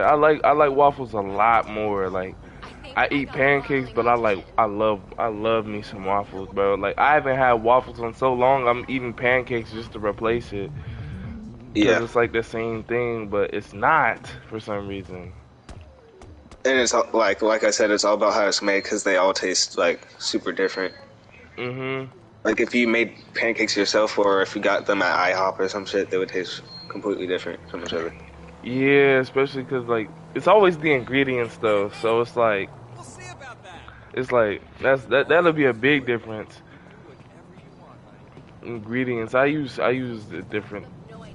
I like waffles a lot more. Like I eat pancakes, but I love me some waffles, bro. Like I haven't had waffles in so long. I'm eating pancakes just to replace it because Yeah, it's like the same thing, but it's not for some reason. and it's like I said, it's all about how it's made because they all taste like super different. Mhm. Like if you made pancakes yourself, or if you got them at IHOP or some shit, they would taste completely different from each other. Yeah, especially because like it's always the ingredients though, so it's like that'll be a big difference. Ingredients. I use a different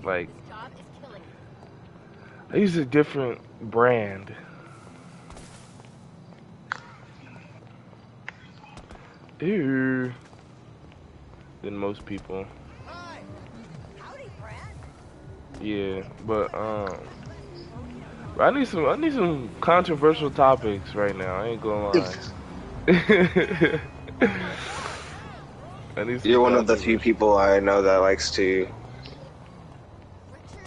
like I use a different brand. Ew. Than most people. Yeah, but I need some controversial topics right now. I ain't gonna lie. I need some You're one of the few controversial. people I know that likes to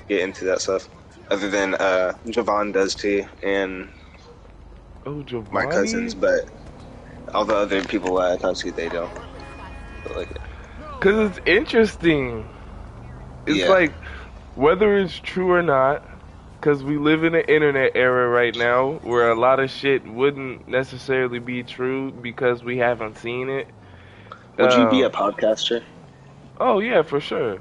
get into that stuff. Other than Javon does too, and Oh, my cousins, Giovanni? but all the other people I talk to, they don't. But like, Cause it's interesting. It's yeah. like whether it's true or not. Cause we live in an internet era right now where a lot of shit wouldn't necessarily be true because we haven't seen it. Would you be a Um. podcaster? Oh yeah, for sure.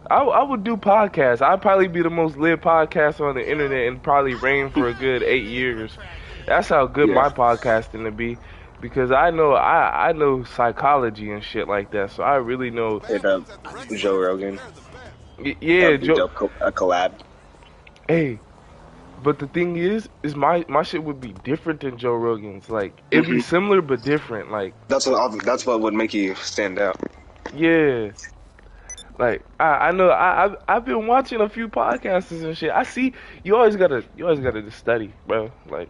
I would do podcasts. I'd probably be the most lit podcaster on the internet and probably reign for a good 8 years. That's how good Yeah. my podcasting to be, because I know psychology and shit like that. So I really know. Hit up Joe Rogan. That Yeah, would be Joe. dope. A collab. Hey, but the thing is my shit would be different than Joe Rogan's. Like it'd be similar but different. Like That's what would make you stand out. yeah. Like I know I've been watching a few podcasters and shit. I see you always gotta just study, bro. Like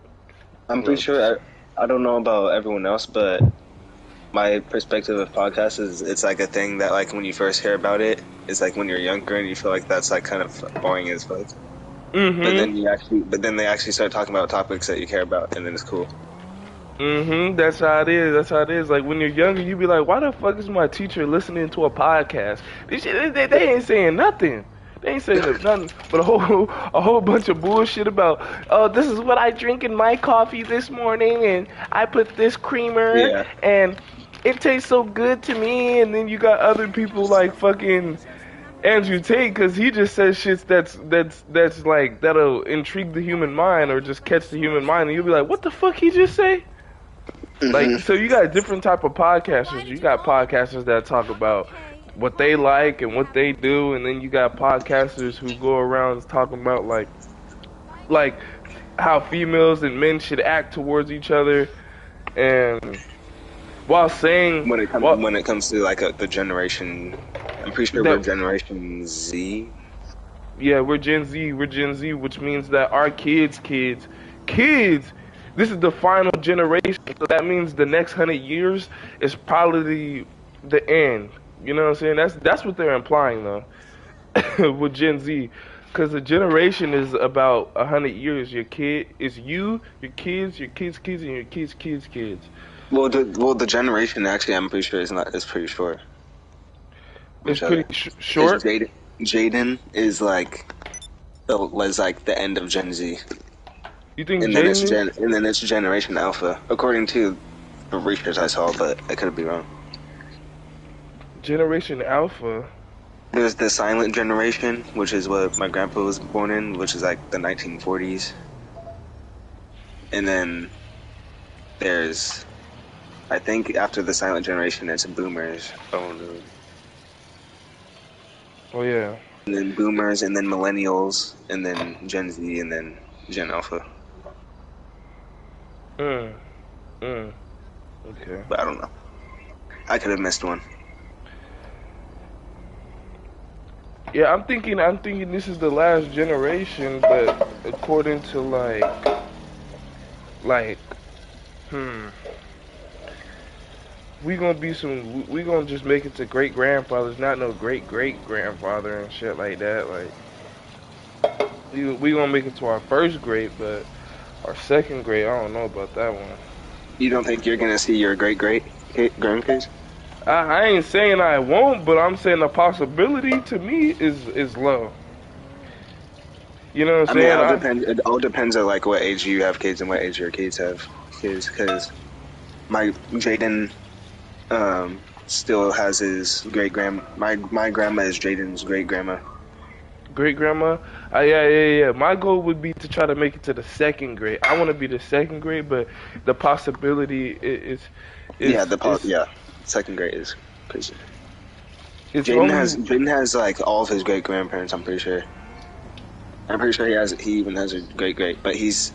I'm you pretty know, sure I don't know about everyone else, but my perspective of podcasts is it's like a thing that like when you first hear about it, it's like when you're younger and you feel like that's like kind of boring as fuck. mm-hmm, But then they actually start talking about topics that you care about, and then it's cool. mm-hmm. That's how it is. That's how it is. Like when you're younger, you be like, why the fuck is my teacher listening to a podcast? This shit, they ain't saying nothing. They ain't saying nothing but a whole bunch of bullshit about, oh, this is what I drink in my coffee this morning, and I put this creamer, Yeah. and it tastes so good to me. And then you got other people like fucking Andrew Tate, because he just says shit that's like that'll intrigue the human mind or just catch the human mind, and you'll be like, what the fuck he just say? Like, so you got different type of podcasters. You got podcasters that talk about what they like and what they do, and then you got podcasters who go around talking about like how females and men should act towards each other, and while saying When it comes to like the generation, I'm pretty sure we're that Generation Z. yeah, we're Gen Z, which means that our kids, this is the final generation. So that means the next 100 years is probably the end. You know what I'm saying? That's what they're implying though with Gen Z, because the generation is about 100 years. Your kid is you, your kids, kids, and your kids. The generation actually, I'm pretty sure is not is pretty short from It's each pretty other. Because short. Jaden is like the end of Gen Z, You think Jaden is And then it's Generation Alpha, according to the research I saw, but I could be wrong. Generation Alpha? There's the Silent Generation, which is what my grandpa was born in, which is like the 1940s, and then there's I think after the Silent Generation, it's Boomers. Oh no. Oh yeah. And then Boomers, and then Millennials, and then Gen Z, and then Gen Alpha. Mm, mm, okay. But I don't know. I could have missed one. Yeah, I'm thinking this is the last generation, but according to like hmm, we gonna just make it to great grandfathers, not no great grandfather and shit like that. Like we gonna make it to our first grade, but our second grade, I don't know about that one. You don't think you're gonna see your great grandkids? I ain't saying I won't, but I'm saying the possibility to me is low. You know what I I'm mean, saying? it all depends on like what age you have kids and what age your kids have kids. Because my Jaden still has his great grand. My grandma is Jaden's great grandma. Great grandma. Yeah. My goal would be to try to make it to the second grade. I want to be the second grade, but the possibility Yeah, second grade is crazy. it's Jaden has like all of his great grandparents. I'm pretty sure. I'm pretty sure he even has a great great, but he's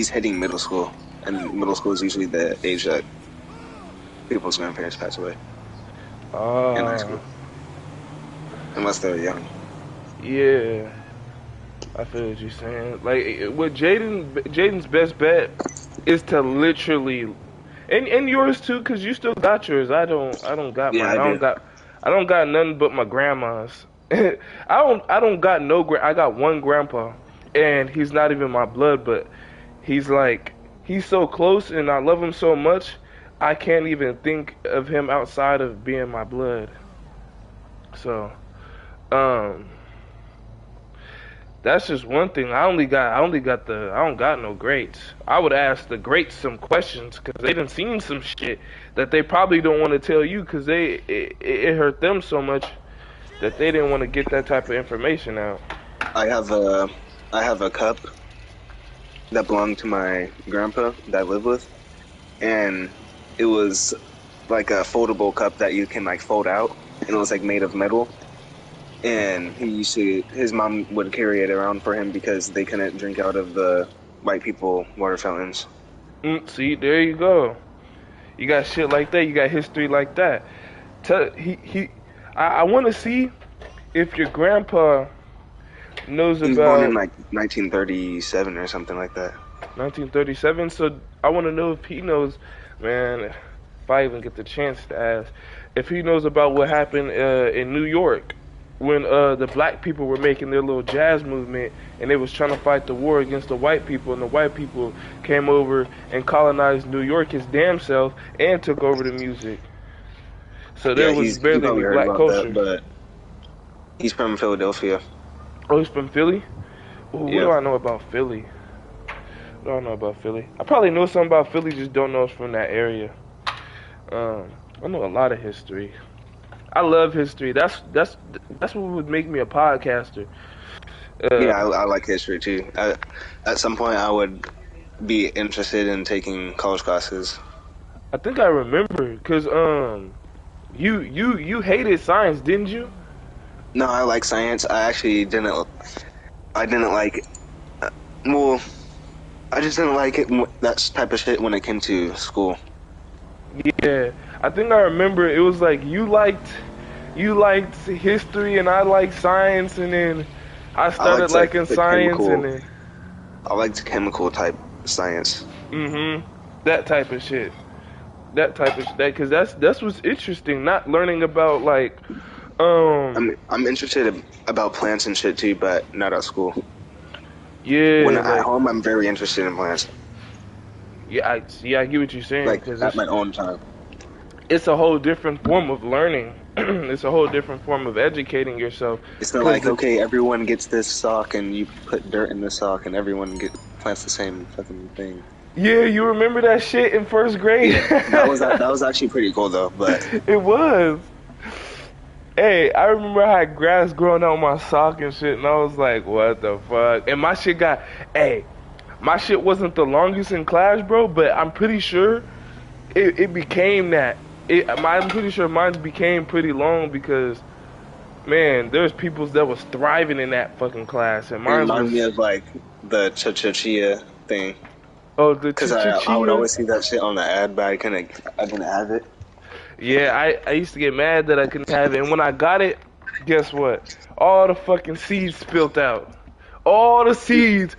hitting middle school, and middle school is usually the age that people's grandparents pass away in high school, unless they're young. Yeah, I feel what you're saying. Like with Jaden's best bet is to literally, and yours too, cause you still got yours. I don't got Yeah, mine. I don't got nothing but my grandma's. I don't got I got one grandpa, and he's not even my blood, but he's so close, and I love him so much. I can't even think of him outside of being my blood. So, um. That's just one thing. I don't got no greats. I would ask the greats some questions because they done seen some shit that they probably don't want to tell you because it hurt them so much that they didn't want to get that type of information out. I have a cup that belonged to my grandpa that I live with, and it was like a foldable cup that you can like fold out, and it was like made of metal. And his mom would carry it around for him because they couldn't drink out of the white people water fountains. See, there you go. You got shit like that. You got history like that. I want to see if your grandpa knows He was about born in like 1937 or something like that. 1937. So I want to know if he knows, man. If I even get the chance to ask, if he knows about what happened in New York when the black people were making their little jazz movement and they was trying to fight the war against the white people, and the white people came over and colonized New York his damn self and took over the music. So there was barely any black culture. That, but he's from Philadelphia. Oh, he's from Philly? Ooh, what Yeah. do I know about Philly? What do I know about Philly? I probably know something about Philly, just don't know it's from that area. I know a lot of history. I love history. That's what would make me a podcaster. Yeah, I like history too. At some point, I would be interested in taking college classes. I think I remember because you hated science, didn't you? No, I like science. I actually didn't. I didn't like. Well, I just didn't like it. That type of shit when it came to school. Yeah, I think I remember. It was like you liked history and I liked science, and then I started liked, liking the science, chemical, and then I liked chemical type science. that type of shit. That because that's what's interesting. Not learning about like I'm interested about plants and shit too, but not at school. yeah, When like, at home, I'm very interested in plants. yeah, I get what you're saying. Like Because at my own time. it's a whole different form of learning. It's a whole different form of educating yourself. It's not like, okay, everyone gets this sock and you put dirt in the sock and everyone plants the same fucking thing. Yeah, you remember that shit in first grade? That was actually pretty cool though, but It was. Hey, I remember I had grass growing out my sock and shit, and I was like, what the fuck? And my shit wasn't the longest in class, bro, but I'm pretty sure it became that. I'm pretty sure mine became pretty long because, man, there's people that was thriving in that fucking class, and it mine reminded was. me of like the cha-cha-chia thing. Oh, the Because I would always see that shit on the ad, but I didn't have it. Yeah, I used to get mad that I couldn't have it, and when I got it, guess what? All the fucking seeds spilt out. All the seeds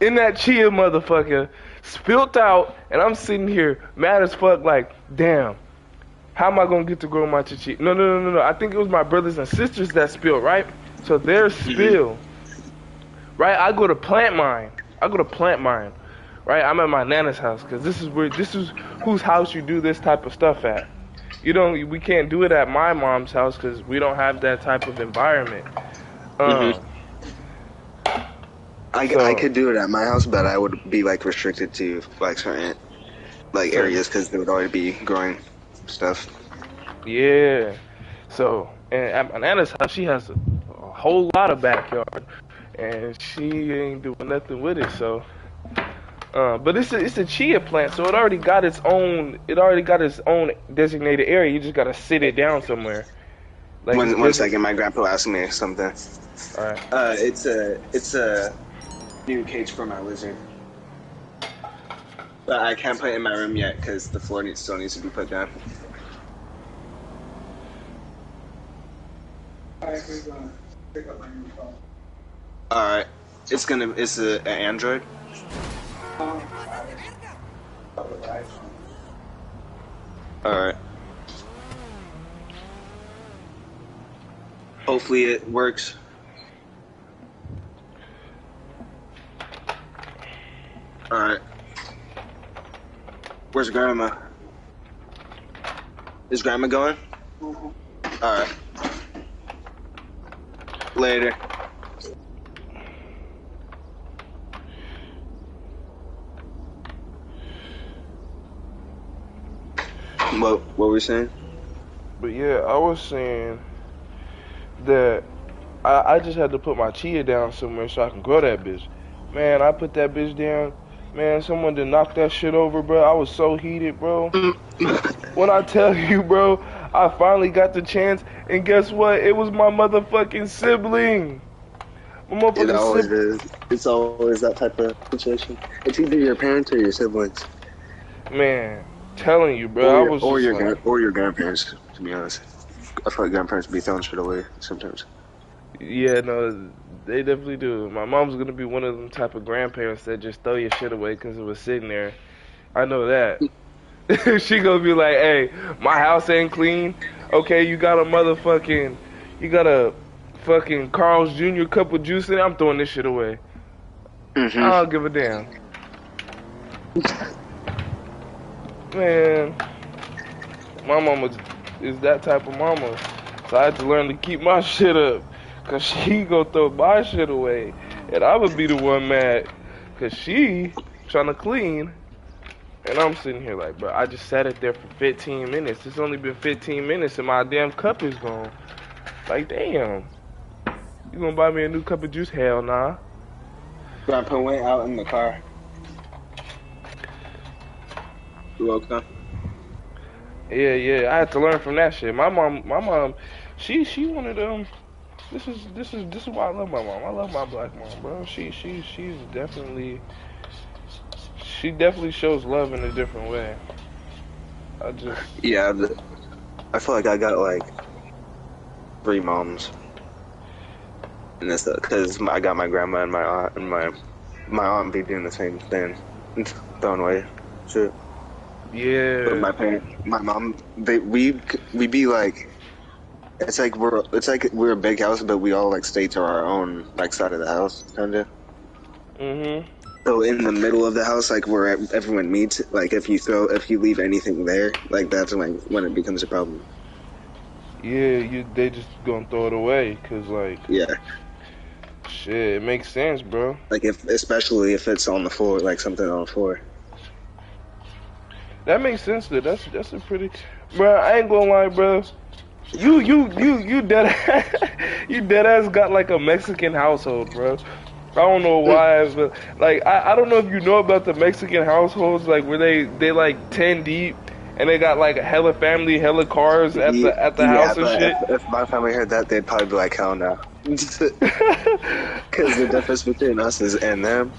in that chia motherfucker spilt out, and I'm sitting here mad as fuck like, damn, how am I gonna get to grow my chichi? No. I think it was my brothers and sisters that spilled, right? So their spill right? I go to plant mine. Right? I'm at my nana's house because this is whose house you do this type of stuff at. We can't do it at my mom's house because we don't have that type of environment. Mhm. So I could do it at my house, but I would be like restricted to like certain like certain areas because they would already be growing stuff. Yeah. So, and at my nana's house, she has a whole lot of backyard, and she ain't doing nothing with it. So, but it's a chia plant, so it already got its own. It already got its own designated area. You just gotta sit it down somewhere. Like it's One second, my grandpa asked me something. All right. It's a new cage for my lizard, but I can't put it in my room yet because the floor still needs to be put down. All right, it's an Android. All right. Hopefully it works. All right. Where's Grandma? Is Grandma going? All right. Later. What were we saying? But yeah, I was saying that I just had to put my chia down somewhere so I can grow that bitch. Man, I put that bitch down. Man, someone did knock that shit over, bro. I was so heated, bro. When I tell you, bro, I finally got the chance, and guess what? It was my motherfucking sibling. My It motherfucking always sibling. is. It's always that type of situation. It's either your parents or your siblings, Man, telling you, bro. I was or just like, your grandparents. To be honest, I feel like grandparents be throwing shit away sometimes. yeah, no, they definitely do. My mom's gonna be one of them type of grandparents that just throw your shit away because it was sitting there. I know that. She gonna be like, hey, my house ain't clean. Okay, you got a fucking Carl's Jr. cup of juice in it. I'm throwing this shit away. I don't give a damn. Man, my mama is that type of mama. So I had to learn to keep my shit up. Cause she gonna throw my shit away. And I would be the one mad. Cause she trying to clean. And I'm sitting here like, bro, I just sat it there for 15 minutes. It's only been 15 minutes and my damn cup is gone. Like, damn. You gonna buy me a new cup of juice? Hell nah. Grandpa went out in the car. You welcome. Yeah, I had to learn from that shit. My mom, she one of them. This is why I love my mom. I love my black mom, bro. She's definitely, she definitely shows love in a different way. Yeah, I feel like I got like 3 moms, and that's because I got my grandma and my aunt, and my aunt be doing the same thing, throwing away shit. Yeah. But my mom, we be like, it's like we're a big house, but we all like stay to our own like side of the house, kinda. So in the middle of the house, like where everyone meets, like if you leave anything there, like that's when it becomes a problem. Yeah, they just gonna throw it away, cause like, Yeah. shit, it makes sense, bro. Like especially if it's on the floor, like something on the floor. That makes sense, though. That's a pretty, bro. I ain't gonna lie, bro. You dead you dead ass got like a Mexican household, bro. I don't know why, but like I don't know if you know about the Mexican households, like where they like 10 deep and they got like a hella family, hella cars at the house and shit. If my family heard that, they'd probably be like, hell no. Because the difference between us and them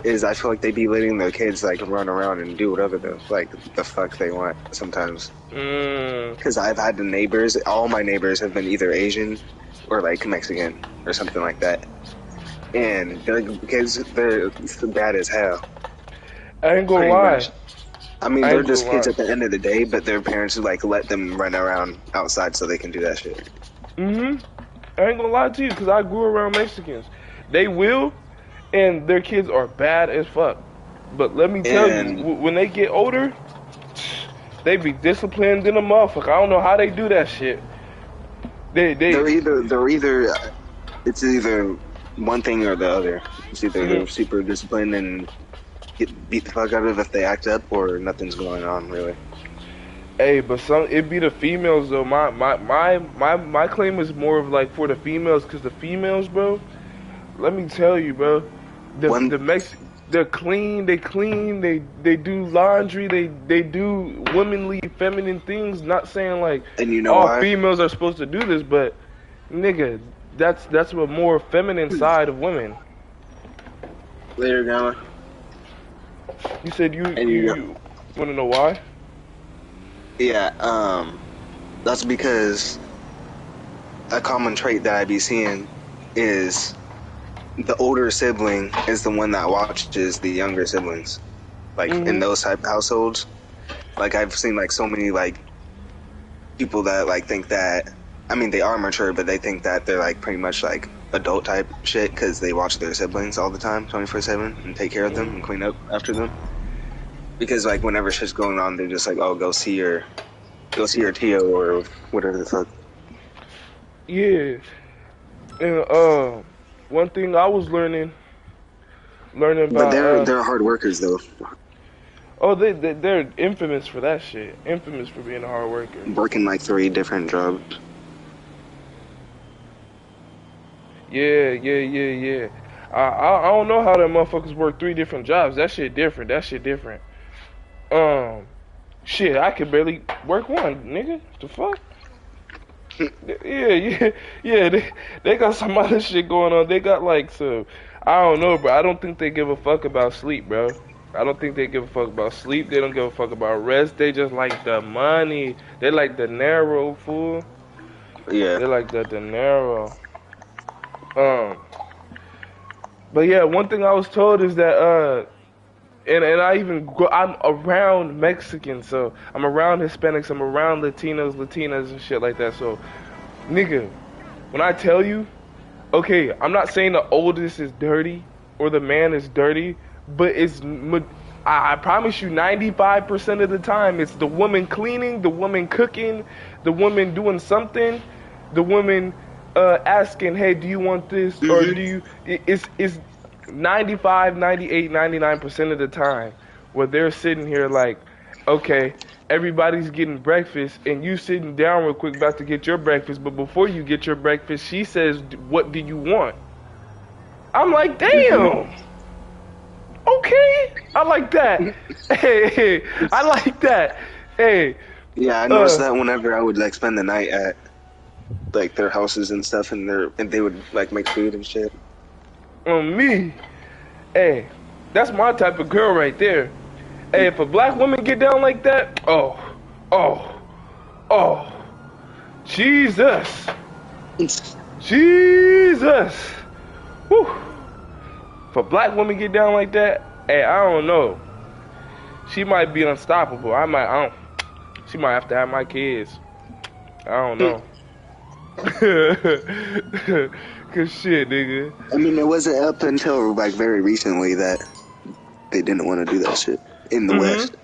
is I feel like they be letting their kids like run around and do whatever the fuck they want sometimes. Because I've had the neighbors, all my neighbors have been either Asian or like Mexican or something like that, and their kids they're bad as hell. I ain't gonna Pretty lie. much. I mean, they're just kids at the end of the day, but their parents like let them run around outside so they can do that shit. I ain't gonna lie to you, cause I grew around Mexicans. They will, and their kids are bad as fuck. But let me tell you, And when they get older, they be disciplined in a motherfucker. I don't know how they do that shit. They they're either it's either one thing or the other. It's either they're mhm. super disciplined and get beat the fuck out of if they act up, or nothing's going on really. Hey, but some it be the females though. My claim is more of like for the females, cause the females, bro. Let me tell you, bro. One, They're clean. They clean. They do laundry. They do womanly, feminine things. Not saying like and you know all why? females are supposed to do this, but nigga, that's a more feminine side of women. Later, Gamma. You said And you want to know why? yeah, that's because a common trait that I be seeing is the older sibling is the one that watches the younger siblings. Like in Mhm. those type of households, like I've seen like so many like people that like think that, I mean they are mature, but they think that they're like pretty much like adult type shit because they watch their siblings all the time, 24/7, and take care of them Mhm. and clean up after them. Because like whenever shit's going on, they're just like, oh, go see your Tio or whatever the fuck. Yeah. And one thing I was learning But about they're hard workers though, oh they're infamous for that shit. Infamous for being a hard worker. working like 3 different jobs. Yeah. I don't know how them motherfuckers work 3 different jobs. That shit different. That shit different. Um, shit, I could barely work one, nigga. The fuck? Yeah. They got some other shit going on. They got like some, I don't know, bro. I don't think they give a fuck about sleep, bro. I don't think they give a fuck about sleep. They don't give a fuck about rest. They just like the money. They like the narrow fool. Yeah. They like the dinero. Um, but yeah, one thing I was told is that and I'm around Mexicans, so I'm around Hispanics, I'm around Latinas and shit like that. So, nigga, when I tell you, okay, I'm not saying the oldest is dirty or the man is dirty, but I promise you 95% of the time it's the woman cleaning, the woman cooking, the woman doing something, the woman asking, hey, do you want this? Or do Hmm. you, it's 95, 98, 99% of the time where they're sitting here like, okay, everybody's getting breakfast and you sitting down real quick about to get your breakfast, but before you get your breakfast, she says, what do you want? I'm like, Hmm. damn. Okay, I like that. Hey, I like that. Hey, Yeah, I noticed uh, that whenever I would like spend the night at like their houses and stuff, and they would like make food and shit. on me. Hey, that's my type of girl right there. Hey, if a black woman get down like that, oh, oh, Jesus, Jesus. Whew. If a black woman get down like that, hey, I don't know. She might be unstoppable. I don't. She might have to have my kids. I don't know. Cause shit, nigga. I mean, it wasn't up until like very recently that they didn't want to do that shit in the Mhm. West.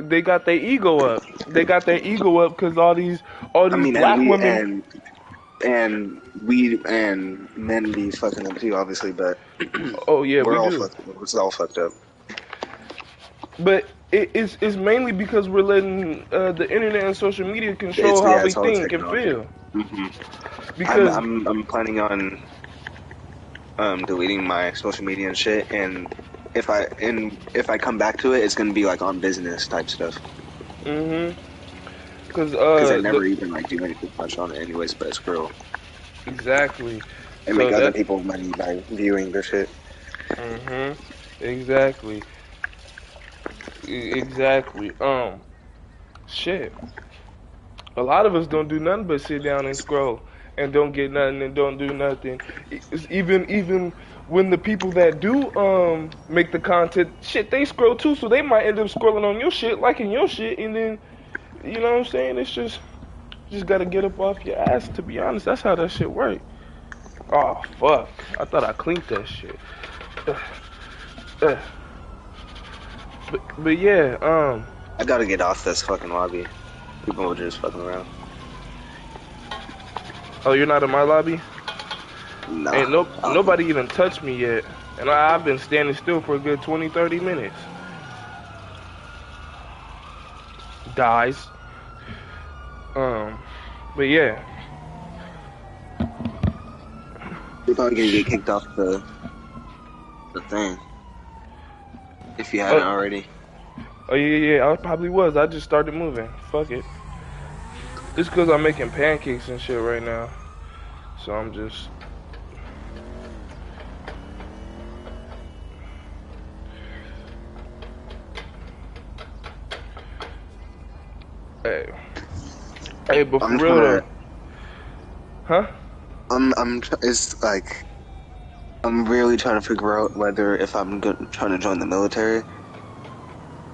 They got their ego up. They got their ego up because all I these mean, black women. and we and men be fucking up too, obviously, but Oh yeah, we're we all do. fucked. It's all fucked up. But it's mainly because we're letting the internet and social media control how we It's all think and technology. feel. Hmm. Because I'm planning on deleting my social media and shit, and if I come back to it, it's gonna be like on business type stuff mhm. Because because I never even like do anything much on it anyways, but scroll exactly. and make So other that people money by viewing their shit. mhm. Exactly. Exactly. Shit. A lot of us don't do nothing but sit down and scroll and don't get nothing and don't do nothing. Even when the people that do make the content, shit, they scroll too, so they might end up scrolling on your shit, liking your shit, and then you know what I'm saying? It's just gotta get up off your ass. To be honest, that's how that shit works. Oh fuck! I thought I cleaned that shit. Uh, but yeah, I gotta get off this fucking lobby. People are just fucking around. oh, you're not in my lobby? Nah. Ain't nobody even touched me yet, and I've been standing still for a good 20, 30 minutes. Dies. But yeah. You're probably gonna get kicked off the thing. If you hadn't already. Oh yeah, I probably was. I just started moving. Fuck it. It's because I'm making pancakes and shit right now. So I'm just... Hey, but for real though... Huh? It's like... I'm really trying to figure out whether if I'm trying to join the military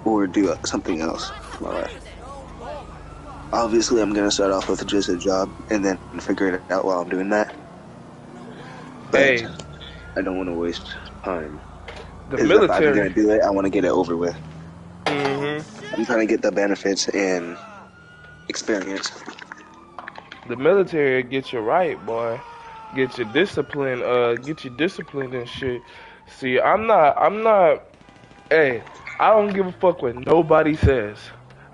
or do something else in my life. Obviously, I'm gonna start off with just a job and then figure it out while I'm doing that. But hey, I don't want to waste time. The military. If I'm gonna do it, I want to get it over with. Mm-hmm. I'm trying to get the benefits and experience. The military gets you right, boy. Get you disciplined. Get you disciplined and shit. See, I'm not. Hey, I don't give a fuck what nobody says.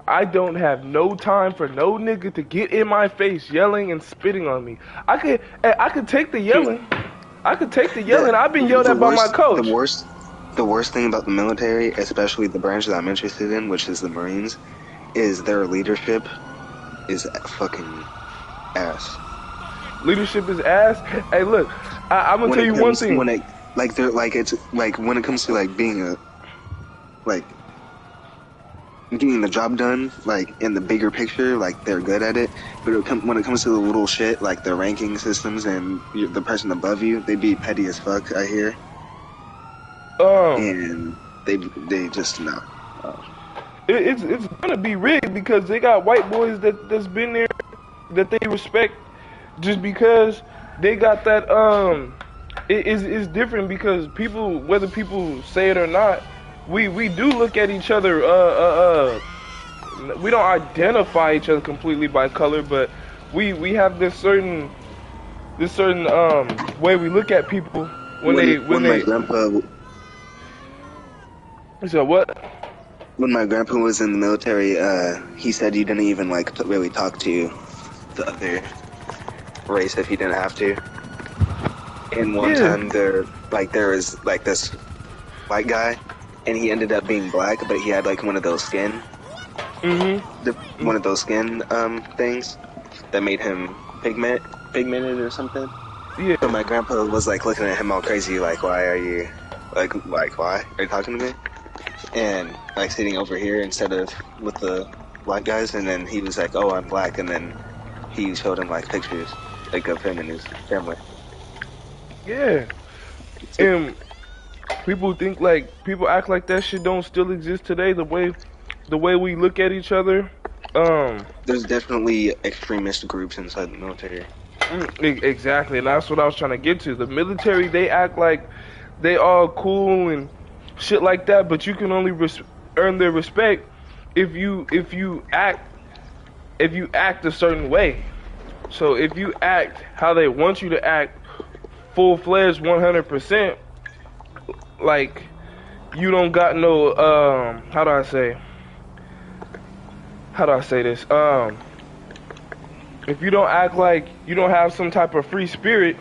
I don't have no time for no nigga to get in my face yelling and spitting on me. I could take the yelling. I could take the yelling. I've been yelled at by my coach. The worst thing about the military, especially the branch that I'm interested in, which is the Marines, is their leadership is fucking ass. Leadership is ass. Hey, look, I'm gonna tell you one thing. When it when it comes to like being a getting the job done, like in the bigger picture, like they're good at it. But when it comes to the little shit, like the ranking systems and the person above you, they be petty as fuck. I hear. And they just no. It's gonna be rigged because they got white boys that's been there that they respect just because they got that it's different because people, whether people say it or not, we do look at each other we don't identify each other completely by color, but we have this certain way we look at people when my grandpa. So what? When my grandpa was in the military, he said you didn't even like really talk to the other race if you didn't have to. And one time there was like this white guy, and he ended up being black, but he had like one of those skin, one of those skin things that made him pigmented or something. Yeah. So my grandpa was like looking at him all crazy, like why are you talking to me? And like sitting over here instead of with the black guys, and then he was like, "Oh, I'm black," and then he showed him like pictures like of him and his family. Yeah, and people act like that shit don't still exist today. The way we look at each other. There's definitely extremist groups inside the military. Exactly, and that's what I was trying to get to. The military, they act like they all cool and shit like that, but you can only earn their respect if you act a certain way. So if you act how they want you to act, full-fledged 100%, like you don't got no how do I say this? If you don't act like you don't have some type of free spirit,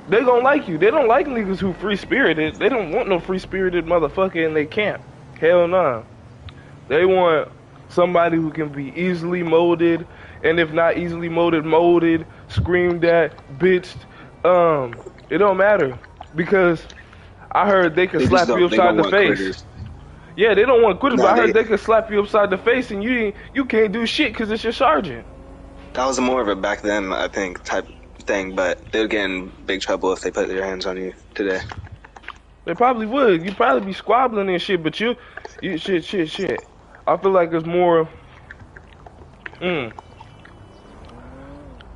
they gonna like you. They don't like niggas who free-spirited. They don't want no free-spirited motherfucker in their camp. Hell nah. They want somebody who can be easily molded, and if not easily molded, screamed at, bitched. It don't matter because I heard they could slap you upside the face. Critters. Yeah, they don't want quitters, but I heard they could slap you upside the face and you can't do shit because it's your sergeant. That was more of a back then, I think, type thing, but they would get in big trouble if they put their hands on you today. They probably would. You'd probably be squabbling and shit, but you shit. I feel like it's more.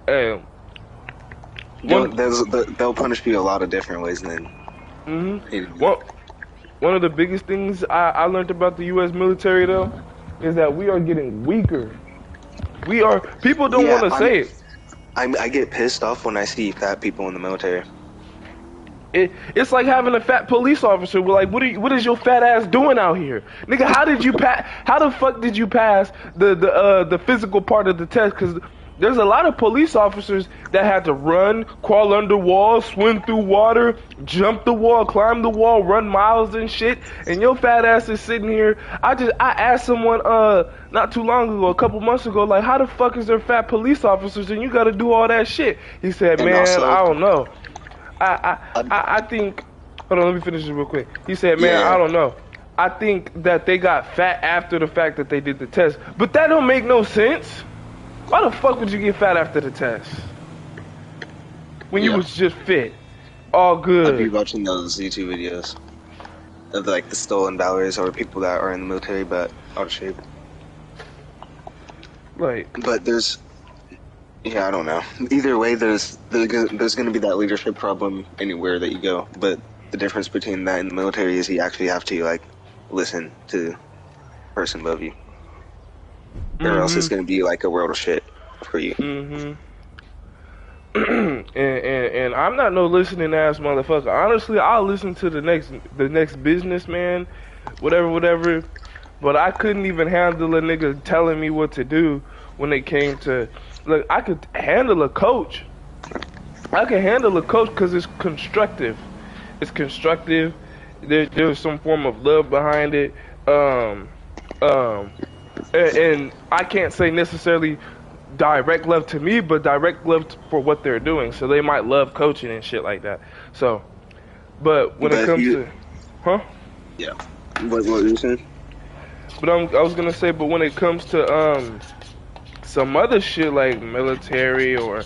Hey, One, they'll punish you a lot of different ways, and then one, one of the biggest things I learned about the U.S. military though is that we are getting weaker. We are. People don't yeah, want to say it. I get pissed off when I see fat people in the military. It's like having a fat police officer. We're like, what is your fat ass doing out here, nigga? How did you pass? How the fuck did you pass the physical part of the test? Because there's a lot of police officers that had to run, crawl under walls, swim through water, jump the wall, climb the wall, run miles and shit. And your fat ass is sitting here. I asked someone not too long ago, a couple months ago, like, how the fuck is there fat police officers and you got to do all that shit? He said, man, also, I don't know. I think. Hold on, let me finish this real quick. He said, man, yeah. I don't know. I think that they got fat after the fact that they did the test. But that don't make no sense. Why the fuck would you get fat after the test? When you was just fit. All good. I've been watching those YouTube videos of like the stolen valors or people that are in the military but out of shape. Like. But there's. Yeah, I don't know. Either way, there's going to be that leadership problem anywhere that you go. But the difference between that and the military is you actually have to like listen to the person above you, or else it's going to be like a world of shit for you. And I'm not no listening ass motherfucker. Honestly, I'll listen to the next businessman, whatever. But I couldn't even handle a nigga telling me what to do when it came to. Look, I could handle a coach. I can handle a coach because it's constructive. It's constructive. There's some form of love behind it. And I can't say necessarily direct love to me, but direct love for what they're doing. So they might love coaching and shit like that. So, but when it comes to, yeah, what were you saying? But I was gonna say, but when it comes to some other shit like military or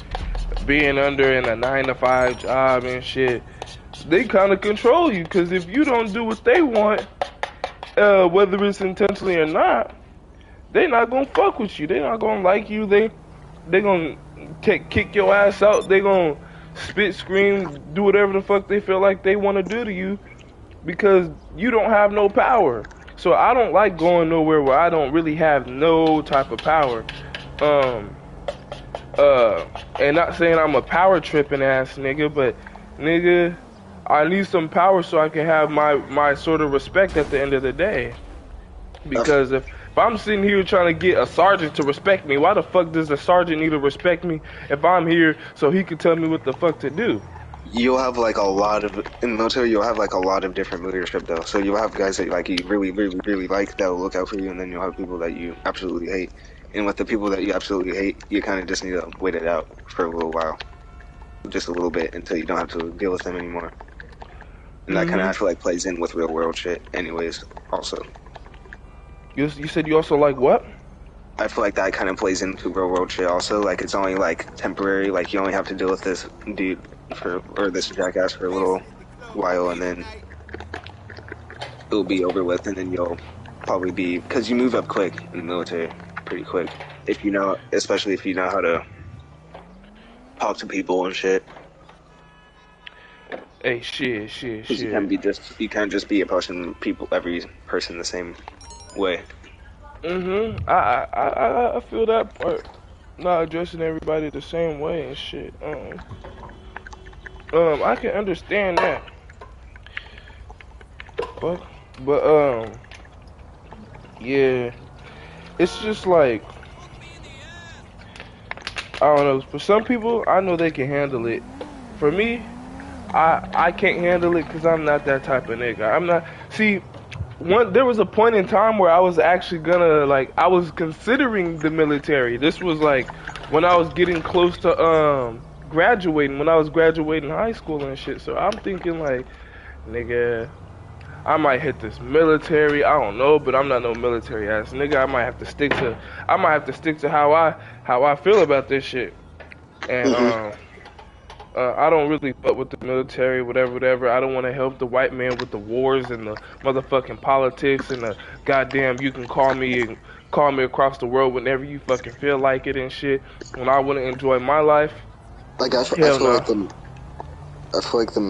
being under in a 9-to-5 job and shit, they kind of control you. Because if you don't do what they want, whether it's intentionally or not, they not gonna fuck with you. They not gonna like you. They gonna kick your ass out. They gonna spit, scream, do whatever the fuck they feel like they want to do to you because you don't have no power. So I don't like going nowhere where I don't really have no type of power. And not saying I'm a power tripping ass nigga, but nigga, I need some power so I can have my sort of respect at the end of the day. Because if I'm sitting here trying to get a sergeant to respect me, why the fuck does the sergeant need to respect me if I'm here so he can tell me what the fuck to do? You'll have like in the military, you'll have like a lot of different leadership though. So you'll have guys that like you really, really, really like that will look out for you, and then you'll have people that you absolutely hate. And with the people that you absolutely hate, you kind of just need to wait it out for a little while. Just a little bit until you don't have to deal with them anymore. And that kind of, I feel like, plays in with real world shit anyways, also. You said you also like what? I feel like that kind of plays into real world shit also. Like, it's only, like, temporary. Like, you only have to deal with this dude or this jackass for a little while, and then it'll be over with, and then you'll probably be... Because you move up quick in the military. Pretty quick. If you know... Especially if you know how to talk to people and shit. Hey, shit. You can't just be approaching every person the same way. I feel that part. Not addressing everybody the same way and shit. I can understand that. But yeah, it's just like, I don't know. For some people, I know they can handle it. For me, I can't handle it because I'm not that type of nigga. I'm not. See, there was a point in time where I was actually gonna, like, I was considering the military. This was like when I was getting close to graduating, when I was graduating high school and shit. So I'm thinking like, nigga, I might hit this military. I don't know, but I'm not no military ass nigga. I might have to stick to how I feel about this shit. And I don't really fuck with the military, whatever. I don't want to help the white man with the wars and the motherfucking politics and the goddamn you can call me across the world whenever you fucking feel like it and shit. When I want to enjoy my life, Like I Hell feel no. like I feel like the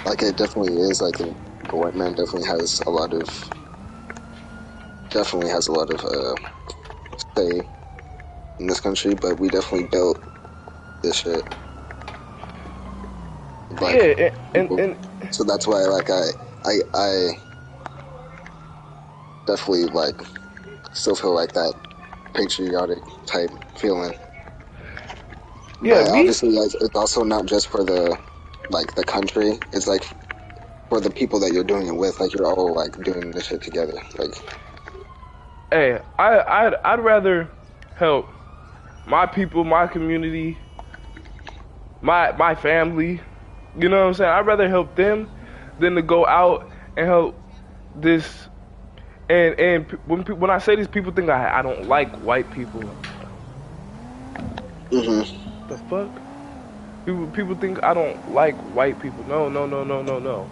like it definitely is like the white man definitely has a lot of say in this country, but we definitely built this shit, like Yeah, people. and So that's why like I definitely like still feel like that patriotic type feeling. yeah, But me. obviously, like, it's also not just for the country. It's like for the people that you're doing it with. Like you're all like doing this shit together. Like Hey, I'd rather help my people, my community, my family. You know what I'm saying? I'd rather help them than to go out and help this. When I say this, people think I don't like white people. hmm The fuck? People think I don't like white people. No, no, no, no, no, no.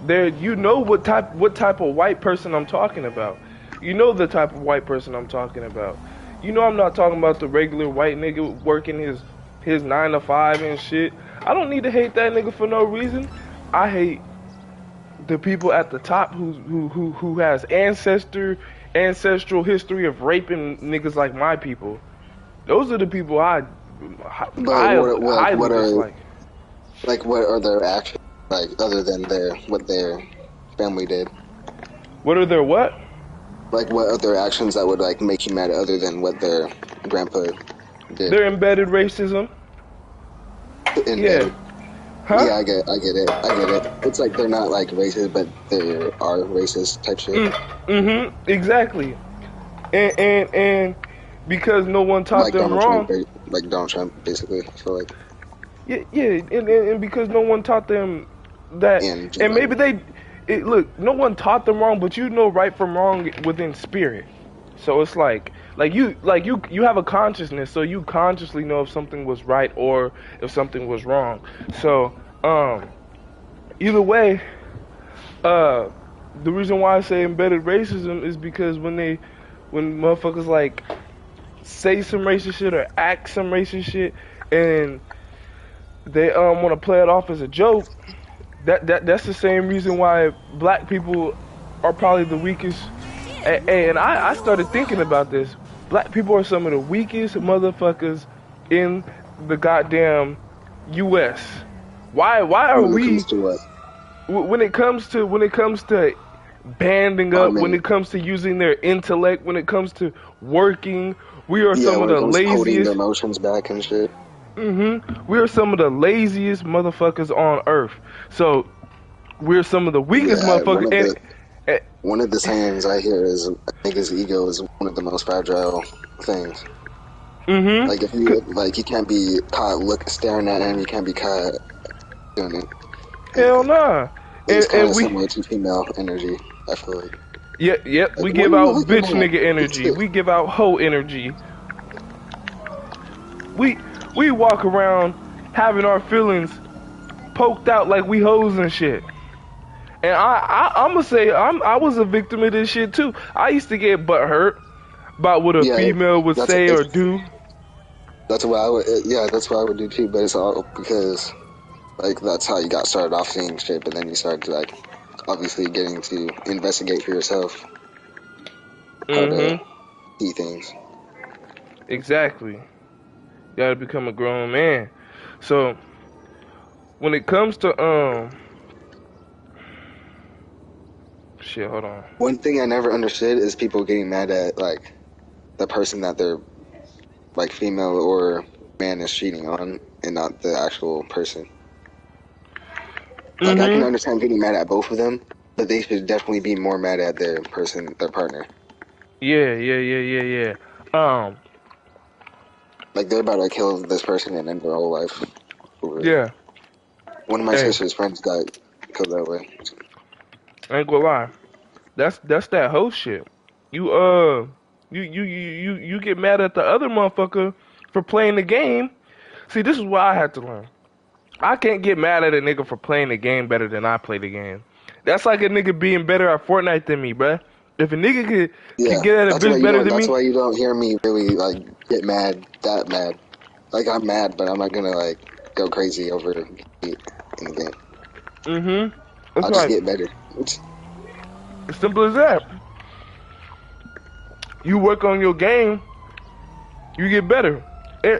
There, you know what type of white person I'm talking about. You know the type of white person I'm talking about. You know I'm not talking about the regular white nigga working his 9 to 5 and shit. I don't need to hate that nigga for no reason. I hate the people at the top who has ancestral history of raping niggas like my people. Those are the people I but highly dislike. what are their actions like other than what their family did? What are their what? Like what other actions that would like make you mad other than what their grandpa did? Their embedded racism. Yeah. Embedded. Huh? Yeah, I get it. It's like they're not like racist, but they are racist type shit. Exactly. And because no one taught Like them wrong. Donald Trump, basically. I feel like, Yeah, yeah, and because no one taught them that, and and maybe look, no one taught them wrong, but you know right from wrong within spirit. So it's like you have a consciousness, so you consciously know if something was right or if something was wrong. So either way, uh, the reason why I say embedded racism is because when motherfuckers like say some racist shit or act some racist shit, and they want to play it off as a joke. That's the same reason why black people are probably the weakest. And I started thinking about this. Black people are some of the weakest motherfuckers in the goddamn U.S. Why are when it we comes to what when it comes to banding up, when farming, it comes to using their intellect, when it comes to working, we are yeah, some of when it the comes to holding their laziest. emotions back and shit. We're some of the laziest motherfuckers on earth. So we're some of the weakest Yeah, motherfuckers. And one of the sayings I hear is, I think his ego is one of the most fragile things. mm-hmm. Like if you like, you can't be caught staring at him. You can't be caught doing it. Hell nah. It's kind And of we similar to female energy. I feel like. yep, Like, we what give are you out looking bitch at? nigga energy. We give out hoe energy. We walk around having our feelings poked out like we hoes and shit. And I'm gonna say I was a victim of this shit too. I used to get butt hurt about what a Yeah, female would that's say or do. that's what I would. Yeah, that's what I would do too. But it's all because like that's how you got started off seeing shit, but then you started to like obviously getting to investigate for yourself how to Mm-hmm. see things. Exactly. You gotta become a grown man. So when it comes to shit, hold on. One thing I never understood is people getting mad at like the person that they're like female or man is cheating on and not the actual person. Like I can Mm-hmm. understand getting mad at both of them, but they should definitely be more mad at their person, their partner. Yeah, yeah, yeah, yeah, yeah. Um, Like they're about to kill this person and end their whole life over it. yeah. One of my Hey, sister's friends got killed that way. I ain't gonna lie. That's that hoe shit. You you get mad at the other motherfucker for playing the game. See, this is what I had to learn. I can't get mad at a nigga for playing the game better than I play the game. That's like a nigga being better at Fortnite than me, bruh. If a nigga could Yeah, get at a bitch better than that's me, why you don't hear me really like get mad that mad. Like I'm mad, but I'm not gonna like go crazy over anything. It's I'll just like get better. as simple as that. You work on your game, you get better.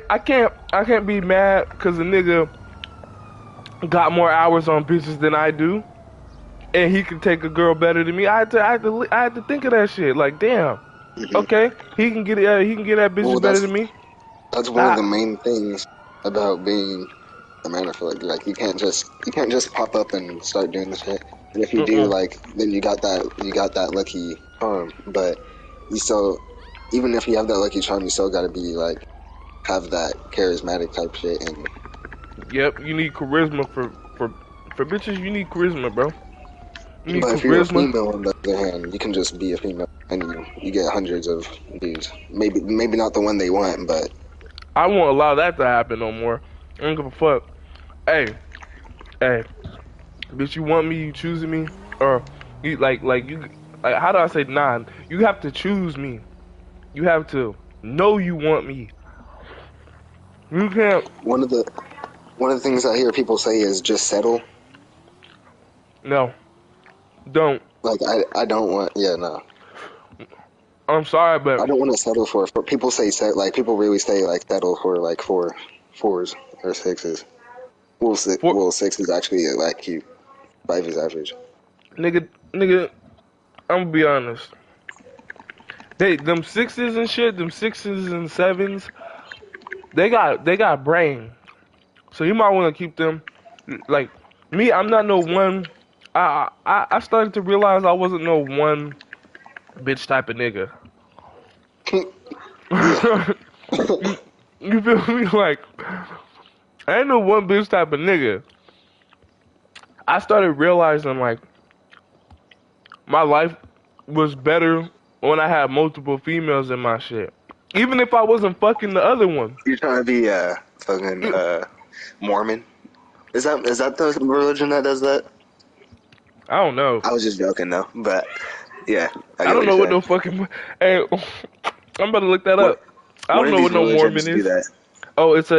I can't be mad because a nigga got more hours on bitches than I do, and he can take a girl better than me. I had to think of that shit. Like, damn, Hmm. okay, he can get that bitches Well, better than me. that's one of the Ah, main things about being a man. I feel like you can't just pop up and start doing this shit. And if you do, mm-mm. like then you got that lucky charm. But you still, even if you have that lucky charm, you still got to be like have that charismatic type shit. And Yep, you need charisma for bitches. You need charisma, bro. You need but if you're a charisma. female, on the other hand, you can just be a female and you get hundreds of dudes. Maybe not the one they want, but I won't allow that to happen no more. I don't give a fuck. Hey, hey, bitch, you want me? You choosing me? Or you like you? Like, how do I say nah? You have to choose me. You have to know you want me. You can't. one of the one of the things I hear people say is just settle. No, don't. Like I don't want yeah no I'm sorry, but I don't want to settle for people say set like people really say like settle for like fours or sixes. for Well six is actually like cute. Five is average. nigga, I'm gonna be honest. Them sixes and shit, them sixes and sevens, they got brain. So you might want to keep them. Like me, I'm not no one. I started to realize I wasn't no one bitch type of nigga. Yeah. you, you feel me? Like I ain't no one bitch type of nigga. I started realizing like my life was better when I had multiple females in my shit. Even if I wasn't fucking the other one. You're trying to be fucking Mormon. Is that the religion that does that? I don't know. I was just joking though, but yeah, I I get what don't you're know what saying. no fucking. Hey, I'm about to look that What up. I one don't of know what these no religions Mormon do is. that? Oh, it's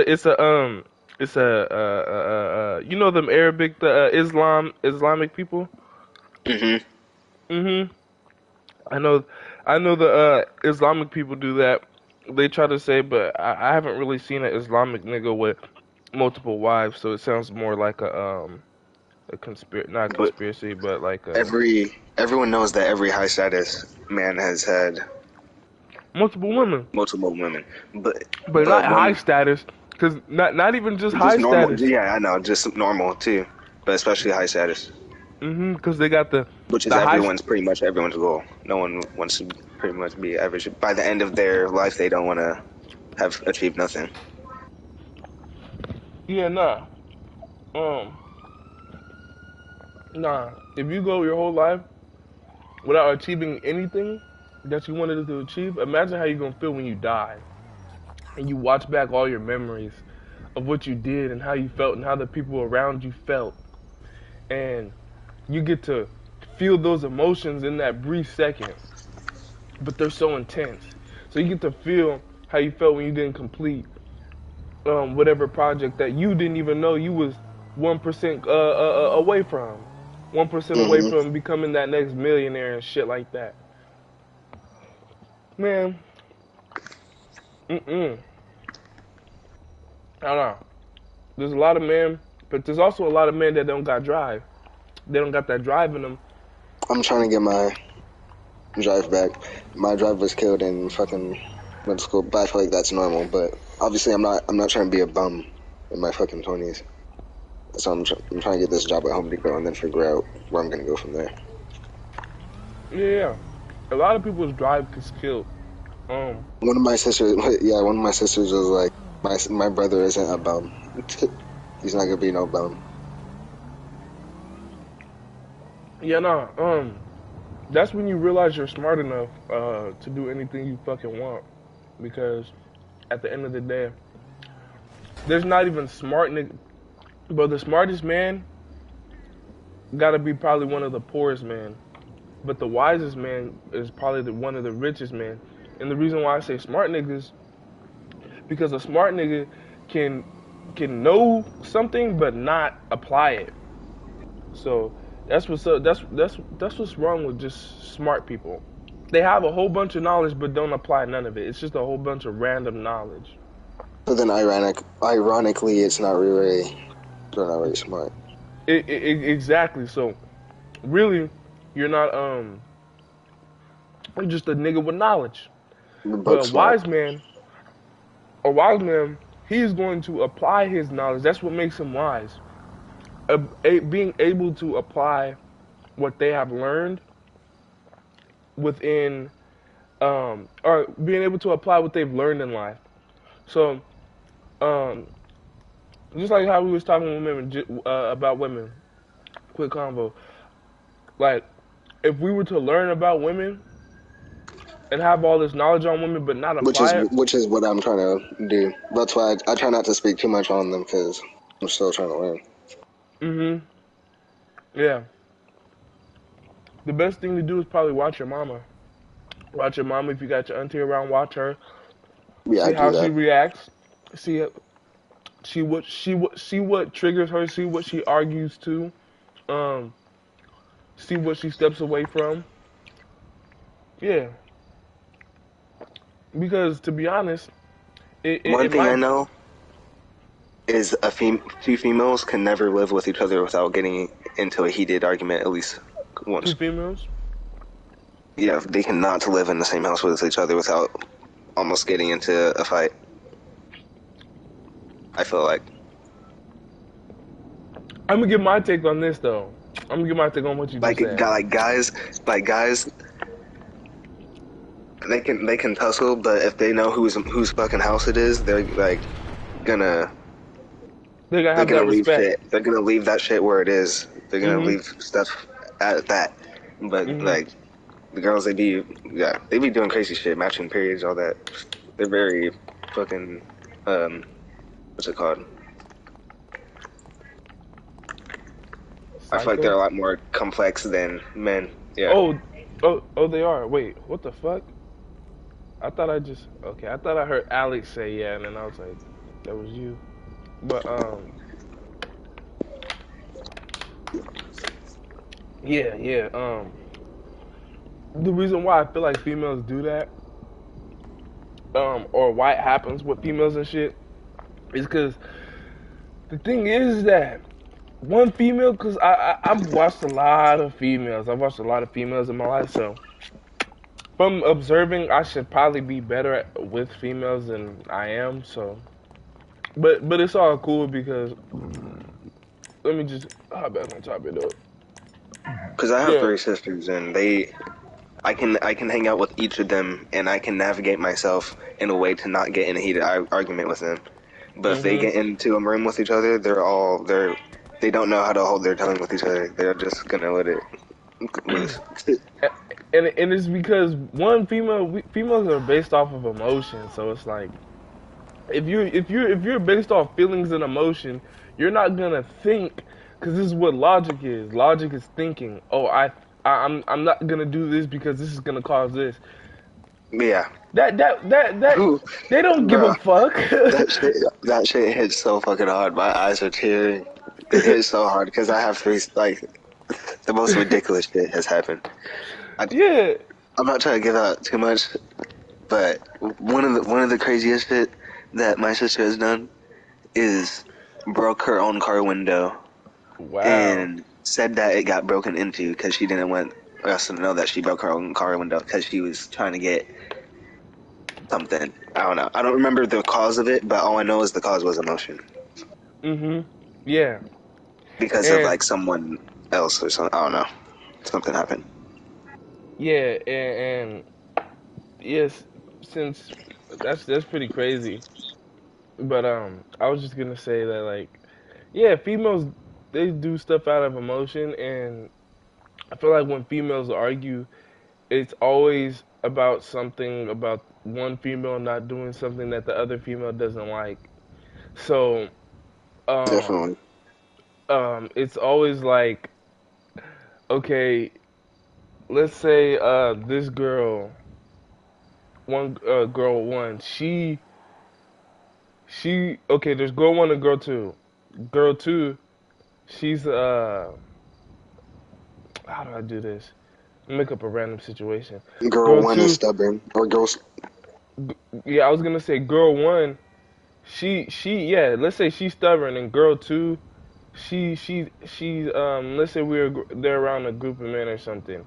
you know them Arabic, the Islamic people. Hmm. Mhm. I know, I know the Islamic people do that. They try to say, but I haven't really seen an Islamic nigga with multiple wives, so it sounds more like a not a But conspiracy, but like a everyone knows that every high status man has had multiple women, multiple women, but not but high one status, cause not even just just high normal. status. Yeah, I know, just normal too, but especially high status, Cause they got which is the high. pretty much everyone's goal. No one wants to pretty much be average. By the end of their life, they don't want to have achieved nothing. Yeah, um, nah. If you go your whole life without achieving anything that you wanted to achieve, imagine how you're gonna feel when you die and you watch back all your memories of what you did and how you felt and how the people around you felt, and you get to feel those emotions in that brief second, but they're so intense. So you get to feel how you felt when you didn't complete whatever project that you didn't even know you was 1% away from, 1% away Hmm. from becoming that next millionaire and shit like that. Man, mm-mm. I don't know. There's a lot of men, but there's also a lot of men that don't got drive. They don't got that drive in them. I'm trying to get my drive back. My drive was killed in fucking middle school, but I feel like that's normal. But obviously, I'm not trying to be a bum in my fucking 20s. So I'm trying to get this job at Home Depot and then figure out where I'm gonna go from there. Yeah, a lot of people's drive gets killed. Um, One of my sisters, yeah, one of my sisters was like, my brother isn't a bum. He's not gonna be no bum. yeah, nah. That's when you realize you're smart enough to do anything you fucking want, because at the end of the day, there's not even smart nigga. But the smartest man gotta be probably one of the poorest man. But the wisest man is probably one of the richest men. And the reason why I say smart niggas, because a smart nigga can know something but not apply it. So that's what's up. That's what's wrong with just smart people. They have a whole bunch of knowledge but don't apply none of it. It's just a whole bunch of random knowledge. But then, ironically, it's not really. They're not really smart. Exactly. So really, you're not you're just a nigga with knowledge. We're But both smart. a wise man, he's going to apply his knowledge. That's what makes him wise. Being able to apply what they have learned within, or being able to apply what they've learned in life. So, um, just like how we was talking with women, about women, quick convo. Like, if we were to learn about women and have all this knowledge on women, but not apply it, Which is what I'm trying to do. That's why I try not to speak too much on them because I'm still trying to learn. mhm, yeah. The best thing to do is probably watch your mama. Watch your mama if you got your auntie around. Watch her. Yeah, I See do how she that. reacts. See see what triggers her. See what she argues to. Um, see what she steps away from. Yeah, because to be honest, One it thing I might know is two females can never live with each other without getting into a heated argument at least two once. females. Yeah, they cannot live in the same house with each other without almost getting into a fight. I feel like. I'm gonna give my take on this though. I'm gonna give my take on what you just said. Like guys, they can tussle, but if they know whose fucking house it is, they're like gonna They gotta they're have gonna that leave respect. shit. They're gonna leave that shit where it is. They're gonna Mhm. leave stuff at that. But Mhm. like the girls, they be doing crazy shit, matching periods, all that. They're very fucking what's it called? I feel like they're Psycho. a lot more complex than men. Yeah. Oh, oh, they are. Wait, what the fuck? I thought I just okay. I thought I heard Alex say yeah, and then I was like, that was you. But yeah, yeah. The reason why I feel like females do that, or why it happens with females and shit, is because the thing is that one female, because I've watched a lot of females. I've watched a lot of females in my life, so from observing, I should probably be better with females than I am. So, but it's all cool because let me just hop back on top of it up. Because I have Yeah. three sisters, and I can hang out with each of them, and I can navigate myself in a way to not get in a heated argument with them. But if they Mhm. get into a room with each other, they don't know how to hold their tongue with each other. They're just gonna let it loose. And it's because one females are based off of emotion, so it's like if you're based off feelings and emotion, you're not gonna think because this is what logic is. Logic is thinking. Oh, I'm not gonna do this because this is gonna cause this. Yeah, That Ooh, they don't give a bro, fuck. that shit hits so fucking hard. My eyes are tearing. It hits so hard because I have three like the most ridiculous shit has happened. I, Yeah. I'm not trying to give out too much, but one of the craziest shit that my sister has done is broke her own car window Wow. and said that it got broken into because she didn't want us to know that she broke her own car window because she was trying to get something. I don't know. I don't remember the cause of it, but all I know is the cause was emotion Mhm. Yeah. because of And like someone else or something. I don't know. Something happened. yeah, and yes, since that's pretty crazy. But I was just gonna say that like, yeah, females they do stuff out of emotion, and I feel like when females argue, it's always about something about one female not doing something that the other female doesn't like. So um Definitely. it's always like, okay, let's say this girl, one girl one, Okay, there's girl one and girl two. Girl two, she's how do I do this? Make up a random situation. Girl Girl one is two, stubborn, or girl. yeah, I was gonna say girl one. Yeah. Let's say she's stubborn, and girl two, she's let's say they're around a group of men or something.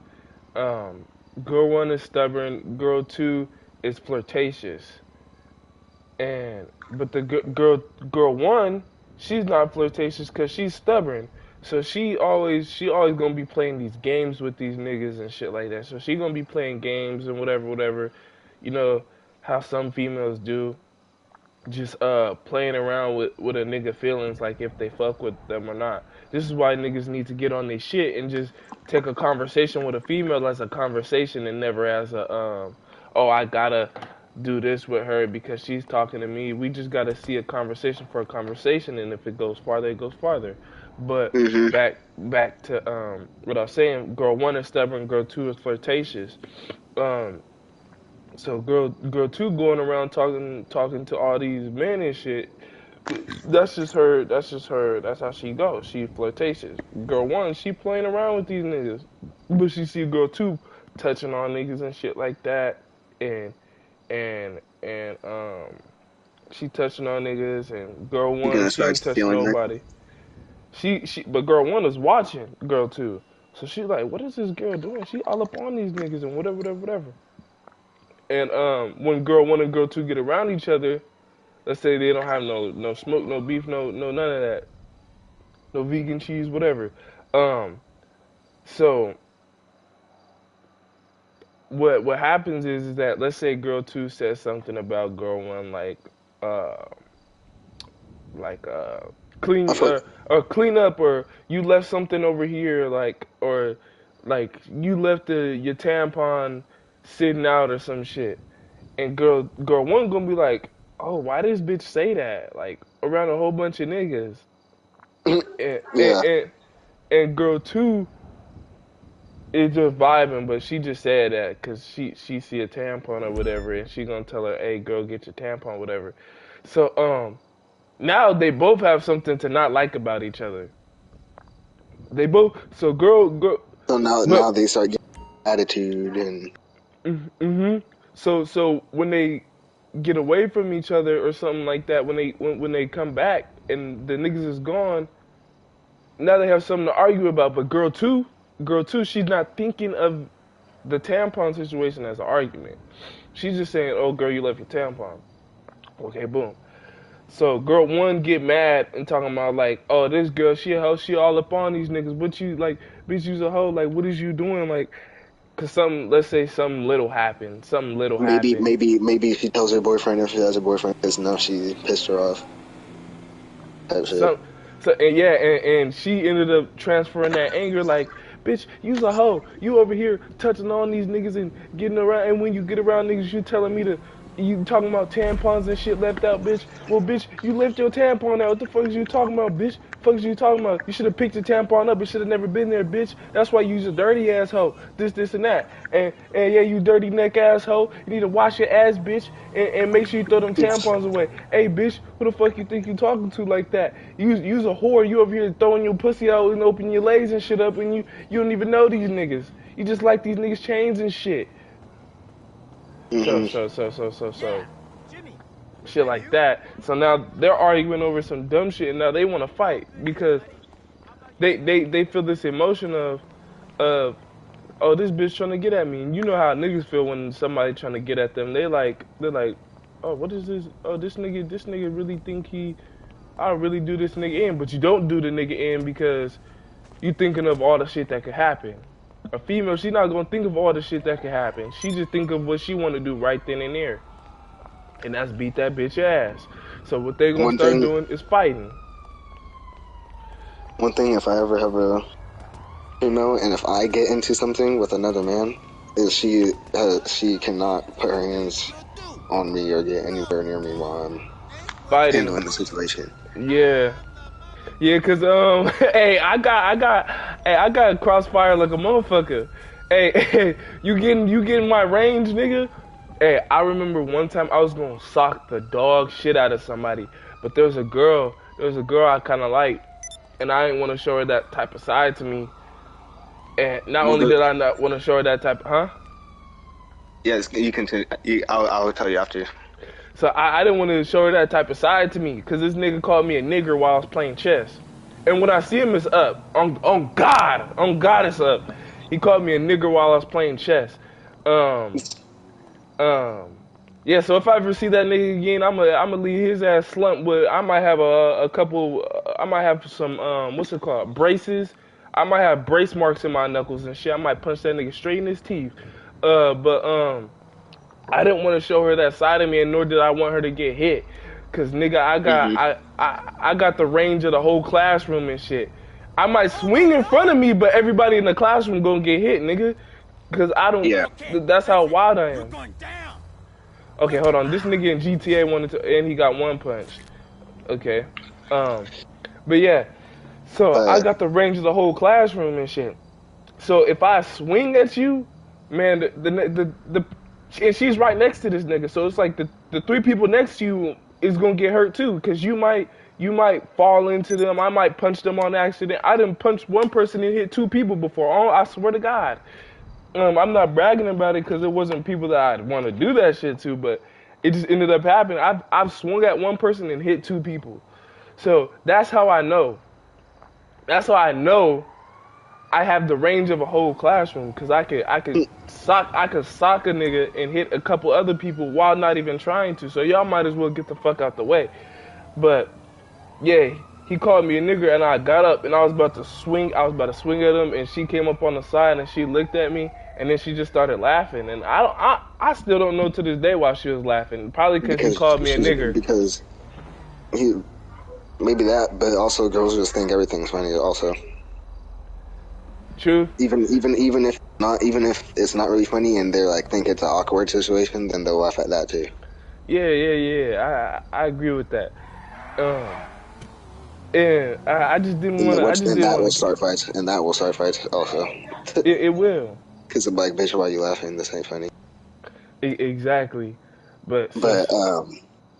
Um, girl one is stubborn. Girl two is flirtatious, and but the girl one, she's not flirtatious because she's stubborn. So she always gonna be playing these games with these niggas and shit like that. So she gonna be playing games and whatever. You know how some females do, just playing around with a nigga feelings, like if they fuck with them or not. This is why niggas need to get on their shit and just take a conversation with a female as a conversation and never as a oh, I gotta do this with her because she's talking to me. We just gotta see a conversation for a conversation, and if it goes farther, it goes farther. But Hmm. back to what I was saying, girl one is stubborn, girl two is flirtatious. Um so girl two going around talking to all these men and shit. That's just her. That's just her. That's how she goes. She flirtatious. Girl one, she playing around with these niggas, but she see girl two touching on niggas and shit like that, and and she touching on niggas, and girl You're one, gonna she start ain't touching stealing that. nobody. But girl one is watching girl two, so she like, what is this girl doing? She all up on these niggas and whatever. And when girl one and girl two get around each other, let's say they don't have no smoke, no beef, no none of that, no vegan cheese, whatever. Um, so what happens is that, let's say girl two says something about girl one, uh like I clean fuck. or clean up, or you left something over here, like, or like you left your tampon sitting out or some shit, and girl one gonna be like, oh, why this bitch say that, like, around a whole bunch of niggas, and and Yeah. and, and girl two is just vibing, but she just said that because she see a tampon or whatever, and she gonna tell her, hey girl, get your tampon, whatever. So now they both have something to not like about each other. They both, so girl, So now but they start getting attitude and mm-hmm. So when they get away from each other or something like that, when they come back and the niggas is gone, now they have something to argue about. But girl two, she's not thinking of the tampon situation as an argument. She's just saying, oh girl, you left your tampon. Okay, boom. So girl one get mad and talking about like, oh, this girl, she a hoe, she all up on these niggas. What you like, bitch, you's a hoe. Like, what is you doing? Like, cause let's say something little happened. Something little maybe happened. maybe she tells her boyfriend if she has a boyfriend because now she pissed her off. Type shit. Some, so and yeah, and she ended up transferring that anger, like, bitch, you's a hoe. You over here touching on these niggas and getting around, and when you get around niggas, you telling me to, you talking about tampons and shit left out, bitch. Well, bitch, you left your tampon out. What the fuck is you talking about, bitch? Fuck is you talking about? You should have picked your tampon up. It should have never been there, bitch. That's why you's a dirty asshole. This, and that. And yeah, you dirty neck asshole. You need to wash your ass, bitch, and make sure you throw them tampons away. Hey, bitch, who the fuck you think you talking to like that? You's a whore. You over here throwing your pussy out and opening your legs and shit up, and you don't even know these niggas. You just like these niggas' chains and shit. So, Hmm. so, so, so, so, so, shit like that. So now they're arguing over some dumb shit, and now they want to fight because they feel this emotion of, oh, this bitch trying to get at me. And you know how niggas feel when somebody trying to get at them. They're like, oh, what is this? Oh, this nigga really think I'll really do this nigga in, but you don't do the nigga in because you thinking of all the shit that could happen. A female, she not gonna think of all the shit that could happen. She just think of what she want to do right then and there, and that's beat that bitch ass. So what they gonna One start thing, doing is fighting. one thing. If I ever have a female, and if I get into something with another man, is she cannot put her hands on me or get anywhere near me while I'm Fighting. handling the situation. Yeah. Yeah, cause hey, I got crossfire like a motherfucker. Hey, you getting my range, nigga? Hey, I remember one time I was gonna sock the dog shit out of somebody, but there was a girl I kind of liked, and I didn't want to show her that type of side to me. And not Well, only did I not want to show her that type, huh? yes, you continue. I'll tell you after. So I didn't want to show her that type of side to me, cause this nigga called me a nigger while I was playing chess. And when I see him, it's up. On God, it's up. He called me a nigger while I was playing chess. Um, Um, yeah. So if I ever see that nigga again, I'm gonna leave his ass slumped. With I might have a couple. I might have some what's it called, braces. I might have brace marks in my knuckles and shit. I might punch that nigga straight in his teeth. But I didn't want to show her that side of me, and nor did I want her to get hit. Cause nigga, Hmm. I got the range of the whole classroom and shit. I might swing in front of me, but everybody in the classroom gonna get hit, nigga. Cause I don't. Yeah. That's how wild I am. Okay, hold on. This nigga in GTA wanted to, and he got one punch. Okay. Um, but yeah. So I But got the range of the whole classroom and shit. So if I swing at you, man, and she's right next to this nigga. So it's like the three people next to you is gonna get hurt too, cause you might fall into them. I might punch them on accident. I didn't punch one person and hit two people before. Oh, I swear to God. I'm not bragging about it because it wasn't people that I'd want to do that shit to, but it just ended up happening. I've swung at one person and hit two people, so that's how I know. That's how I know I have the range of a whole classroom because I could sock a nigga and hit a couple other people while not even trying to. So y'all might as well get the fuck out the way. But yeah, he called me a nigger, and I got up and I was about to swing. I was about to swing at him, and she came up on the side and she looked at me, and then she just started laughing. And I still don't know to this day why she was laughing. Probably because he because called me a nigger. because he maybe that, but also girls just think everything's funny. Also, True. even if it's not really funny and they're like think it's an awkward situation, then they'll laugh at that too. Yeah, yeah, yeah. I agree with that. Um, and I just didn't want to. I just And didn't that will want to. start fights, and that will start fights also. It will. Because I'm like, bitch, why are you laughing? This ain't funny. Exactly. But so But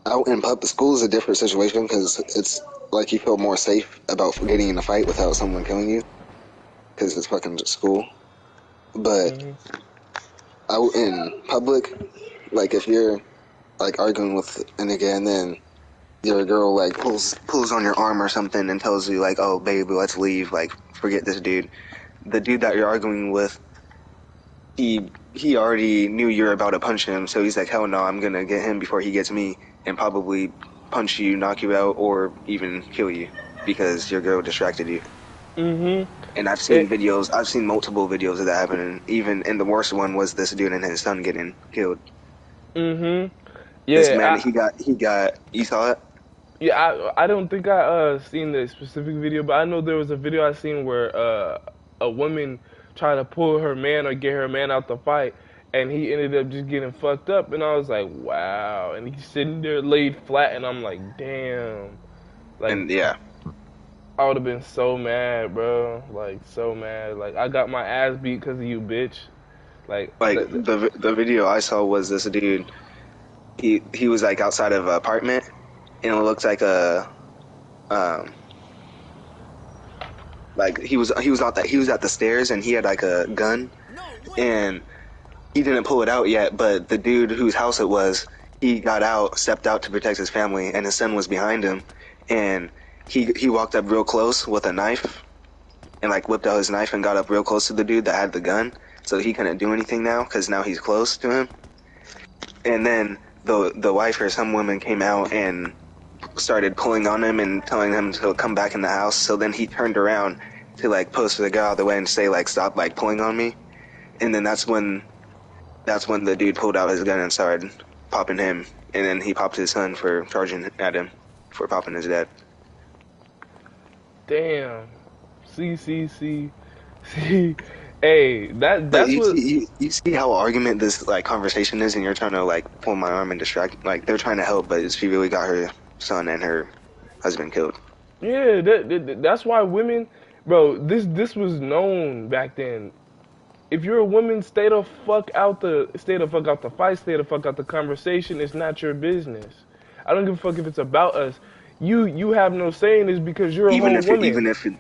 out in public school is a different situation because it's like you feel more safe about getting in a fight without someone killing you because it's fucking school. But mhm. out in public, like if you're like arguing with a nigga and then your girl like pulls on your arm or something and tells you like, oh baby, let's leave, like forget this dude. The dude that you're arguing with, he already knew you're about to punch him, so he's like, hell no, I'm gonna get him before he gets me and probably punch you, knock you out, or even kill you because your girl distracted you. Mhm. And It, I've seen multiple videos of that happening. Even and the worst one was this dude and his son getting killed. mhm. This Yeah. man, he got. You saw it? Yeah. I don't think I seen the specific video, but I know there was a video I seen where a woman tried to pull her man or get her man out the fight, and he ended up just getting fucked up, and I was like, wow. And he's sitting there laid flat, and I'm like, damn. Like And yeah, I would have been so mad, bro. Like so mad. Like I got my ass beat because of you, bitch. Like like the video I saw was this dude. He was like outside of an apartment, and it looked um like he was at the stairs and he had like a gun and he didn't pull it out yet, but the dude whose house it was, he got out, stepped out to protect his family, and his son was behind him, and he walked up real close with a knife and like whipped out his knife and got up real close to the dude that had the gun, so he couldn't do anything now because now he's close to him. And then the wife or some woman came out and started pulling on him and telling him to come back in the house. So then he turned around to like post the guy out of the way and say like stop like pulling on me. And then that's when the dude pulled out his gun and started popping him. And then he popped his son for charging at him for popping his dad. damn. See. Hey, But that's what. you see how argument this like conversation is, and you're trying to like pull my arm and distract. Like they're trying to help, but she really got her son and her husband killed. Yeah, that's why women, bro. This was known back then. if you're a woman, stay the fuck out the fight, stay the fuck out the conversation. It's not your business. I don't give a fuck if it's about us. You have no say in this because you're a Even whole if woman.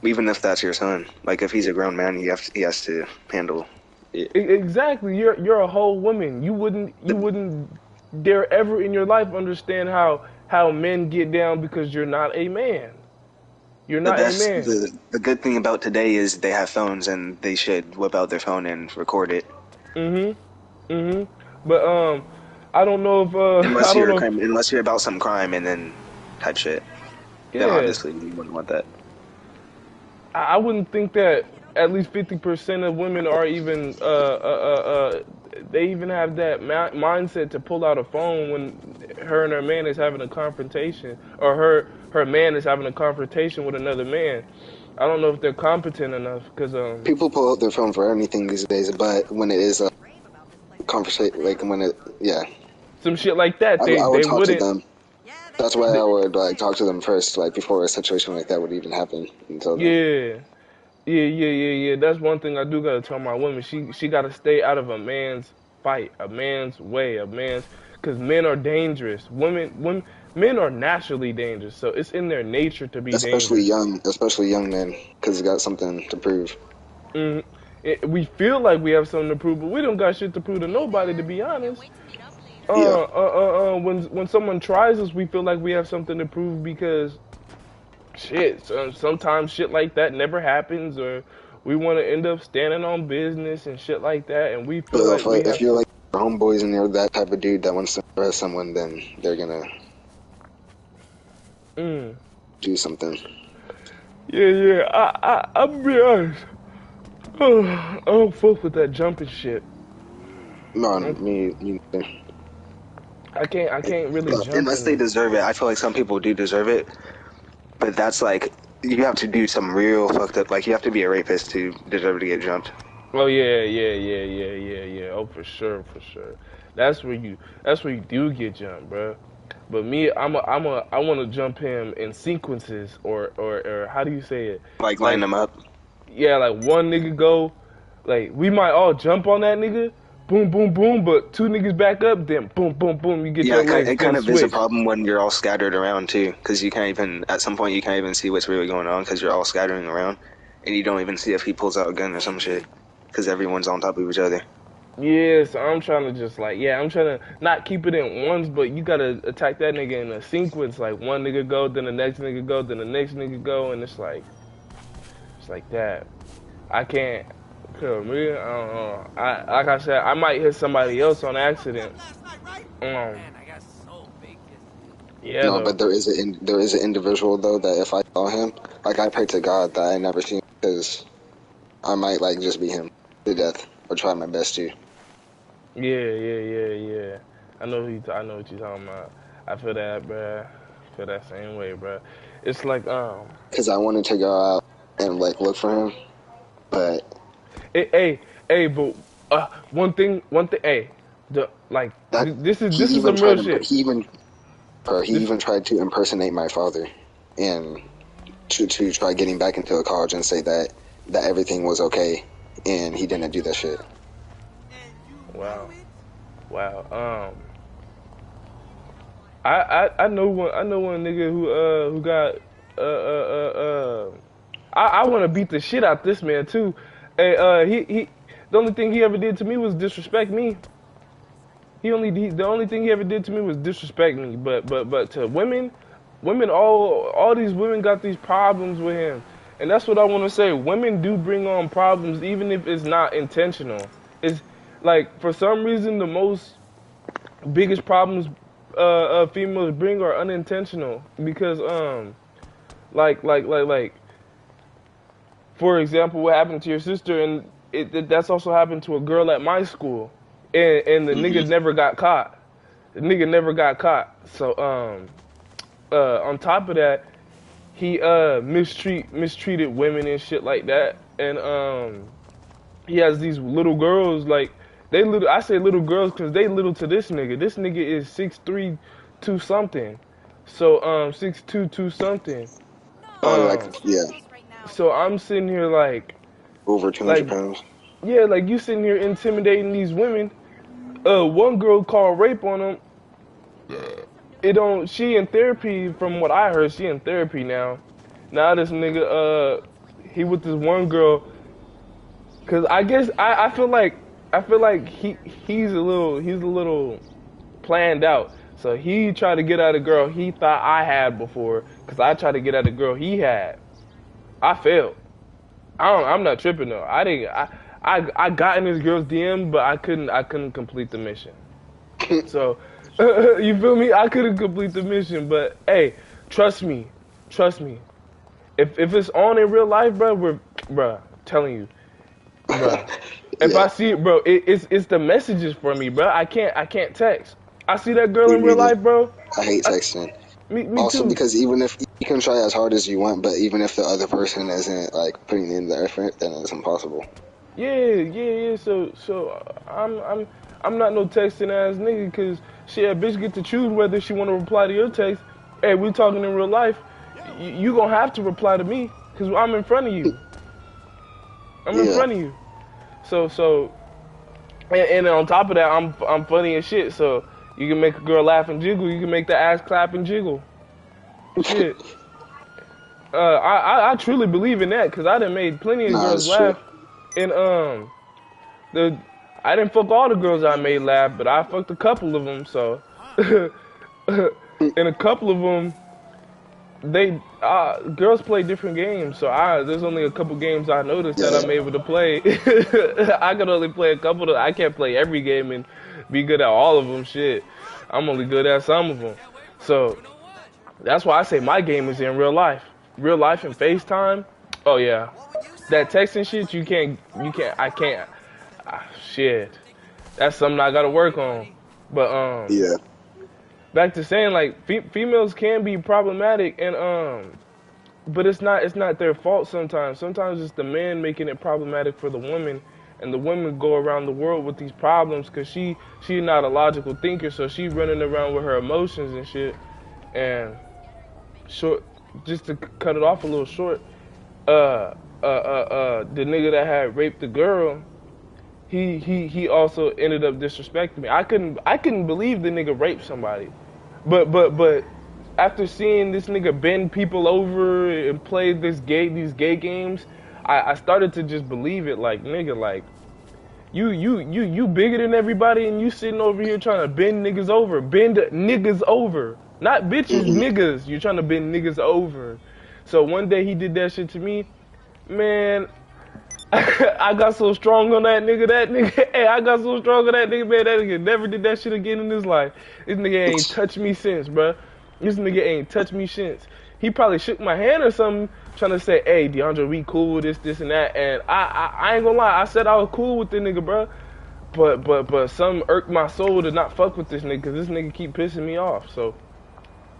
even if that's your son, like if he's a grown man, he has to handle it. Exactly. You're a whole woman. You wouldn't dare ever in your life understand how men get down because you're not a man. You're The not a best, man. the good thing about today is they have phones and they should whip out their phone and record it. But I don't know if Unless I don't you're know. unless you're about some crime and then type shit. Then Yeah, obviously you wouldn't want that. I wouldn't think that at least 50% of women are even they even have that mindset to pull out a phone when her and her man is having a confrontation, or her man is having a confrontation with another man. I don't know if they're competent enough because People pull out their phone for anything these days, but when it is a conversation, like when it, yeah, some shit like that, I they would talk to wouldn't. them. That's why I would like talk to them first, like before a situation like that would even happen. Until then. Yeah. That's one thing I do gotta tell my women. She gotta stay out of a man's fight, a man's way, because men are dangerous. Men are naturally dangerous, so it's in their nature to be especially dangerous. young men, because they got something to prove. We feel like we have something to prove, but we don't got shit to prove to nobody, to be honest. Yeah, When someone tries us, we feel like we have something to prove because shit. Sometimes shit like that never happens, or we want to end up standing on business and shit like that, and we but feel like we if have you're to. like homeboys and you're that type of dude that wants to impress someone, then they're gonna Mm. do something. Yeah. I'm be honest. I don't fuck with that jumping shit. No, me. I can't really jump Unless in they it. deserve it. I feel like some people do deserve it, but that's like you have to do some real fucked up. Like you have to be a rapist to deserve to get jumped. Oh yeah. Oh for sure. That's where you do get jumped, bro. But me, I want to jump him in sequences, or how do you say it? Like line Like, them up. yeah, like one nigga go, like we might all jump on that nigga, boom, boom, boom, but two niggas back up, then boom, boom, boom, you get Yeah, your legs, it then kind of is a switch. problem when you're all scattered around too, because you can't even at some point you can't even see what's really going on because you're all scattering around, and you don't even see if he pulls out a gun or some shit, because everyone's on top of each other. Yeah, so I'm trying to just like, yeah, I'm trying to not keep it in ones, but you gotta attack that nigga in a sequence, like one nigga go, then the next nigga go, then the next nigga go, and it's like that. I can't. Cause me, I don't know. Like I said, I might hit somebody else on accident. Um, yeah No, though. but there is an individual though that if I saw him, like I pray to God that I never see him because I might like just be him to death or try my best to. Yeah. I know what you're talking about. I feel that, bruh. I feel that same way, bruh. It's like Because I wanted to go out and like look for him, but but one thing, hey, the like that this is some real shit. he This even tried to impersonate my father and to try getting back into a college and say that everything was okay, and he didn't do that shit. wow, wow. I know one nigga who got I want to beat the shit out this man too. Hey, he the only thing he ever did to me was disrespect me. The only thing he ever did to me was disrespect me. But to women, all these women got these problems with him, and that's what I want to say. Women do bring on problems, even if it's not intentional. It's like for some reason the most biggest problems females bring are unintentional because like for example, what happened to your sister, and that's also happened to a girl at my school, and the nigga never got caught. The nigga never got caught. So on top of that, he mistreated women and shit like that, and he has these little girls like they little. I say little girls because they little to this nigga. This nigga is 6'3", 2 something. So 6'2", 2 something. Oh, like Um, yeah, so I'm sitting here like over 200 like pounds. Yeah, like you sitting here intimidating these women. One girl called rape on them. It don't. She in therapy, from what I heard. She in therapy now. Now this nigga, he with this one girl. Cause I guess I feel like he's a little planned out. So he tried to get at a girl he thought I had before. Cause I tried to get at a girl he had. I failed. I'm not tripping though. I didn't. I got in this girl's DM, but I couldn't complete the mission. So you feel me? I couldn't complete the mission, but hey, trust me. If it's on in real life, bro, telling you, bro. If Yeah. I see it, bro, it's the messages for me, bro. I can't text. I see that girl Me in real neither. life, bro. I hate texting. Me Also, too. because even if you can try as hard as you want, but even if the other person isn't like putting in the effort, then it's impossible. Yeah. So I'm not no texting ass nigga, cause shit, a bitch get to choose whether she want to reply to your text. Hey, we talking in real life. You gonna have to reply to me, cause I'm in front of you. I'm in Yeah. front of you. So, and on top of that, I'm funny as shit. So you can make a girl laugh and jiggle. You can make the ass clap and jiggle. Shit. I truly believe in that, cause I done made plenty of Nah, girls it's true. laugh. And I didn't fuck all the girls I made laugh, but I fucked a couple of them. So, and a couple of them, they girls play different games. So there's only a couple games I noticed that Yeah. I'm able to play. I can only play a couple. I can't play every game and be good at all of them. Shit, I'm only good at some of them. So that's why I say my game is in real life and FaceTime. Oh yeah. That texting shit, I can't. Shit, that's something I gotta work on. But Yeah. back to saying like females can be problematic, and but it's not their fault sometimes. Sometimes it's the man making it problematic for the woman, and the women go around the world with these problems because she's not a logical thinker, so she running around with her emotions and shit. And short, just to cut it off a little short, the nigga that had raped the girl, he also ended up disrespecting me. I couldn't believe the nigga raped somebody, but after seeing this nigga bend people over and play these gay games, I started to just believe it. Like, nigga, like you bigger than everybody, and you sitting over here trying to bend niggas over, not bitches, niggas. You're trying to bend niggas over. So one day he did that shit to me. Man, I got so strong on that nigga. Hey, I got so strong on that nigga, man. That nigga never did that shit again in his life. This nigga ain't touched me since, bruh. This nigga ain't touched me since. He probably shook my hand or something, trying to say, hey, DeAndre, we cool, this, and that. And I ain't gonna lie, I said I was cool with the nigga, bruh. But some irked my soul to not fuck with this nigga, cause this nigga keep pissing me off. So,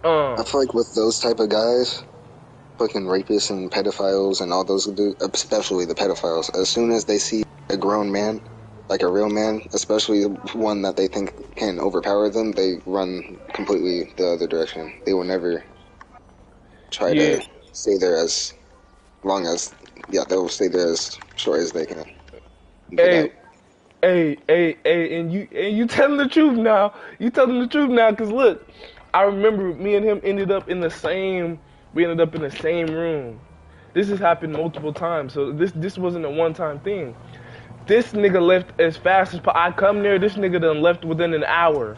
I feel like with those type of guys, fucking rapists and pedophiles and all those dudes, especially the pedophiles, as soon as they see a grown man, like a real man, especially one that they think can overpower them, they run completely the other direction. They will never try Yeah. to stay there as long as, they'll stay there as short as they can. Get out. Hey, and you telling the truth now. You telling the truth now, cause look, I remember me and him ended up in the same room. This has happened multiple times, so this wasn't a one-time thing. This nigga left as fast as I come there. This nigga done left within an hour.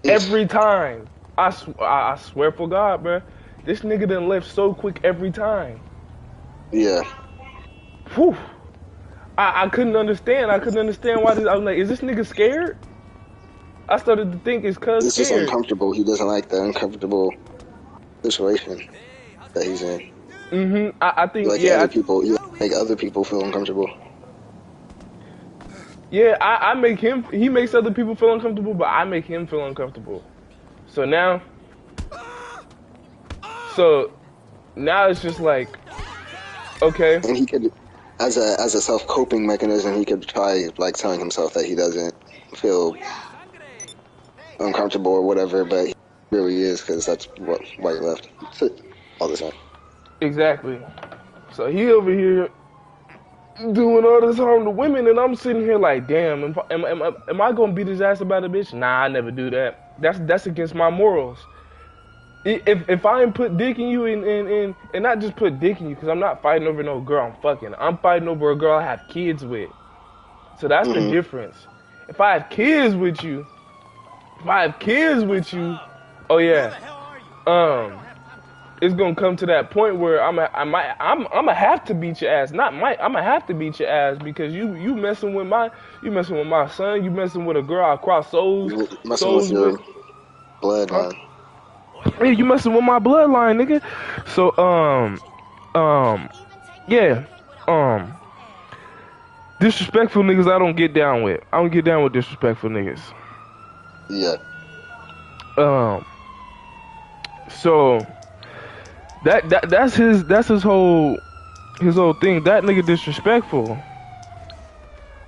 Every time. I swear for God, bruh. This nigga done left so quick every time. Yeah. Whew. I couldn't understand. I couldn't understand why. I was like, is this nigga scared? I started to think it's cuz He's just scared. uncomfortable. He doesn't like the uncomfortable situation that he's in. I think Like yeah. other people, you make other people feel uncomfortable. Yeah, I make him. He makes other people feel uncomfortable, but I make him feel uncomfortable. So now it's just like, okay. And he could, as a self coping mechanism, he could try like telling himself that he doesn't feel uncomfortable or whatever, but he really is, because that's why he left all the time. Exactly. So he over here doing all this harm to women, and I'm sitting here like, damn, am I gonna beat his ass about a bitch? Nah, I never do that. That's against my morals. If I ain't put dick in you and not just put dick in you, because I'm not fighting over no girl I'm fucking. I'm fighting over a girl I have kids with. So that's the difference. If I have kids with you, oh yeah, it's gonna come to that point where I'ma have to beat your ass. I'ma have to beat your ass because you messing with my son. You messing with a girl I cross souls You messing with your with. bloodline. Yeah, you messing with my bloodline, nigga. So yeah, disrespectful niggas I don't get down with. I don't get down with disrespectful niggas. Yeah. So that's his whole thing. That nigga disrespectful.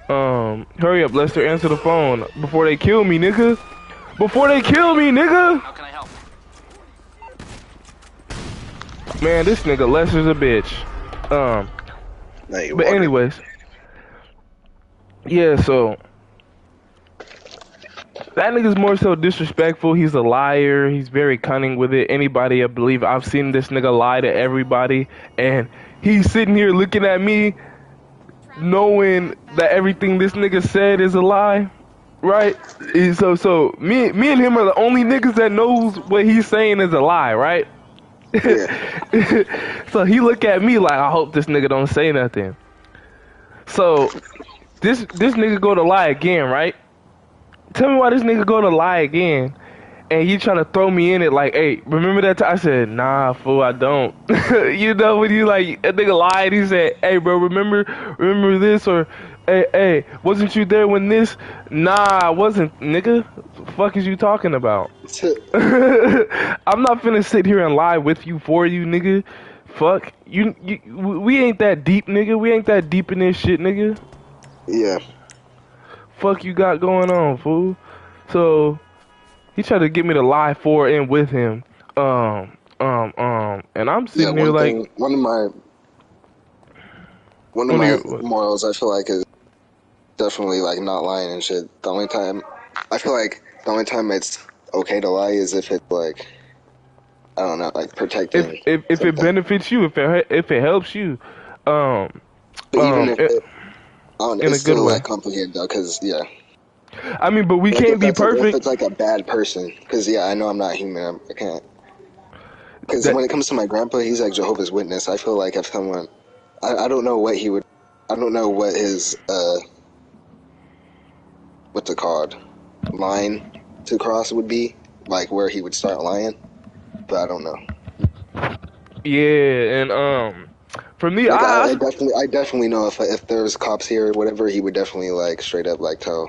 Hurry up, Lester, answer the phone before they kill me, nigga. Before they kill me, nigga. How can I help? Man, this nigga Lester's a bitch. But anyways, yeah. So that nigga's more so disrespectful. He's a liar. He's very cunning with it. Anybody, I believe, I've seen this nigga lie to everybody, and he's sitting here looking at me, knowing that everything this nigga said is a lie, right? So me and him are the only niggas that knows what he's saying is a lie, right? Yeah. So he look at me like, I hope this nigga don't say nothing. So this nigga go to lie again, right? Tell me why this nigga go to lie again, and he trying to throw me in it like, hey, remember that time? I said, nah, fool, I don't. You know, when you like, a nigga lied, he said, hey, bro, remember this, or, hey, wasn't you there when this? Nah, I wasn't, nigga. What the fuck is you talking about? I'm not finna sit here and lie with you, for you, nigga. Fuck. We ain't that deep, nigga. We ain't that deep in this shit, nigga. Yeah. Fuck you got going on, fool? So he tried to get me to lie for and with him. And I'm sitting here like one of my morals I feel like is definitely like not lying and shit. I feel like the only time it's okay to lie is if it's like, I don't know, like protecting. If it benefits you, if it helps you. But even if in it's a good still way. like complicated though, cause yeah. I mean, but we Like, can't be if perfect. it's like a bad person, because yeah, I know I'm not human. I can't. Because when it comes to my grandpa, he's like Jehovah's Witness. I feel like if someone, I don't know what he would, I don't know what his what's it called, line to cross would be, like where he would start lying, but I don't know. Yeah, and for me, Like, I definitely know if there's cops here or whatever, he would definitely like straight up like tell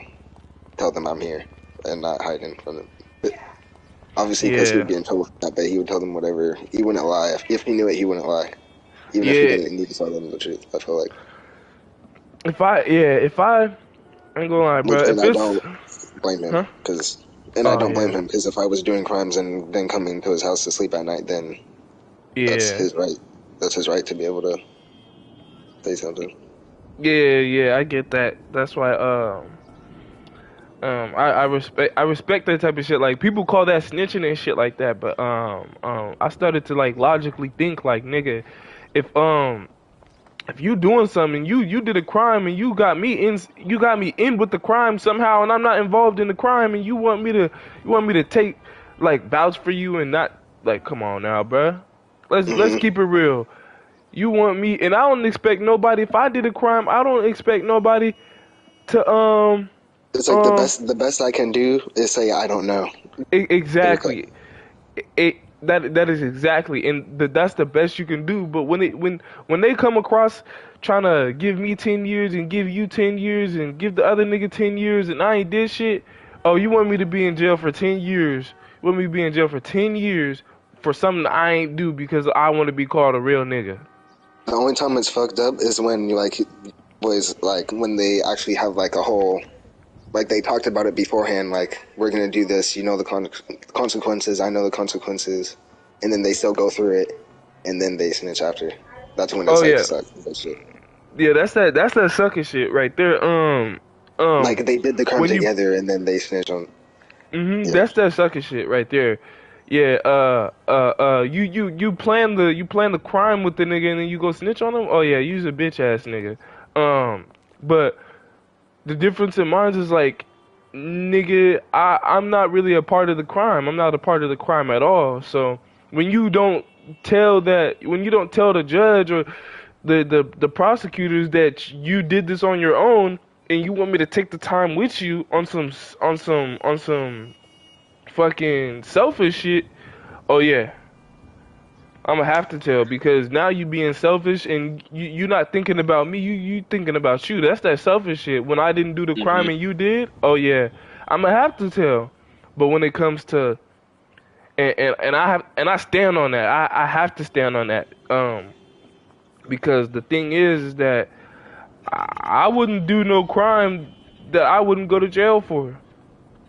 them I'm here and not hiding from them. But obviously, because he would get in trouble for that, but he would tell them whatever. He wouldn't lie. If he knew it, he wouldn't lie. Even if he didn't need to tell them the truth, I feel like. If I ain't gonna lie, bro. And If I it's, don't blame him, I don't blame him, because if I was doing crimes and then coming to his house to sleep at night, then that's his right. That's his right to be able to say something. Yeah, I get that. That's why I respect that type of shit. Like, people call that snitching and shit like that, but I started to like logically think like, nigga, if you doing something, you did a crime and you got me in with the crime somehow, and I'm not involved in the crime, and you want me to take like vouch for you and not, like, come on now, bruh. Let's keep it real. You want me, and I don't expect nobody. If I did a crime, I don't expect nobody to It's like the best I can do is say I don't know. Exactly. That is exactly, and that's the best you can do. But when they come across trying to give me 10 years and give you 10 years and give the other nigga 10 years and I ain't did shit, oh, you want me to be in jail for 10 years? You want me to be in jail for 10 years for something I ain't do because I want to be called a real nigga? The only time it's fucked up is when you when they actually have like a whole, like they talked about it beforehand, like we're gonna do this, you know the consequences, I know the consequences, and then they still go through it, and then they snitch after. That's when it's sucks. That shit. Yeah, that's that sucker shit right there. Like they did the crime when you together and then they snitched on. Yeah, that's that sucker shit right there. Yeah, you plan the crime with the nigga and then you go snitch on him. Oh yeah, you's a bitch ass nigga. But the difference in mine is like, nigga, I'm not really a part of the crime. I'm not a part of the crime at all. So when you don't when you don't tell the judge or the prosecutors that you did this on your own, and you want me to take the time with you on some fucking selfish shit, oh yeah, I'm gonna have to tell because now you being selfish and you not thinking about me, you thinking about you. That's that selfish shit. When I didn't do the crime and you did, oh yeah, I'm gonna have to tell. But when it comes to and I stand on that. I have to stand on that. Because the thing is that I wouldn't do no crime that I wouldn't go to jail for.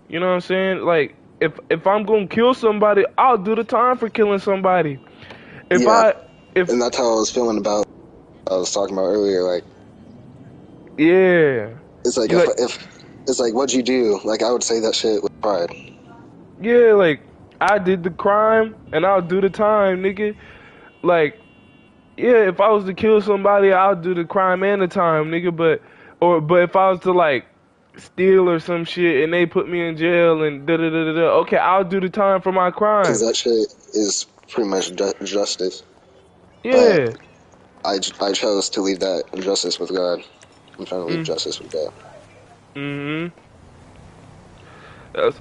You know what I'm saying? Like if I'm gonna kill somebody, I'll do the time for killing somebody. If yeah, I if and that's how I was feeling about. I was talking about earlier. Like yeah, it's like you if it's like what'd you do? Like I would say that shit with pride. yeah, like I did the crime and I'll do the time, nigga. Like yeah, if I was to kill somebody, I'll do the crime and the time, nigga. But if I was to like steal or some shit and they put me in jail and da da da da da, okay, I'll do the time for my Because crime. that shit is pretty much justice. Yeah. But I chose to leave that justice with God. I'm trying to leave justice with God. Mhm. That's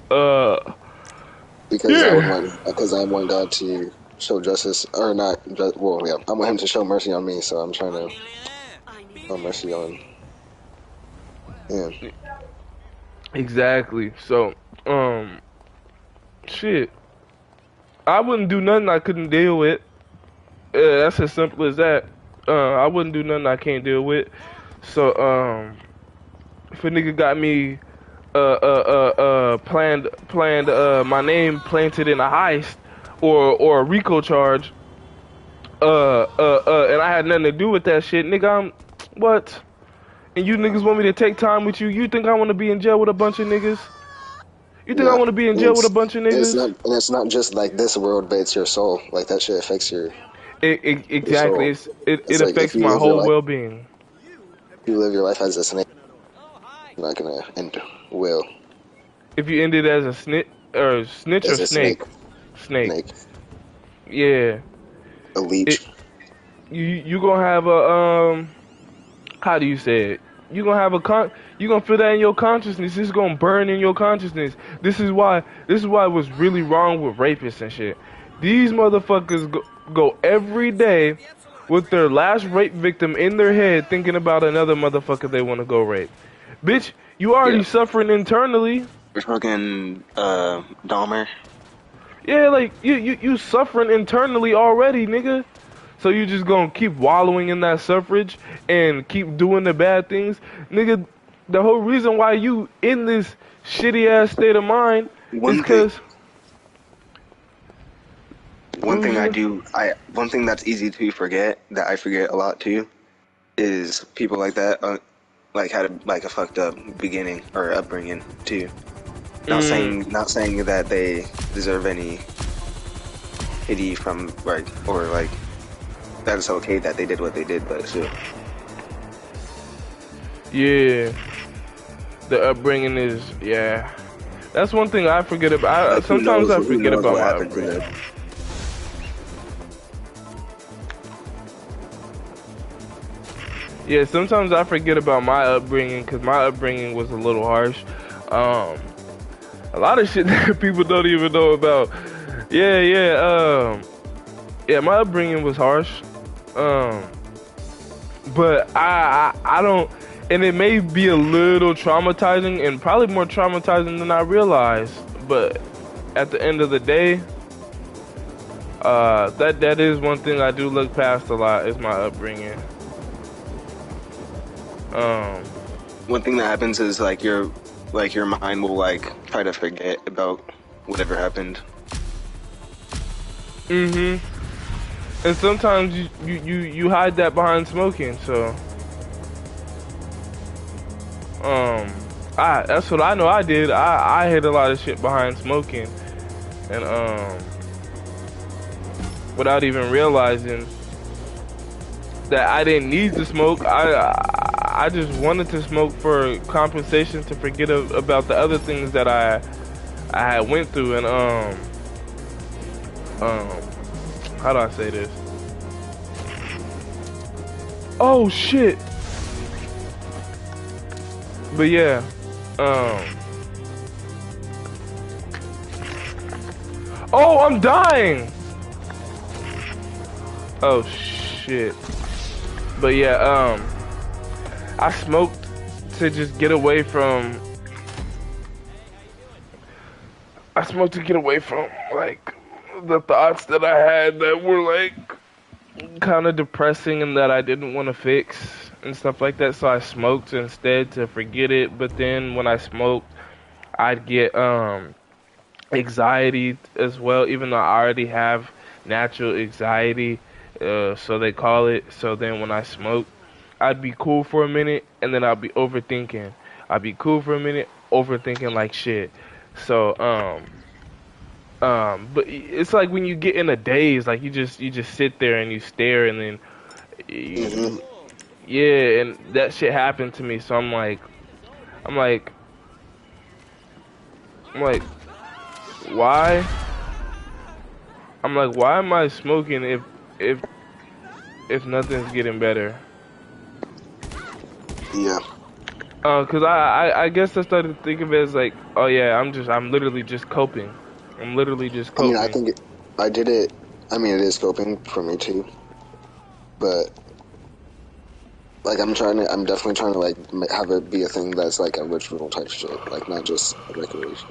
Because yeah. I want God to show justice or not. Well, yeah, I want Him to show mercy on me. So I'm trying to show mercy on Him. Exactly. So, shit. I wouldn't do nothing I couldn't deal with. That's as simple as that. I wouldn't do nothing I can't deal with. So, if a nigga got me, planned, my name planted in a heist or a RICO charge, and I had nothing to do with that shit, nigga, what? And you niggas want me to take time with you? You think I want to be in jail with a bunch of niggas? You think I Yeah, want to be in jail with a bunch of niggas? it's not just like this world, but it's your soul. Like that shit affects your Exactly. soul. It It's like affects my whole well-being. if you live your life as a snake, you're not gonna end well If you end it as a snitch or as a snake, snake. snake. Snake, Yeah. a It leech. you gonna have a how do you say it? You gonna have you gonna feel that in your consciousness. It's gonna burn in your consciousness. This is why it was really wrong with rapists and shit. These motherfuckers go every day with their last rape victim in their head thinking about another motherfucker they want to go rape. Bitch, you already Yeah. suffering internally. We're fucking Dahmer. Yeah, like you suffering internally already, nigga. So you just gonna keep wallowing in that suffrage and keep doing the bad things, nigga. The whole reason why you in this shitty ass state of mind is One thing, cause what one was thing I you? do, one thing that's easy to forget that I forget a lot too, is people like that, like had a fucked up beginning or upbringing too. Not saying that they deserve any pity from or like that it's okay that they did what they did, but shit. Yeah, the upbringing is yeah. That's one thing I forget about. Like Sometimes I who forget knows about what my happened to upbringing. them. Yeah, sometimes I forget about my upbringing because my upbringing was a little harsh. Um, a lot of shit that people don't even know about. Yeah, yeah, my upbringing was harsh. Um, but I don't, and it may be a little traumatizing and probably more traumatizing than I realized. But at the end of the day, that is one thing I do look past a lot is my upbringing. One thing that happens is your mind will like try to forget about whatever happened. And sometimes you hide that behind smoking. So that's what I know I did. I hid a lot of shit behind smoking, and without even realizing that I didn't need to smoke. I just wanted to smoke for compensation to forget about the other things that I had went through, and how do I say this? Oh shit. But yeah, oh, I'm dying. Oh shit. But yeah, I smoked to just get away from. I smoked to get away from like the thoughts that I had that were like kind of depressing and that I didn't want to fix and stuff like that. So I smoked instead to forget it. But then when I smoked, I'd get anxiety as well, even though I already have natural anxiety, so they call it. So then when I smoke, I'd be cool for a minute and then I'd be overthinking. I'd be cool for a minute, overthinking like shit. So but it's like when you get in a daze, like you just sit there and you stare, and then Hmm. yeah, and that shit happened to me. So I'm like I'm like why? I'm like, why am I smoking if if nothing's getting better? Yeah. Cause I guess I started to think of it as like, oh yeah, I'm literally just coping. I'm literally just I mean, I coping. think I did it. I mean, it is coping for me too, but like I'm definitely trying to like have it be a thing that's like a ritual type shit, like not just a recreation,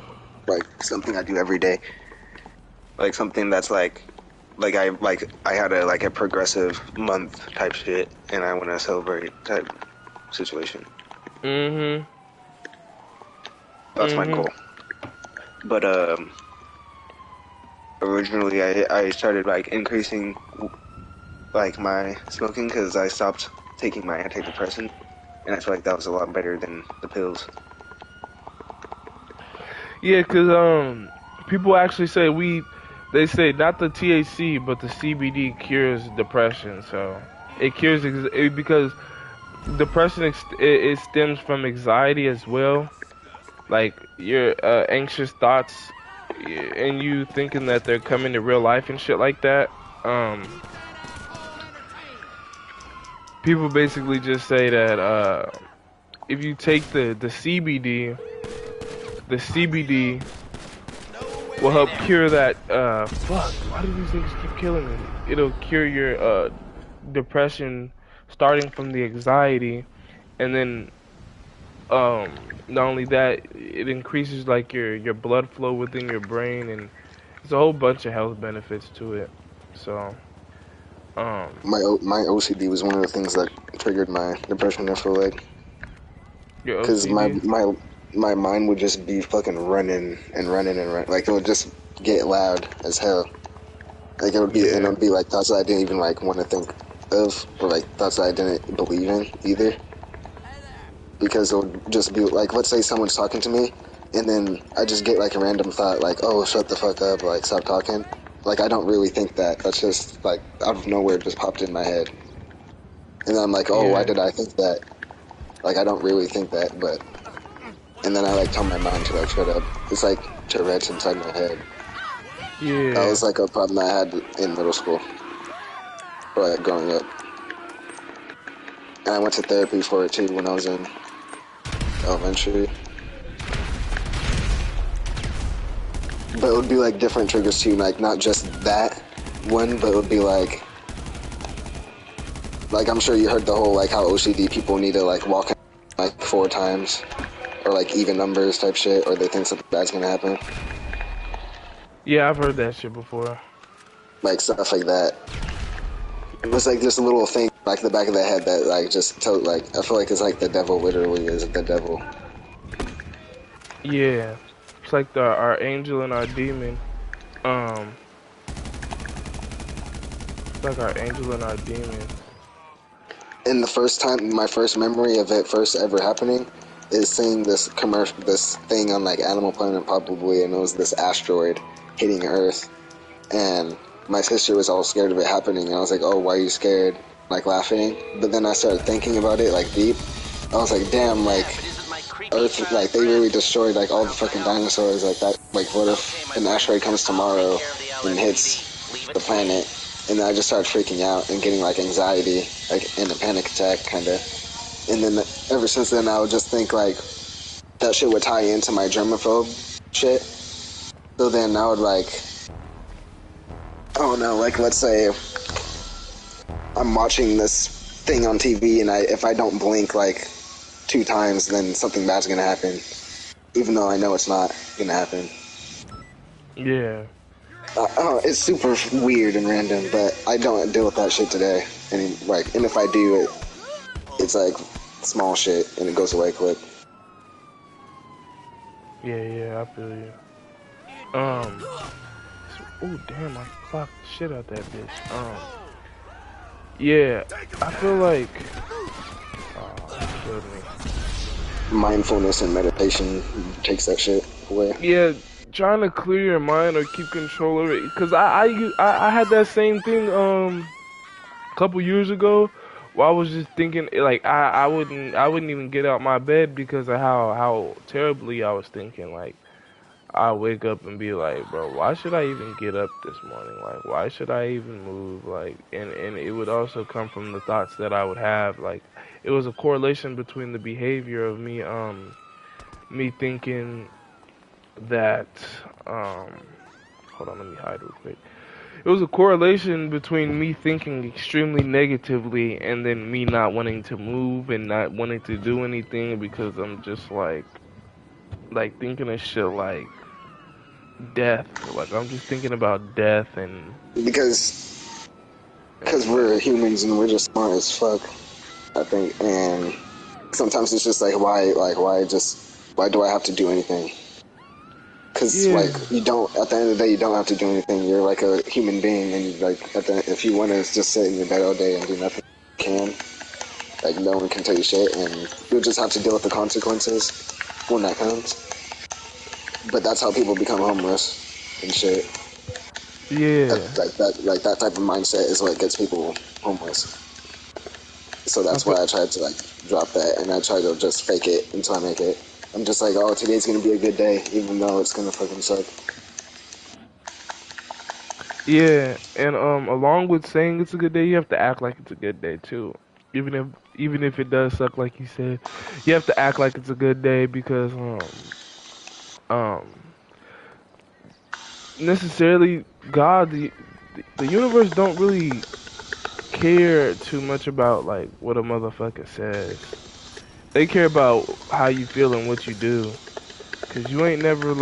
like something I do every day. Like something that's like I had a progressive month type shit, and I want to celebrate type situation. Mhm. That's my goal. Mhm. But originally I started like increasing like my smoking because I stopped taking my antidepressant, and I feel like that was a lot better than the pills. Yeah, cause people actually say they say not the THC but the CBD cures depression. So it cures because depression it stems from anxiety as well, like your anxious thoughts and you thinking that they're coming to real life and shit like that. People basically just say that if you take the CBD will help cure that. Fuck, why do these niggas keep killing me? It'll cure your depression, starting from the anxiety, and then not only that, it increases like your blood flow within your brain, and there's a whole bunch of health benefits to it. So My OCD was one of the things that triggered my depression. I feel like your because OCD. my mind would just be fucking running and running and running, like it would just get loud as hell. Like it Yeah. would be like thoughts that I didn't even like want to think of, or like thoughts that I didn't believe in either. Because it would just be like, let's say someone's talking to me, and then I just get like a random thought, like, oh, shut the fuck up, like, stop talking. Like, I don't really think that. That's just like out of nowhere, it just popped in my head. And then I'm like, oh, why Yeah. did I think that? Like, I don't really think that, but. And then I like tell my mind to like shut up. It's like Tourette's inside my head. That Yeah. was like a problem I had in middle school, or like growing up. And I went to therapy for it too when I was in elementary. But it would be like different triggers too, like not just that one, but it would be like I'm sure you heard the whole like how OCD people need to like walk like 4 times, or like even numbers type shit, or they think something bad's gonna happen, Yeah, I've heard that shit before. like stuff like that. It was like just a little thing like the back of the head that like just told like I feel like it's like the devil literally is the devil. Yeah. It's like our angel and our demon. Um, it's like our angel and our demon. And the first time, my first memory of it first ever happening is seeing this commercial, this thing on like Animal Planet probably, and it was this asteroid hitting Earth, and my sister was all scared of it happening, and I was like, oh, why are you scared? Like laughing, but then I started thinking about it like deep. I was like, damn, like Earth, like they really destroyed like all the fucking dinosaurs like that. Like what if an asteroid comes tomorrow and hits the planet? And then I just started freaking out and getting like anxiety, like in a panic attack kind of. And then ever since then I would just think like that shit would tie into my germaphobe shit. So then I would like, I don't know, like let's say I'm watching this thing on TV and if I don't blink like 2 times, then something bad's gonna happen, even though I know it's not gonna happen. Yeah. It's super weird and random, but I don't deal with that shit today. And if I do, it's like small shit and it goes away quick. Yeah, I feel you. Oh damn, I clocked the shit out that bitch. Yeah, I feel like. Oh, it killed me. Mindfulness and meditation takes that shit away. Yeah, trying to clear your mind or keep control of it. Cause I had that same thing a couple years ago, where I was just thinking like I wouldn't even get out my bed because of how terribly I was thinking. Like I wake up and be like, bro, why should I even get up this morning? Like why should I even move? Like and it would also come from the thoughts that I would have. Like it was a correlation between the behavior of me thinking that hold on, let me hide real quick. It was a correlation between me thinking extremely negatively and then me not wanting to move and not wanting to do anything because I'm just like thinking of shit like death. Like I'm just thinking about death and Because we're humans and we're just smart as fuck, I think, and sometimes it's just like why do I have to do anything? Because yeah. like you don't, at the end of the day, you don't have to do anything. You're like a human being, and like if you want to just sit in your bed all day and do nothing, you can. Like no one can tell you shit, and you'll just have to deal with the consequences when that comes. But that's how people become homeless and shit. Yeah. Like that type of mindset is what gets people homeless. So that's why I tried to like drop that, and I try to just fake it until I make it. I'm just like, oh, today's gonna be a good day, even though it's gonna fucking suck. Yeah, and along with saying it's a good day, you have to act like it's a good day too. Even if it does suck, like you said, you have to act like it's a good day because um necessarily God, the universe don't really care too much about like what a motherfucker says. They care about how you feel and what you do. Cause you ain't never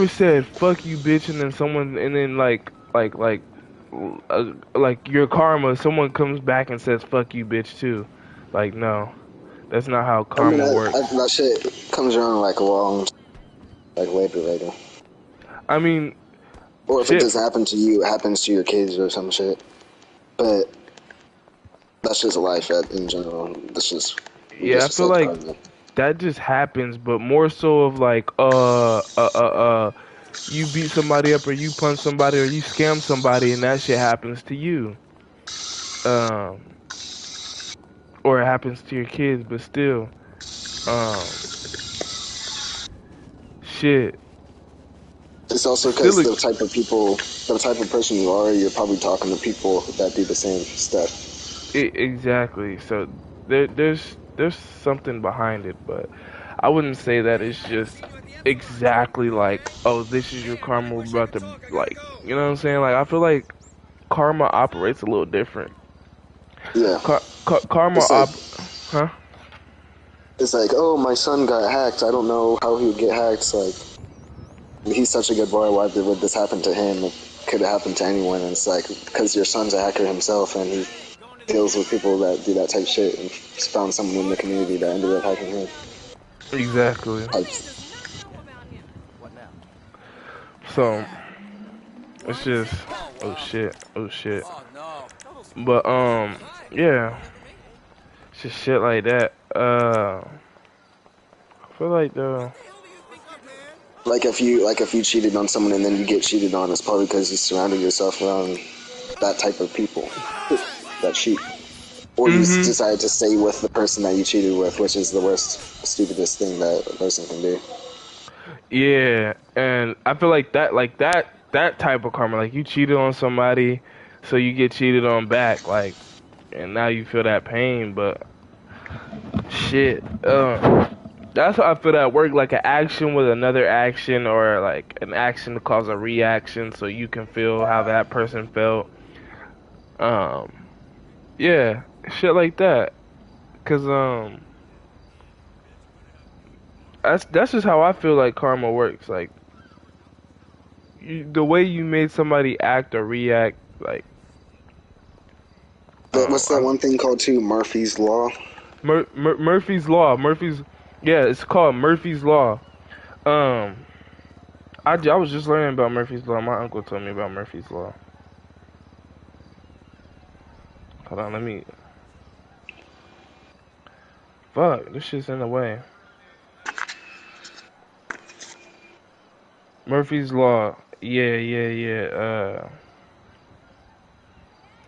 said fuck you bitch and then someone and then like your karma, someone comes back and says fuck you bitch too. Like no, that's not how I mean, karma works. that shit comes around like a long, like later. I mean, Or if it shit. doesn't happen to you, it happens to your kids or some shit. But that's just life in general. That's just Yeah, I feel like that just happens, but more so of like you beat somebody up or you punch somebody or you scam somebody and that shit happens to you. Um or it happens to your kids, but still um shit. It's also because the type of person you are, you're probably talking to people that do the same stuff. Exactly. So there's something behind it, but I wouldn't say that it's just exactly like, oh, this is your karma, we're about to like, you know what I'm saying? Like I feel like karma operates a little different. Yeah. Karma huh? It's like, oh, my son got hacked. I don't know how he would get hacked. It's like, he's such a good boy. Why would this happen to him? It could have happened to anyone. And it's like, because your son's a hacker himself, and he deals with people that do that type of shit, and found someone in the community that ended up hacking him. Exactly. So it's just oh shit. But yeah, it's just shit like that. I feel like the Like if you cheated on someone and then you get cheated on, it's probably because you surrounded yourself around that type of people that cheat. Or you mhm. decide to stay with the person that you cheated with, which is the worst, stupidest thing that a person can do. Yeah, and I feel like that type of karma, like you cheated on somebody, so you get cheated on back, like, and now you feel that pain, but shit, that's how I feel that work, like an action with another action, or like an action to cause a reaction, so you can feel how that person felt. Um, yeah, shit like that, cause that's just how I feel like karma works, like the way you made somebody act or react, like. What's that one thing called too? Murphy's Law? Murphy's Law. Yeah, it's called Murphy's Law. Um, I was just learning about Murphy's Law. My uncle told me about Murphy's Law. Hold on, let me. Fuck, this shit's in the way. Murphy's Law. Yeah.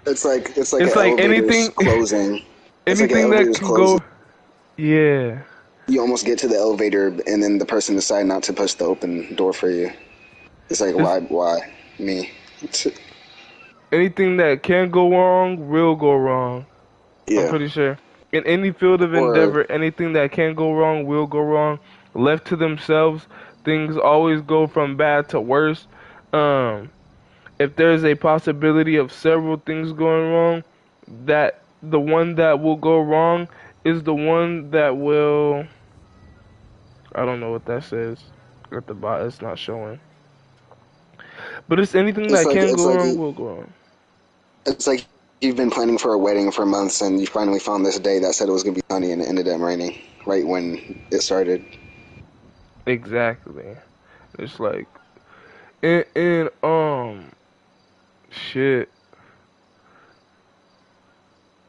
It's like an It's like elevator's closing. It's like an anything that elevator's can closing. go. Yeah. You almost get to the elevator, and then the person decide not to push the open door for you. It's like, It's why me? anything that can go wrong will go wrong. I'm Yeah. pretty sure. In any field of Or endeavor, anything that can go wrong will go wrong. Left to themselves, things always go from bad to worse. Um, if there's a possibility of several things going wrong, that the one that will go wrong is the one that will. I don't know what that says at the bottom. It's not showing. But it's anything it's that like can it's go like wrong will go wrong. it's like you've been planning for a wedding for months, and you finally found this day that said it was gonna be sunny, and it ended up raining right when it started. Exactly. It's like and shit.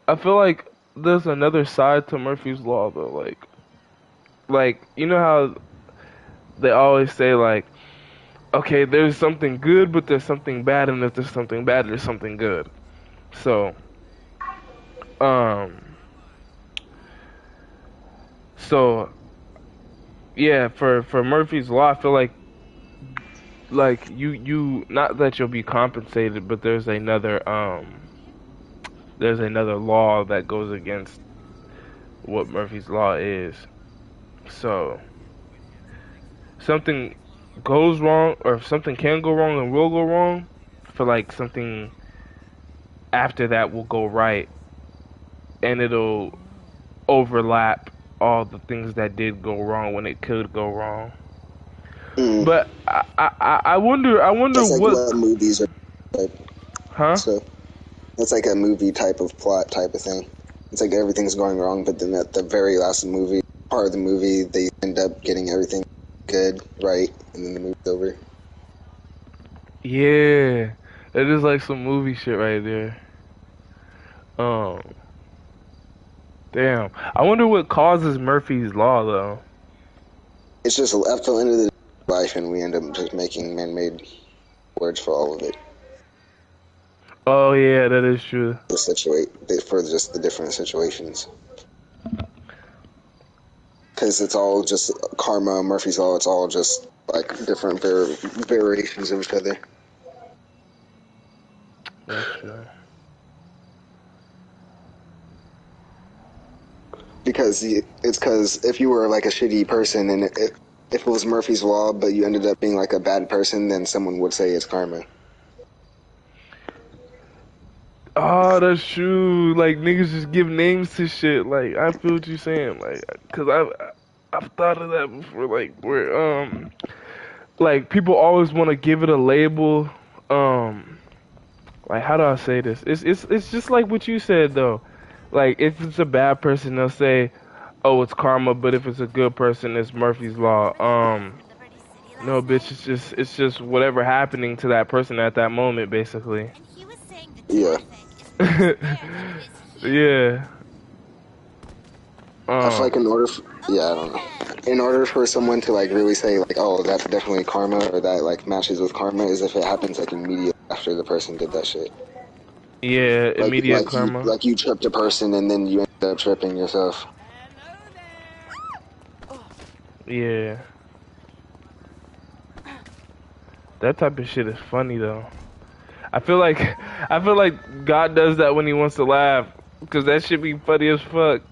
I feel like there's another side to Murphy's Law though. Like you know how they always say like, okay, there's something good, but there's something bad, and if there's something bad, there's something good. So, um, so yeah, for Murphy's Law, I feel like you not that you'll be compensated, but there's another law that goes against what Murphy's Law is. So something goes wrong, or if something can go wrong and will go wrong, I feel like something after that will go right, and it'll overlap all the things that did go wrong when it could go wrong. Mm. But I wonder That's like what, what movies are like. huh? So it's like a movie type of plot type of thing. It's like everything's going wrong, but then at the very last movie, part of the movie, they end up getting everything good, right, and then the movie's over. Yeah, that is like some movie shit right there. Um, damn. I wonder what causes Murphy's Law though. It's just up till the end of the life, and we end up just making man-made words for all of it. Oh yeah, that is true. For just the different situations. Because it's all just karma, Murphy's Law. It's all just like different variations of each other. That's true. Because if you were like a shitty person, and if it was Murphy's Law, but you ended up being like a bad person, then someone would say it's karma. Oh, that's true. Like niggas just give names to shit. Like I feel what you're saying. Like, cause I've thought of that before. Like where like people always want to give it a label. Like how do I say this? It's just like what you said though. Like if it's a bad person, they'll say, "Oh, it's karma," but if it's a good person, it's Murphy's Law. No, bitch, it's just whatever happening to that person at that moment, basically. Yeah. Yeah. I feel like I don't know. In order for someone to like really say like, oh, that's definitely karma, or that like matches with karma, is if it happens like immediately after the person did that shit. Yeah, immediate karma. Like you tripped a person and then you ended up tripping yourself. Yeah. That type of shit is funny though. I feel like God does that when he wants to laugh, because that shit be funny as fuck.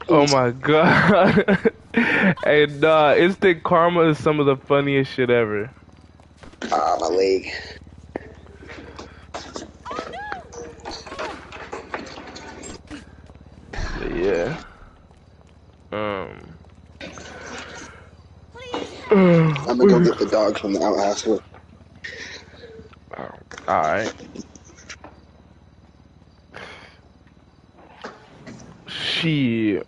Oh my god. Hey, nah, instant karma is some of the funniest shit ever. Ah, my leg. But yeah. I'm gonna go get the dog from the outhouse. Alright. Shit.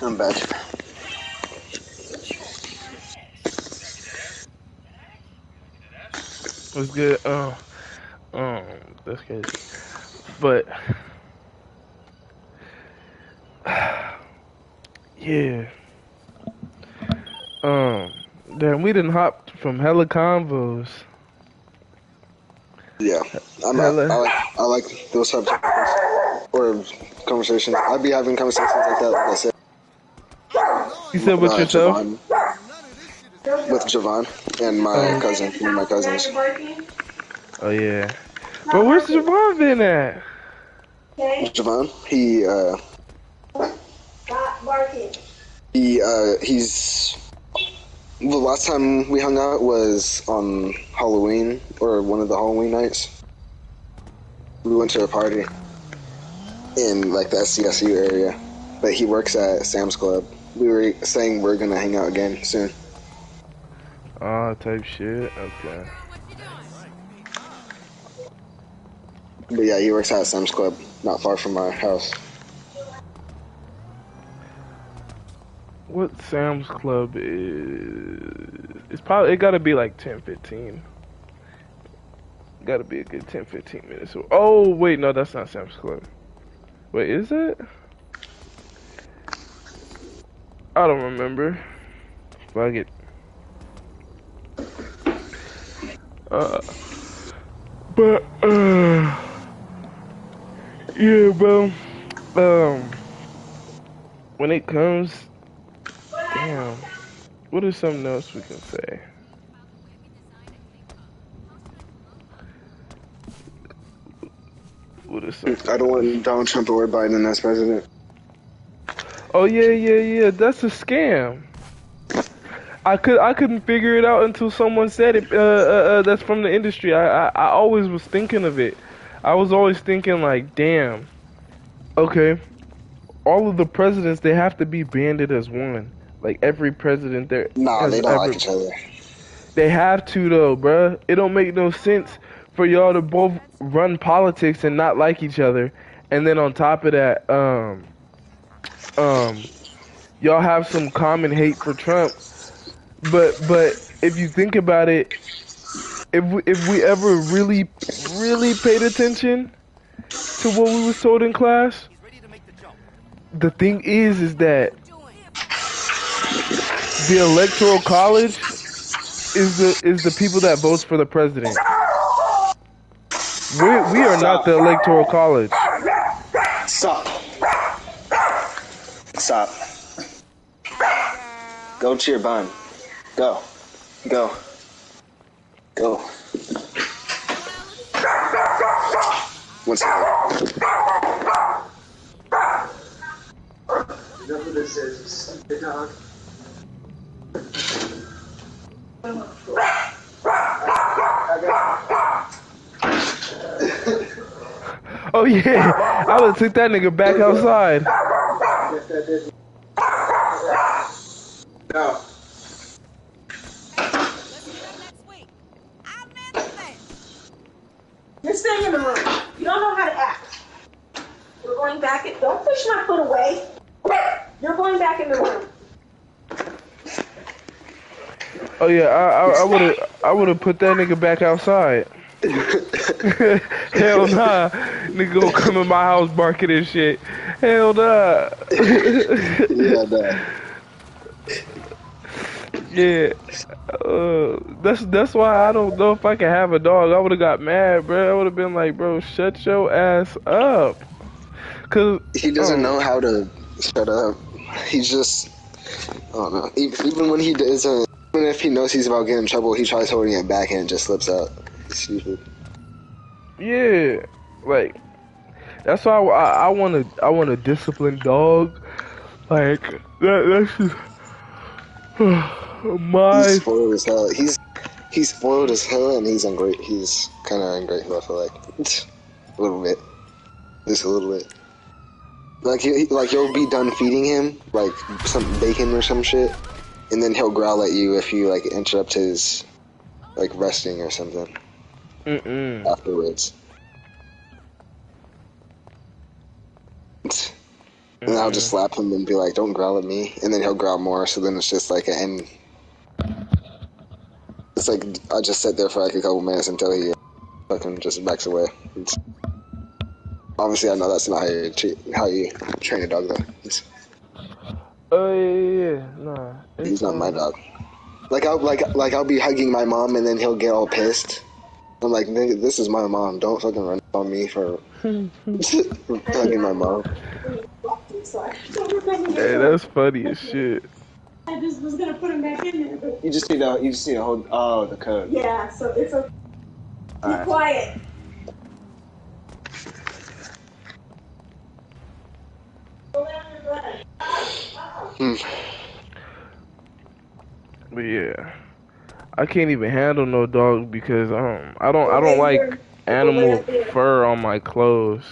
I'm back. What's good? That's crazy. But yeah. Damn, we done hopped from hella convos. Yeah, I like those types of or conversations. I'd be having conversations like that, like I said. You said with yourself? With Javon and my cousin, one of my cousins. Oh yeah. But where's Javon been at? Javon, he's the last time we hung out was on Halloween, or one of the Halloween nights. We went to a party in like the SCSU area, but he works at Sam's Club. We were saying we're gonna hang out again soon. Oh, type shit. Okay. But yeah, he works at Sam's Club, not far from our house. What Sam's Club is? It's probably, it gotta be like 10-15. Gotta be a good 10-15 minutes. Oh wait, no, that's not Sam's Club. Wait, is it? I don't remember. Fuck it. Yeah, bro. When it comes, damn, what is something else we can say? What is something? I don't want Donald Trump or Biden as president. Oh yeah. That's a scam. I couldn't figure it out until someone said it. That's from the industry. I always was thinking of it. I was always thinking like, damn. Okay, all of the presidents, they have to be banded as one. Like every president there Nah, has they don't like ever. each other. They have to though, bruh. It don't make no sense for y'all to both run politics and not like each other, and then on top of that, um, y'all have some common hate for Trump. But if you think about it, if we ever really paid attention to what we was told in class, the thing is that the electoral college is the people that votes for the president. We are not the electoral college. Stop. Stop. Go to your bun. Go. Go. Go. One second. Enough of this is stupid dog. Oh yeah, I would've took that nigga back outside. No. You're staying in the room. You don't know how to act. We're going back. Don't push my foot away. You're going back in the room. Oh yeah, I would've put that nigga back outside. Hell nah, nigga gonna come in my house barking and shit. Hell nah. Yeah, nah. Yeah, that's why I don't know if I can have a dog. I would have got mad, bro. I would have been like, bro, shut your ass up. Cause He doesn't know how to shut up. He's just, I don't know. Even when he doesn't, even if he knows he's about to get in trouble, he tries holding it back and it just slips out. It's stupid. yeah, like that's why I want a disciplined dog. Like that's just my. He's spoiled as hell. He's spoiled as hell, and he's ungrateful. He's kind of ungrateful. I feel like a little bit, just a little bit. Like you'll be done feeding him like some bacon or some shit, and then he'll growl at you if you like interrupt his like resting or something afterwards. And I'll just slap him and be like, "Don't growl at me," and then he'll growl more. So then it's just like an end. It's like I just sit there for like a couple minutes until he fucking just backs away. Obviously, I know that's not how you train a dog though. Oh yeah, nah. He's not my dog. Like I'll be hugging my mom and then he'll get all pissed. I'm like, nigga, this is my mom. Don't fucking run on me for hugging my mom. Hey, that's funny as shit. I just was gonna put him back in there, but You just need to hold the code. yeah. So it's okay. Be Alright. quiet. But yeah, I can't even handle no dog because I don't like animal fur on my clothes.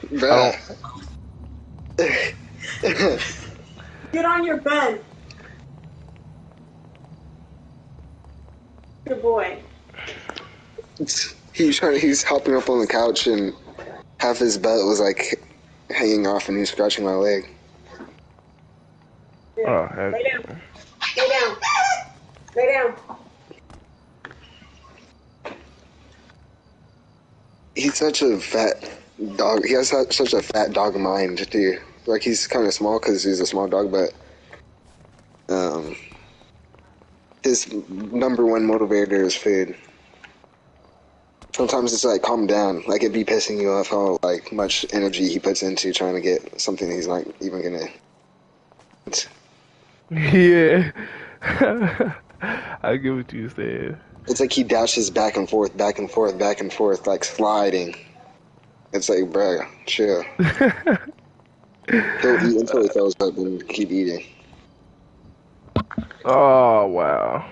Bruh. Get on your bed. Good boy. He's hopping up on the couch and half his butt was like hanging off and he's scratching my leg. Oh, heck. Lay down. Lay down. Lay down. He's such a fat dog. He has such a fat dog mind too. Like he's kind of small because he's a small dog, but his number one motivator is food. Sometimes it's like calm down. Like it'd be pissing you off how like much energy he puts into trying to get something he's not even gonna. Yeah. I get what you said. It's like he dashes back and forth, back and forth, back and forth, like sliding. It's like, bruh, chill. He'll eat until he throws up and keep eating. Oh wow.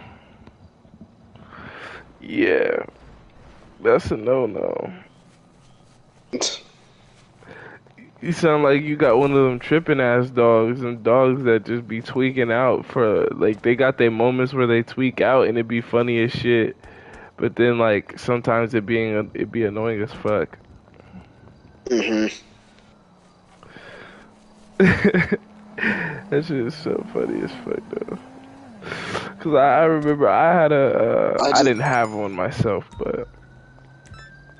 Yeah. That's a no-no. You sound like you got one of them tripping ass dogs and dogs that just be tweaking out for like they got their moments where they tweak out and it be funny as shit. But then like sometimes it be annoying as fuck. Mhm. That shit is so funny as fuck though. Cause I remember I had I didn't have one myself, but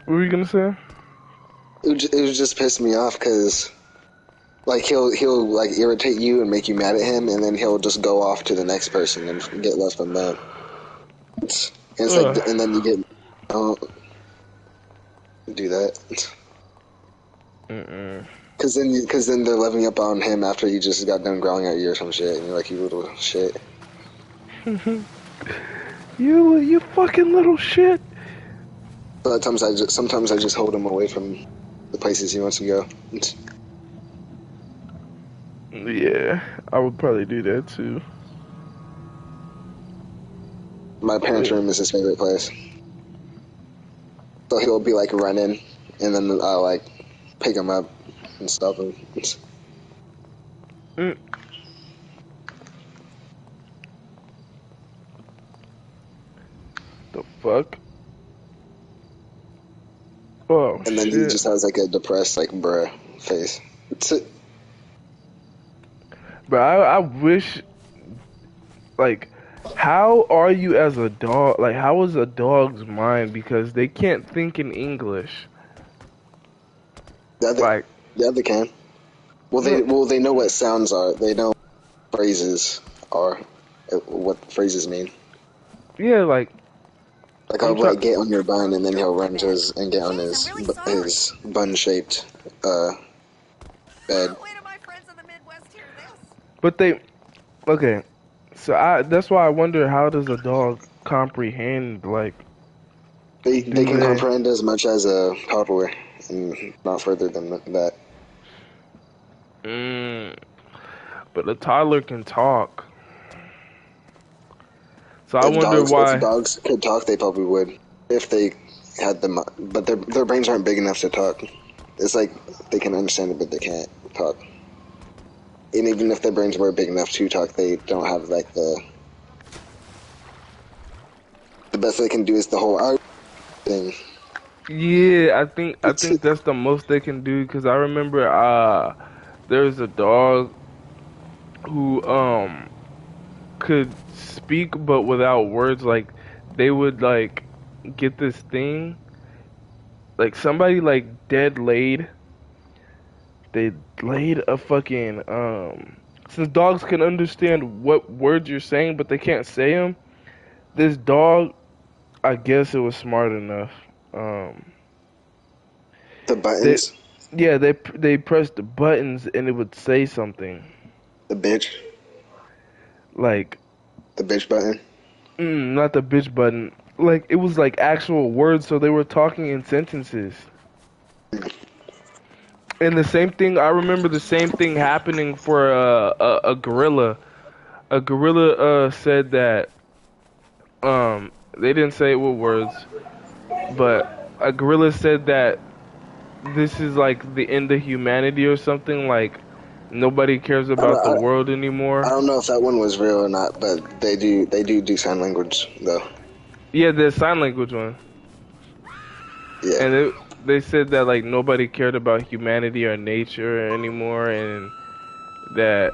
what were you gonna say? It would just piss me off because like he'll like irritate you and make you mad at him, and then he'll just go off to the next person and get left on them. It's like, and then you get don't do that. Because then they're living up on him after you just got done growling at you or some shit, and you're like, you little shit. You fucking little shit. But sometimes I just hold him away from the places he wants to go. Yeah, I would probably do that too. My parents' room is his favorite place. So he'll be like running, and then I'll like pick him up and stop him. The fuck? Oh, and then shit. he just has like a depressed, like, bruh face. But I wish, like, how are you as a dog? Like, how is a dog's mind? Because they can't think in English. Yeah, they can. Well, they know what sounds are. They know what phrases are. What phrases mean. Yeah, like I'll be like, get on your bun, and then he'll run to his and get on his bun-shaped bed. But okay. So that's why I wonder, how does a dog comprehend, like... They can comprehend as much as a toddler, and not further than that. But a toddler can talk. So I wonder why... If dogs could talk, they probably would. If they had them... But their brains aren't big enough to talk. It's like, they can understand it, but they can't talk. And even if their brains were big enough to talk, they don't have, like, the best they can do is the whole art thing. Yeah, I think that's the most they can do, because I remember there's a dog who could speak but without words. Like, they would like get this thing, like somebody like they laid a fucking since dogs can understand what words you're saying but they can't say them, this dog, I guess it was smart enough. The buttons? They pressed the buttons and it would say something. The bitch? Like... The bitch button? Not the bitch button. Like, it was like actual words, so they were talking in sentences. And the same thing, I remember the same thing happening for a gorilla. A gorilla said that, they didn't say it with words, but a gorilla said that this is like the end of humanity or something, like nobody cares about the world anymore. I don't know if that one was real or not, but they do sign language though. Yeah, the sign language one. Yeah. And they said that like nobody cared about humanity or nature anymore, and that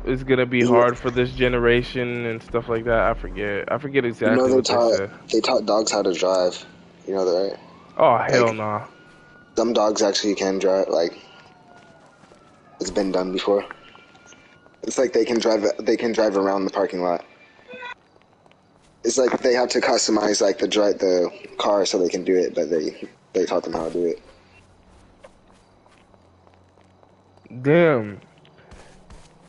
it's gonna be hard for this generation and stuff like that. I forget exactly what they said. They taught dogs how to drive. You know that, right? Oh hell nah. Some dogs actually can drive. Like, it's been done before. It's like they can drive around the parking lot. It's like they have to customize like the car so they can do it, but they taught them how to do it. Damn.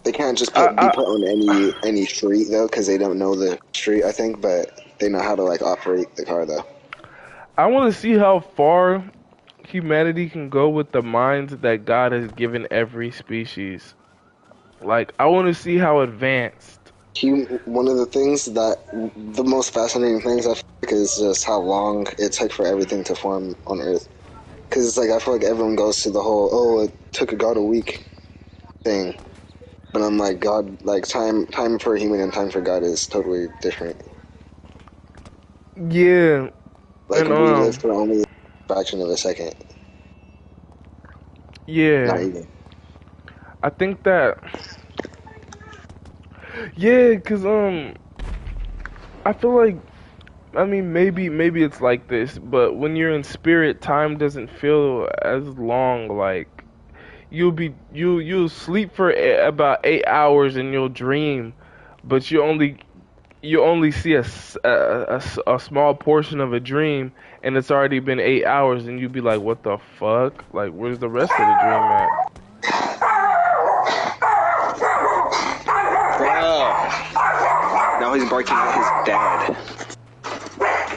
They can't just be put on any street though, because they don't know the street, I think, but they know how to like operate the car though. I want to see how far humanity can go with the minds that God has given every species. Like, I want to see how advanced. One of the most fascinating things I think is just how long it took for everything to form on Earth. Because it's like, I feel like everyone goes to the whole, oh, it took a God a week thing. But I'm like, God, like, time for a human and time for God is totally different. Yeah, Like, and we live for only a fraction of a second. Not yeah, even. I think that, yeah, cause I feel like, I mean, maybe it's like this, but when you're in spirit, time doesn't feel as long. Like you'll sleep for about 8 hours and you'll dream, but you only see a small portion of a dream, and it's already been 8 hours, and you'd be like, what the fuck? Like, where's the rest of the dream at? Bro. Now he's barking at his dad.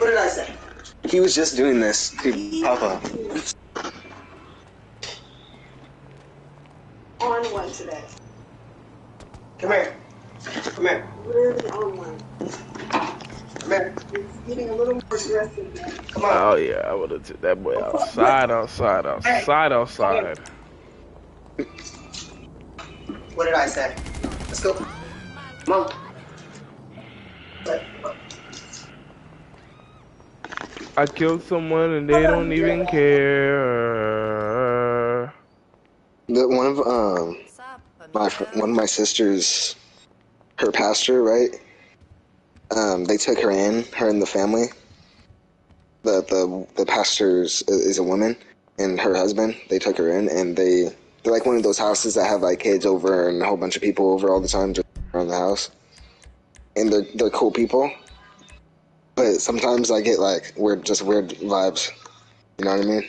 What did I say? He was just doing this to Papa. On one today. Come here. Come here. Really on one. Come here. It's getting a little more aggressive now. Come on. Oh yeah, I would have took that boy outside. What did I say? Let's go. Come on. I killed someone and they don't even care. One of one of my sisters, her pastor, right? They took her and the family. The pastor is a woman, and her husband. They took her in, and they're like one of those houses that have like kids over and a whole bunch of people over all the time just around the house. And they're cool people, but sometimes I get like weird vibes. You know what I mean?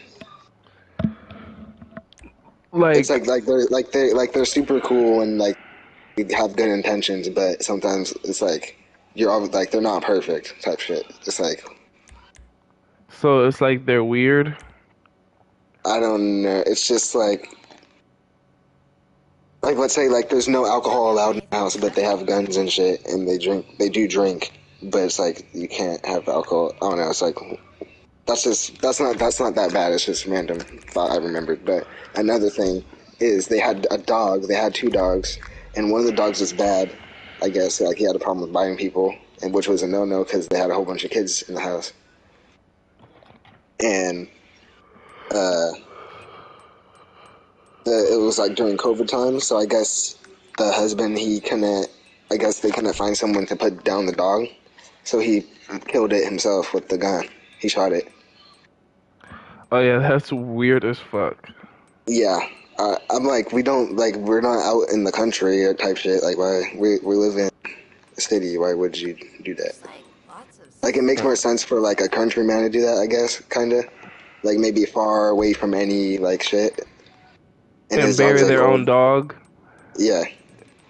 Like, It's like they're super cool and like have good intentions, but sometimes it's like you're all like they're not perfect type shit. It's like so it's like they're weird. I don't know. It's just like let's say like there's no alcohol allowed in the house, but they have guns and shit, and they do drink, but it's like you can't have alcohol. I don't know. It's like that's not that bad. It's just random thought I remembered. But another thing is they had a dog. They had two dogs, and one of the dogs was bad. I guess like he had a problem with biting people, and which was a no because they had a whole bunch of kids in the house. And it was like during COVID time, so I guess the husband I guess they couldn't find someone to put down the dog, so he killed it himself with the gun. He shot it. Oh yeah, that's weird as fuck. Yeah, I'm like we're not out in the country or type shit. Like why we live in a city? Why would you do that? Like it makes more sense for like a countryman to do that, I guess, kinda. Like maybe far away from any like shit. And his bury dog's, like, their old. own dog. Yeah,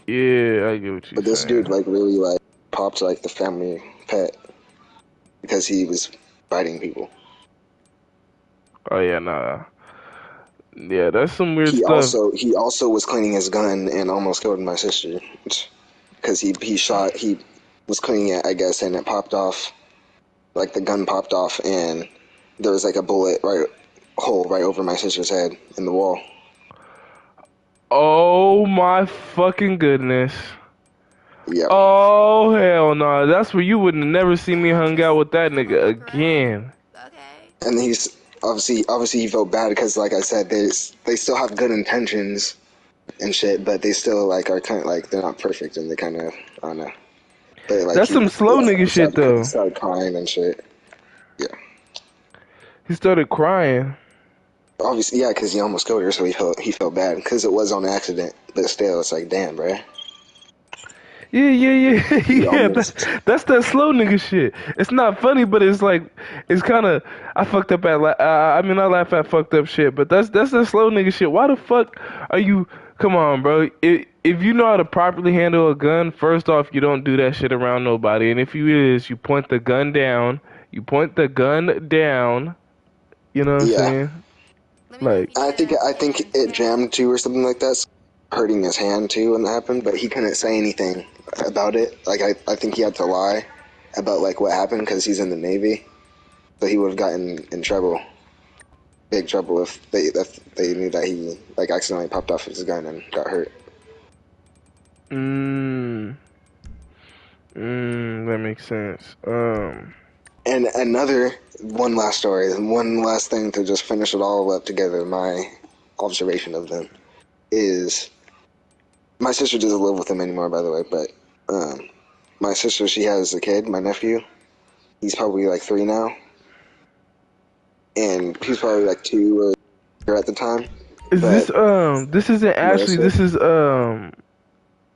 Yeah, I get what you're but this saying. dude like really like popped like the family pet because he was biting people. Oh yeah, nah. Yeah, that's some weird He stuff. also was cleaning his gun and almost killed my sister because he was cleaning it, I guess, and it popped off. Like the gun popped off and there was like a bullet hole right over my sister's head in the wall. Oh my fucking goodness. Yeah. Oh hell no. That's where you wouldn't have never seen me hung out with that nigga again. And he's obviously he felt bad because like I said, they still have good intentions and shit, but they still like are kind of like they're not perfect and they kind of I don't know. But, like, That's some slow nigga shit though. He started crying and shit. Yeah. He started crying. Obviously, yeah, because he almost killed her, so he felt bad because it was on accident. But still, it's like, damn, bro. Yeah. Yeah, almost- that's that slow nigga shit. It's not funny, but it's like, it's kind of, I fucked up at, I mean, I laugh at fucked up shit, but that's that slow nigga shit. Why the fuck are you, come on, bro. If you know how to properly handle a gun, first off, you don't do that shit around nobody. And if you point the gun down. You know what I'm Yeah. saying? Like, I think it jammed too or something like that, hurting his hand too when that happened. But he couldn't say anything about it. Like I think he had to lie about like what happened because he's in the Navy, so he would have gotten in trouble big trouble if they knew that he like accidentally popped off his gun and got hurt. That makes sense. And one last story, and one last thing to just finish it all up together. My observation of them is my sister doesn't live with him anymore, by the way. But my sister, she has a kid, my nephew. He's probably like 3 now, and he's probably like 2 or at the time. Is But- this this isn't Ashley? This is the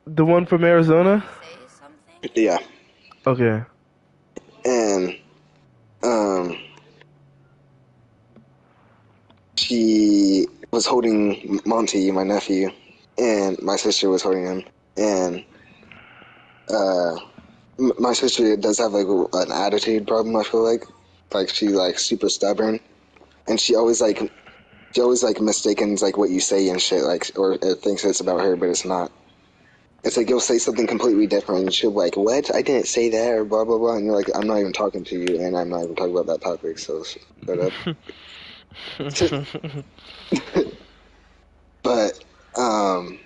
one from Arizona. Yeah, Okay. and she was holding Monty, my nephew, and my sister was holding him, and my sister does have like an attitude problem. I feel like she like super stubborn, and she always mistakens like what you say and shit, like, or thinks it's about her, but it's not. It's like you'll say something completely different, and she'll be like, "What? I didn't say that," or blah blah blah, and you're like, "I'm not even talking to you, and I'm not even talking about that topic, so shut up." But I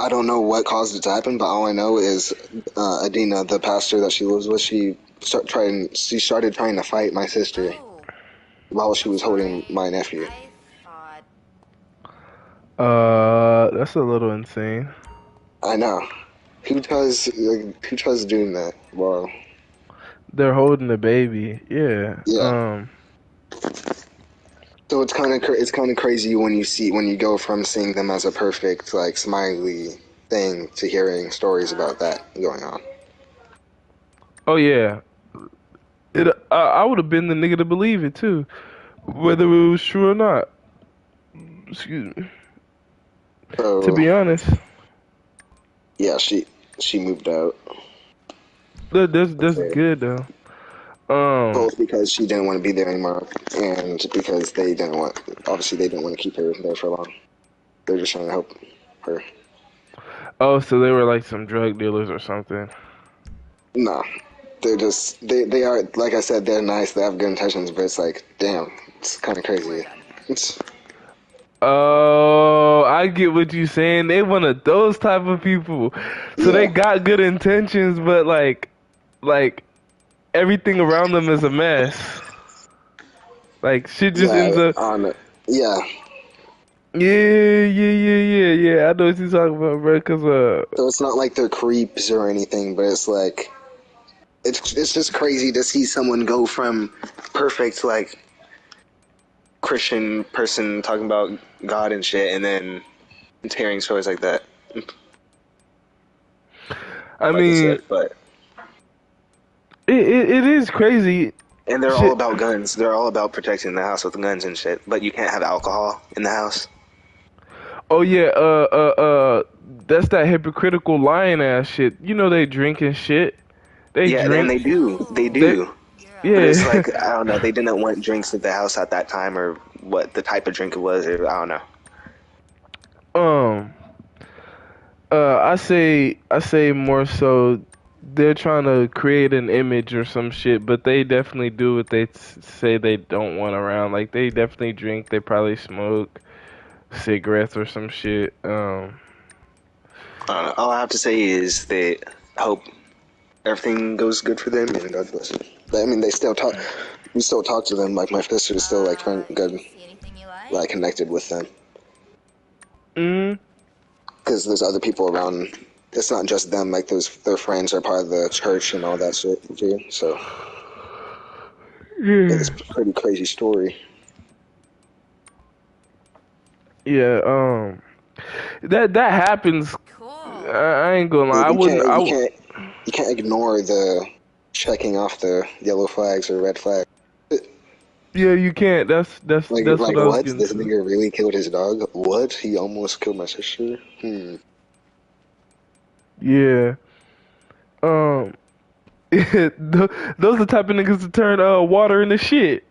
don't know what caused it to happen, but all I know is Adina, the pastor that she lives with, she started trying to fight my sister while she was holding my nephew. That's a little insane. I know. Who tries doing that? Wow. They're holding the baby. Yeah. Yeah. So it's kind of crazy when you go from seeing them as a perfect like smiley thing to hearing stories about that going on. Oh yeah. I would have been the nigga to believe it too, whether it was true or not. Excuse me. So, To be honest, yeah, she moved out. that's Okay. good though. Both because she didn't want to be there anymore, and because they didn't want to keep her there for long. They're just trying to help her. Oh, so they were like some drug dealers or something. No, they're just they are, like I said, they're nice. They have good intentions, but it's like, damn, it's kind of crazy. It's Oh, I get what you're saying. They one of those type of people. So they Yeah. got good intentions, but like everything around them is a mess. Like shit just ends up. Yeah. Yeah. I know what you're talking about, bro. So it's not like they're creeps or anything, but it's like it's just crazy to see someone go from perfect like Christian person talking about God and shit, and then hearing stories like that. I Like mean, said, but it is crazy. and they're Shit. all about guns. They're all about protecting the house with guns and shit. But you can't have alcohol in the house. Oh yeah, that's that hypocritical lying ass shit. You know they drink and shit. They Yeah, drink. and they do. They do. Yeah. But it's like, I don't know, they didn't want drinks at the house at that time, or what the type of drink it was, or I don't know. I say more so they're trying to create an image or some shit, but they definitely do what they say they don't want around. Like they definitely drink. They probably smoke cigarettes or some shit. I don't know. All I have to say is they hope everything goes good for them, and God bless them. But I mean, we still talk to them. Like my sister is still like good, like connected with them. Because there's other people around. It's not just them. Like their friends are part of the church and all that shit too. So it's a pretty crazy story. Yeah. That happens. I ain't gonna lie. You can't ignore the checking off the yellow flags or red flags. Yeah, you can't. That's Like what I was what? getting This to. nigga really killed his dog? What? He almost killed my sister? Yeah. Those are the type of niggas to turn water into shit.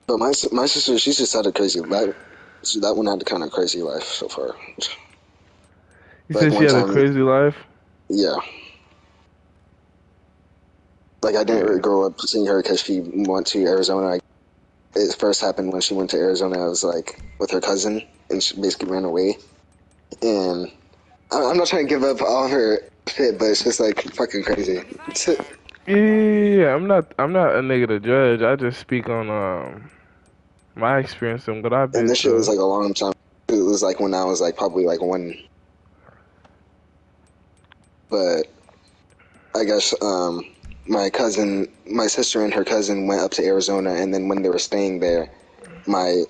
But my sister, she's just had a crazy life. So that one had a kind of crazy life so far. You Like said she one had a time- crazy life. Yeah. Like I didn't really grow up seeing her because she went to Arizona. it first happened when she went to Arizona. I was like with her cousin, and she basically ran away. And I'm not trying to give up all her shit, but it's just like fucking crazy. Yeah, I'm not a nigga to judge. I just speak on my experience and what I've And been this shit was through. like a long time. It was like when I was like probably like one. But I guess my sister and her cousin went up to Arizona, and then when they were staying there, the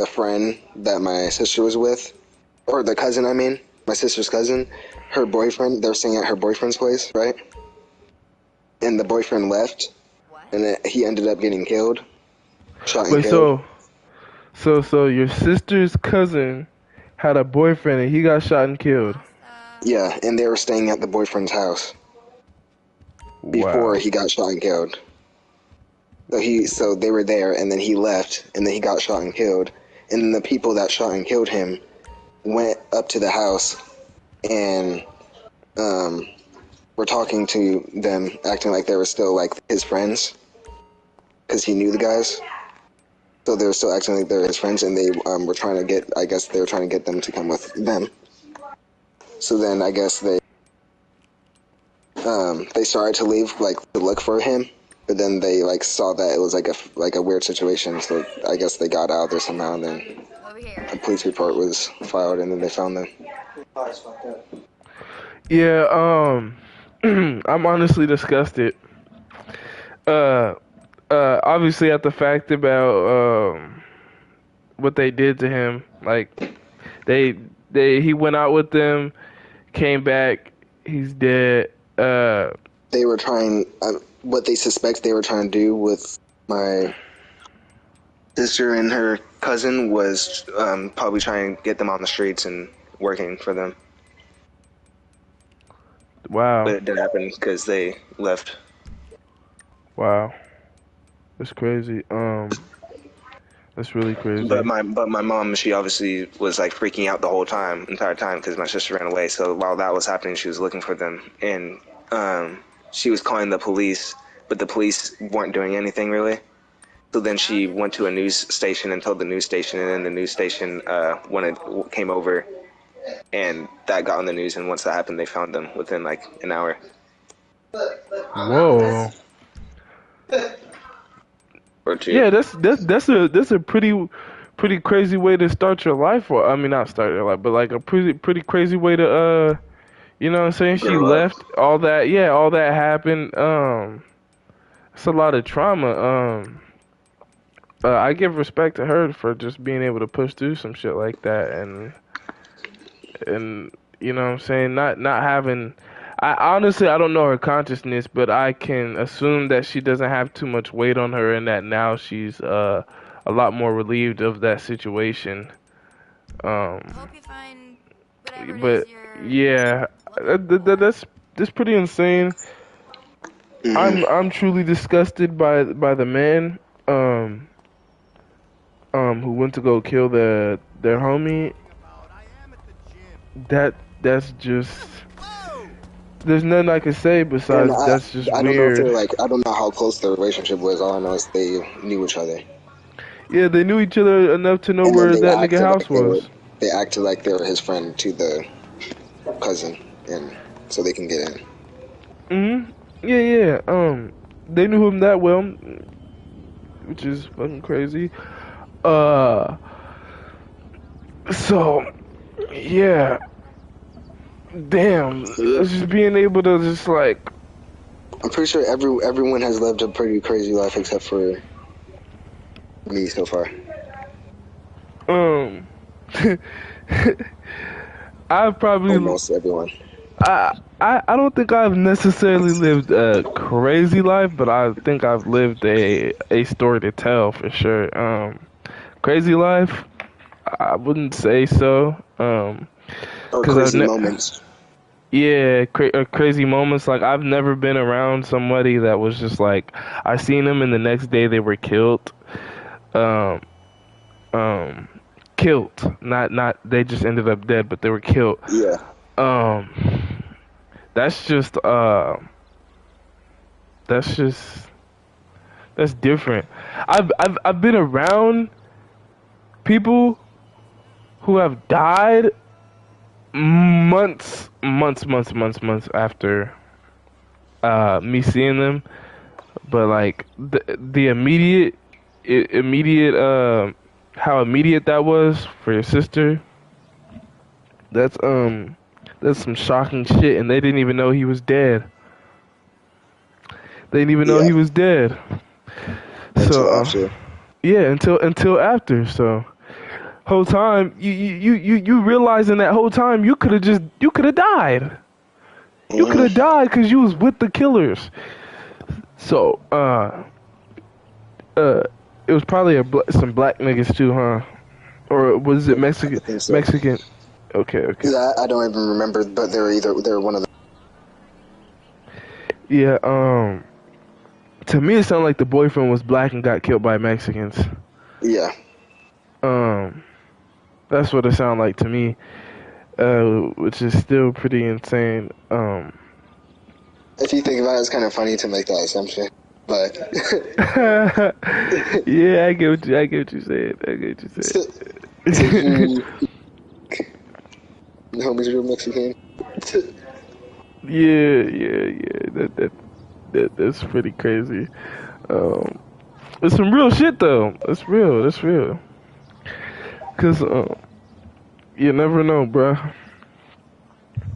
friend that my sister was with, or the cousin, I mean, my sister's cousin, her boyfriend, they were staying at her boyfriend's place, right? And the boyfriend left, and then he ended up getting killed, shot and Wait, killed. so your sister's cousin had a boyfriend and he got shot and killed. Yeah, and they were staying at the boyfriend's house before Wow. he got shot and killed. So they were there, and then he left, and then he got shot and killed. And then the people that shot and killed him went up to the house and were talking to them, acting like they were still like his friends, because he knew the guys. So they were still acting like they were his friends, and they were trying to get. I guess they were trying to get them to come with them. So then I guess they started to leave, like to look for him, but then they like saw that it was like a weird situation. So I guess they got out there somehow, and then a police report was filed, and then they found them. Yeah, I'm honestly disgusted. Obviously at the fact about what they did to him. Like he went out with them, came back, he's dead. They were trying, what they suspect they were trying to do with my sister and her cousin was probably trying to get them on the streets and working for them. Wow. But it didn't happen because they left. Wow. That's crazy. That's really crazy. But my mom, she obviously was like freaking out the whole entire time, because my sister ran away. So while that was happening, she was looking for them, and she was calling the police, but the police weren't doing anything really. So then she went to a news station and told the news station, and then the news station came over, and that got on the news. And once that happened, they found them within like an hour. Whoa. Or two. Yeah, that's a pretty crazy way to start your life. Or I mean, not start your life, but like a pretty crazy way to you know what I'm saying? She Grow up. left all that. Yeah, all that happened. It's a lot of trauma. I give respect to her for just being able to push through some shit like that, and you know what I'm saying, not having. I honestly, I don't know her consciousness, but I can assume that she doesn't have too much weight on her, and that now she's a lot more relieved of that situation. Hope you find whatever it But is you're yeah, that's pretty insane. I'm truly disgusted by the man who went to go kill their homie. That's just, there's nothing I can say And besides that's just I don't know if they're weird. like, I don't know how close their relationship was. All I know is they knew each other. Yeah, they knew each other enough to know And then where they that nigga acted house like they were, was. they acted like they were his friend to the cousin, and so they can get in. Yeah. They knew him that well, which is fucking crazy. So yeah, damn, just being able to just like, I'm pretty sure everyone has lived a pretty crazy life except for me so far. I've probably Almost everyone. I don't think I've necessarily lived a crazy life, but I think I've lived a story to tell for sure. Crazy life, I wouldn't say so. Or 'Cause I've crazy moments. Yeah, crazy moments. Like I've never been around somebody that was just like I seen them and the next day they were killed. Um, Killed. Not they just ended up dead, but they were killed. Yeah. Um, that's just That's different. I've been around people who have died months after me seeing them, but like the immediate how immediate that was for your sister. That's some shocking shit, and they didn't even know he was dead. They didn't even know he was dead. Until after. Yeah, until after. So whole time you realizing that whole time you could have died. You could have died because you was with the killers. So it was probably some black niggas too, huh? Or was it Mexican? I think so. Mexican. Okay. Yeah, I don't even remember, but they were one of them. Yeah. To me, it sounded like the boyfriend was black and got killed by Mexicans. Yeah. That's what it sounded like to me, which is still pretty insane. If you think about it, it's kind of funny to make that assumption, but yeah, I get what you said. The homies were Mexican. Yeah. That's pretty crazy. It's some real shit though. That's real. Cause you never know, bruh.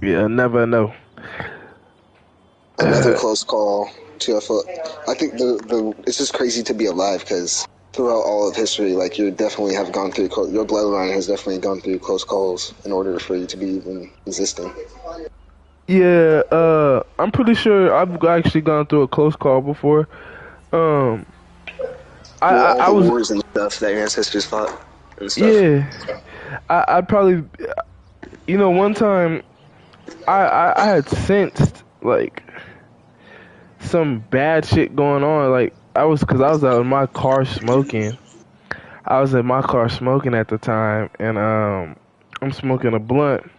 Yeah, never know. Another close call to a foot. I think it's just crazy to be alive because throughout all of history, like you definitely have gone through your bloodline has definitely gone through close calls in order for you to be even existing. Yeah, I'm pretty sure I've actually gone through a close call before. I was wars and stuff that your ancestors fought and stuff. Yeah, I'd probably, one time I had sensed like some bad shit going on. Like cause I was out in my car smoking. I was in my car smoking at the time, and I'm smoking a blunt.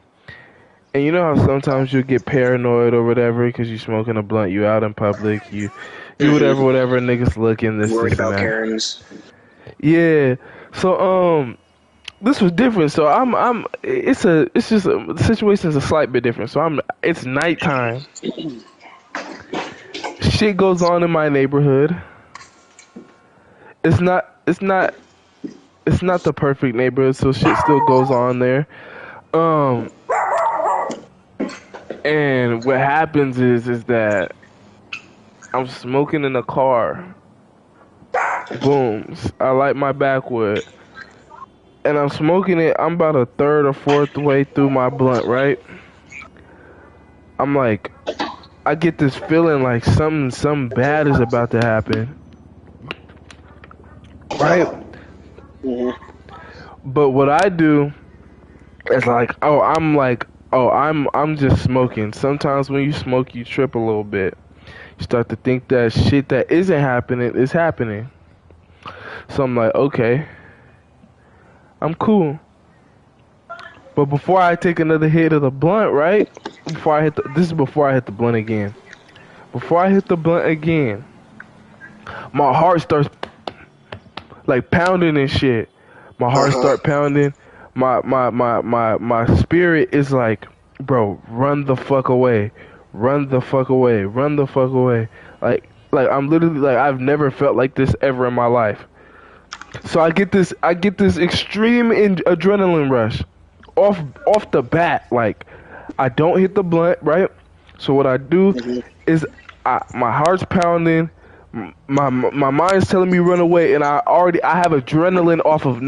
And you know how sometimes you get paranoid or whatever because you smoking a blunt, you out in public, you whatever, niggas looking, this, Worried this, and about that. Karens. Yeah. So this was different. So the situation's a slight bit different. So it's nighttime. Shit goes on in my neighborhood. It's not the perfect neighborhood, so shit still goes on there. And what happens is that I'm smoking in the car. Booms. I light my backwood. And I'm smoking it. I'm about a third or fourth way through my blunt, right? I'm like, I get this feeling like something bad is about to happen. Right? Mm-hmm. But what I do is I'm just smoking. Sometimes when you smoke, you trip a little bit. You start to think that shit that isn't happening is happening. So I'm like, okay, I'm cool. But before I take another hit of the blunt, right? This is before I hit the blunt again. Before I hit the blunt again, my heart starts like pounding and shit. My heart start pounding. My spirit is like, bro, run the fuck away. Run the fuck away. Run the fuck away. Like I'm literally like, I've never felt like this ever in my life. So I get this extreme adrenaline rush off the bat. Like I don't hit the blunt, right? So what I do is my heart's pounding, my mind's telling me run away, and I have adrenaline off of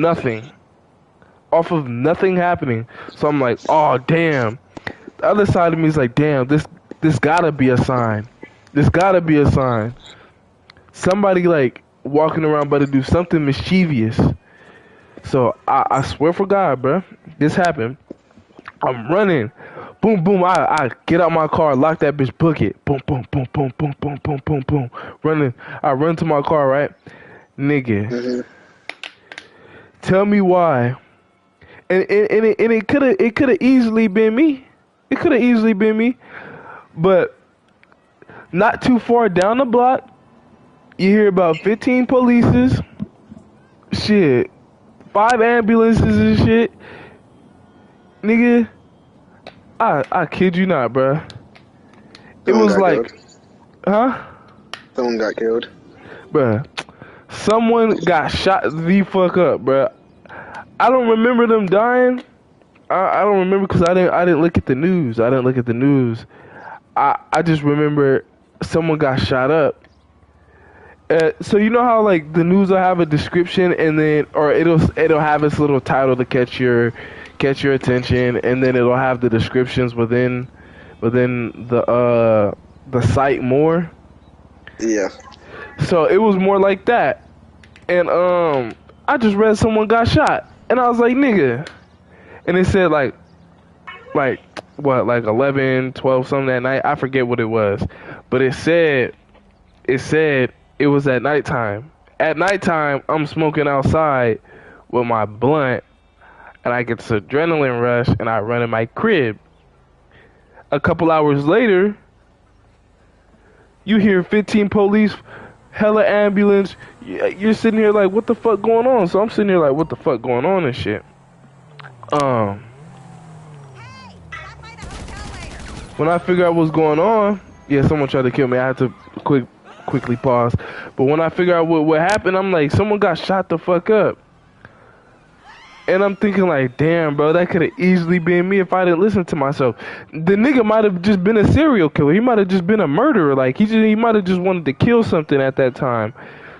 nothing happening. So I'm like, oh damn. The other side of me is like, damn, this gotta be a sign. This gotta be a sign. Somebody like walking around about to do something mischievous. So I swear for God, bro, this happened. I'm running. Boom, boom. I get out my car, lock that bitch, book it. Boom, boom, boom, boom, boom, boom, boom, boom, boom. Running. I run to my car, right? Nigga. Tell me why. And it could have easily been me. It could have easily been me. But not too far down the block, You hear about 15 polices, shit, 5 ambulances and shit. Nigga, I kid you not, bruh. It Someone was got like, killed. huh? Someone got killed. Bruh, someone got shot the fuck up, bruh. I don't remember them dying. I don't remember because I didn't look at the news. I just remember someone got shot up. So you know how like the news will have a description and then or it'll have its little title to catch your attention, and then it'll have the descriptions within the site more. Yeah. So it was more like that. And I just read someone got shot and I was like, nigga. And it said like what, like 11, 12 something that night. I forget what it was. But it said it was at nighttime. At nighttime, I'm smoking outside with my blunt, and I get this adrenaline rush, and I run in my crib. A couple hours later, you hear 15 police, hella ambulance. You're sitting here like, what the fuck going on? So I'm sitting here like, what the fuck going on and shit. When I figured out what's going on, yeah, someone tried to kill me. I had to quickly pause. But when I figured out what happened, I'm like, someone got shot the fuck up. And I'm thinking like, damn, bro, that could have easily been me if I didn't listen to myself. The nigga might have just been a serial killer. He might have just been a murderer. Like, he might have just wanted to kill something at that time.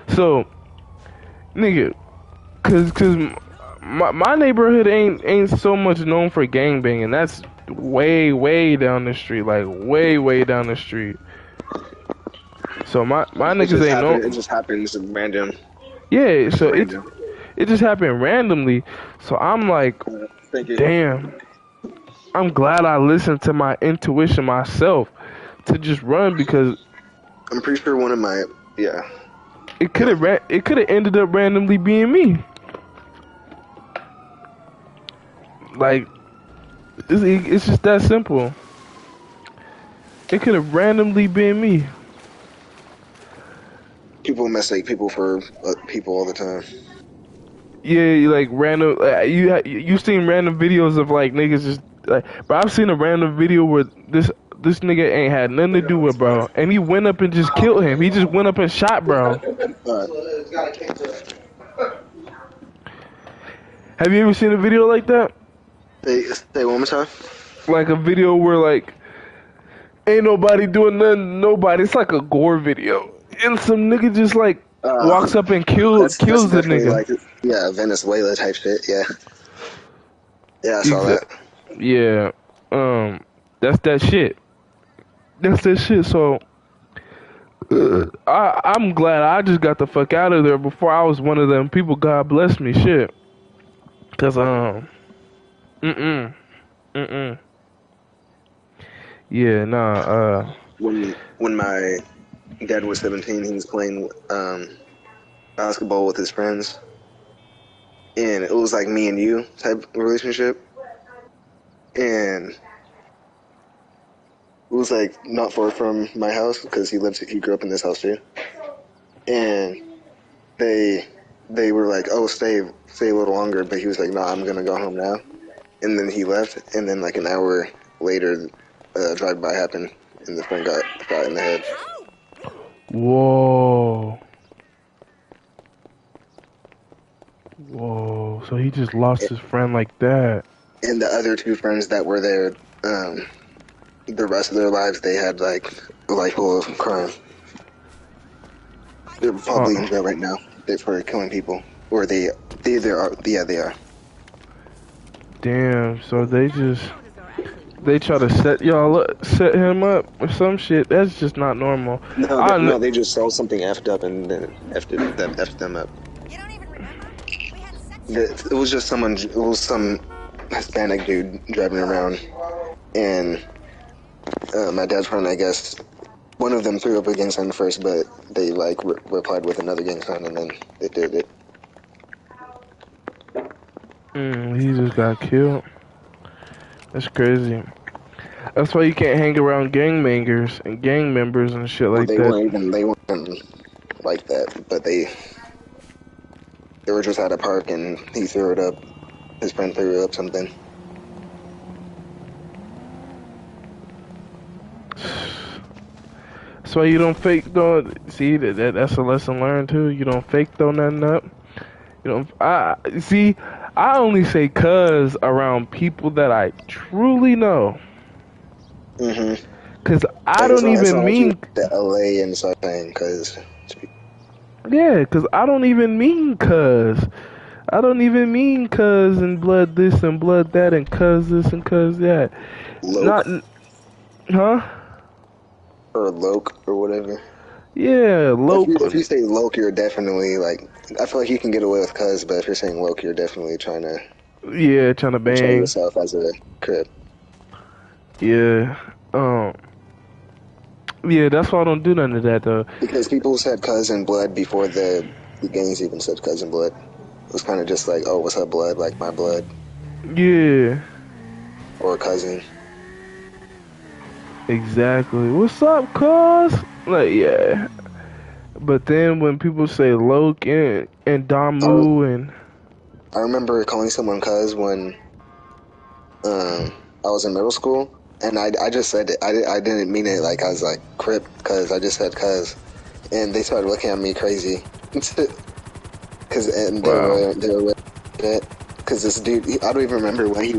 So, nigga, cause my neighborhood ain't so much known for gangbanging. That's way down the street. Like, way down the street. So my niggas ain't know. It just happens random. Yeah, so it just happened randomly. So I'm like, damn. I'm glad I listened to my intuition myself to just run, because I'm pretty sure one of my it could have ended up randomly being me. Like, it's just that simple. It could have randomly been me. People mistake people for people all the time. Yeah, like random. You seen random videos of like niggas just like. But I've seen a random video where this nigga ain't had nothing to do with bro, and he went up and just killed him. He just went up and shot bro. Have you ever seen a video like that? Say one more time. Like a video where like ain't nobody doing nothing. Nobody. It's like a gore video, and some nigga just like walks up and kills the nigga. Like, Venezuela type shit. Yeah. Yeah, I saw that. Yeah. That's that shit. So I'm glad I just got the fuck out of there before I was one of them people. God bless me, shit. Cause yeah, nah. When my dad was 17, he was playing basketball with his friends, and it was like me and you type relationship, and it was like not far from my house because he grew up in this house too, and they were like, oh, stay a little longer, but he was like, nah, I'm gonna go home now, and then he left, and then like an hour later, drive-by happened, and the friend got shot in the head. Whoa. So he just lost his friend like that. And the other two friends that were there, the rest of their lives, they had like a life full of crime. They're probably in jail right now. They're for killing people, or they either are. Yeah, they are. Damn. So they try to set him up or some shit. That's just not normal. No, they just saw something effed up and then effed them up. You don't even remember? We had sex. It was just some Hispanic dude driving around, and my dad's friend, I guess, one of them threw up a gang sign first, but they like replied with another gang sign, and then they did it. He just got killed. That's crazy. That's why you can't hang around gangbangers and gang members and shit like that. They weren't like that, but they were just at a park and he threw it up. His friend threw up something. So you don't fake though. See that's a lesson learned too. You don't fake throw nothing up. You don't. I see. I only say cuz around people that I truly know. Mhm. Cause I don't even mean the LA and stuff saying cuz. Yeah, cause I don't even mean cuz. I don't even mean cuz and blood this and blood that and cuz this and cuz that. Loke. Not, huh? Or Loke or whatever. Yeah, Loke. If you say Loke, you're definitely like. I feel like you can get away with cuz, but if you're saying Loke, you're definitely trying to. Yeah, trying to bang. Show yourself as a crip. Yeah. Yeah, that's why I don't do none of that though. Because people said cousin blood before the gangs even said cousin blood. It was kind of just like, oh, what's up, blood? Like my blood. Yeah. Or cousin. Exactly. What's up, cuz? Like, yeah. But then when people say Loke and Damu and... I remember calling someone cuz when I was in middle school. And I just said it. I didn't mean it like I was like crip cuz. I just said cuz. And they started looking at me crazy. Cause and they were because this dude, I don't even remember what he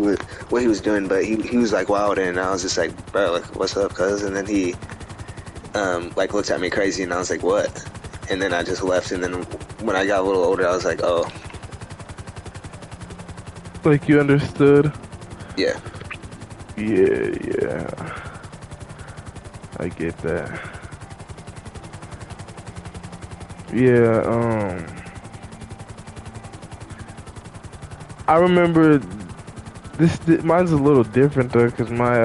was doing, but he was like wild, and I was just like, bro, like, what's up, cuz? And then he like looked at me crazy, and I was like, what? And then I just left, and then when I got a little older, I was like, oh. Like you understood? Yeah. Yeah. I get that. Yeah, I remember mine's a little different though, cause my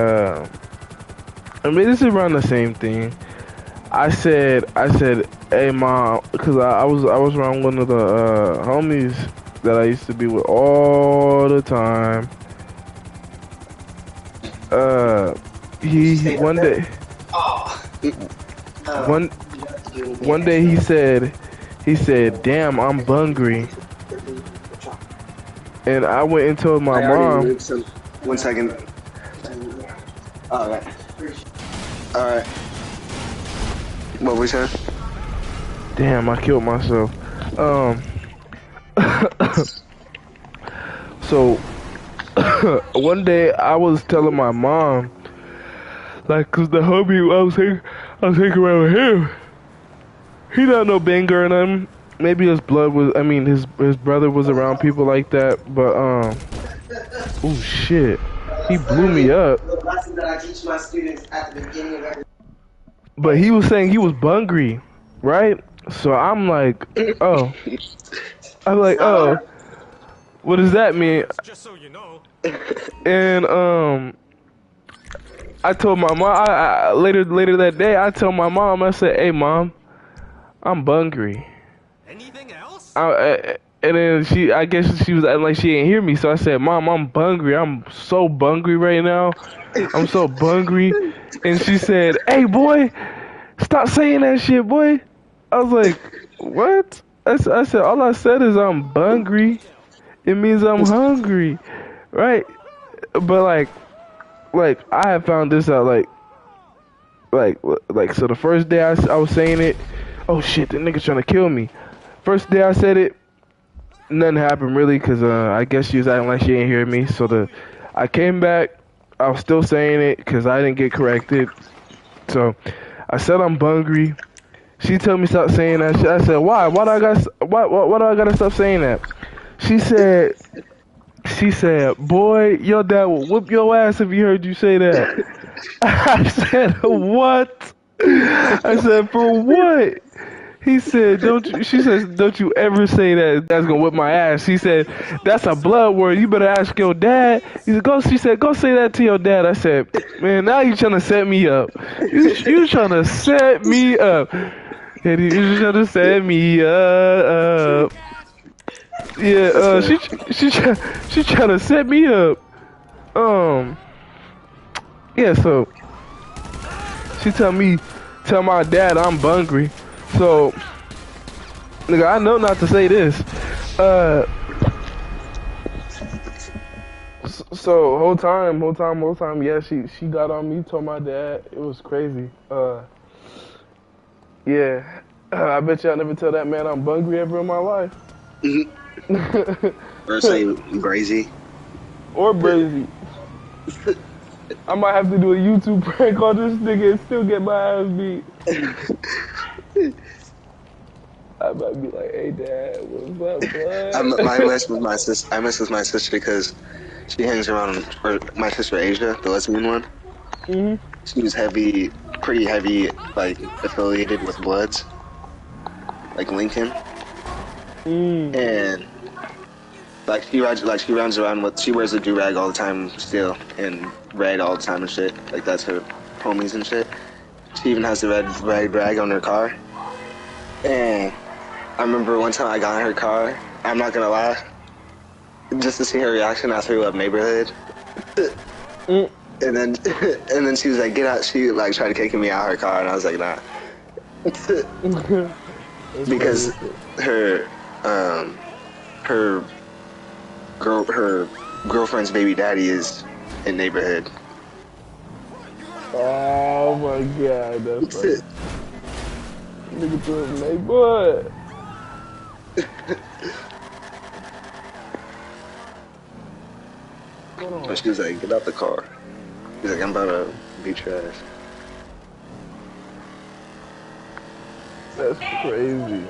I mean this is around the same thing. I said, hey mom, cause I was around one of the homies that I used to be with all the time. He one day he said, damn, I'm hungry. And I went and told my mom. 1 second. Alright. What we said? Damn, I killed myself. So one day I was telling my mom, like, cause the homie I was hanging around with him, he not no banger or nothing. Maybe his blood was, I mean, his brother was around people like that, but, oh shit, he blew me up. But he was saying he was bungry, right? So I'm like, oh. What does that mean? Just so you know. And, I told my mom, I later that day, I told my mom, I said, hey mom, I'm bungry. Anything else? And then I guess she was acting like she didn't hear me, so I said, mom, I'm bungry. I'm so bungry right now. I'm so bungry. And she said, hey boy, stop saying that shit, boy. I was like, what? I said, all I said is I'm bungry. It means I'm hungry, right? But like I had found this out like so the first day I was saying it, oh shit, the nigga's trying to kill me. First day I said it, nothing happened really, cause I guess she was acting like she didn't hear me. So I came back, I was still saying it, cause I didn't get corrected. So I said I'm bungry. She told me stop saying that shit. I said why? Why do I gotta stop saying that? She said, boy, your dad will whoop your ass if he heard you say that. I said, what? I said, for what? He said, she says, don't you ever say that. That's gonna whip my ass. She said, that's a blood word. You better ask your dad. She said, go say that to your dad. I said, man, now you trying to set me up. You trying to set me up. You trying to set me up. Yeah, she trying to set me up. Yeah, so she tell my dad I'm bungry. So Nigga, I know not to say this. So whole time, yeah, she got on me, told my dad. It was crazy. Yeah. I bet you I never tell that man I'm bungry ever in my life. Or say Brazy. Or Brazy. I might have to do a YouTube prank on this nigga and still get my ass beat. I might be like, hey dad, what's up, bud? I mess with my sister. I mess with my sister because she hangs around. Or my sister Asia, the lesbian one. Mhm. She was pretty heavy, like affiliated with Bloods, like Lincoln, and she runs around with. She wears a do rag all the time still, and red all the time and shit. Like that's her homies and shit. She even has the red rag on her car. And I remember one time I got in her car. I'm not gonna lie, just to see her reaction. I threw up neighborhood. And then she was like, "Get out!" She like tried to kick me out of her car, and I was like, "Nah," because her girlfriend's baby daddy is in neighborhood. Oh my god, that's funny. Nigga threw him neighborhood. And she was like, "Get out the car." She's like, "I'm about to beat your ass." That's crazy.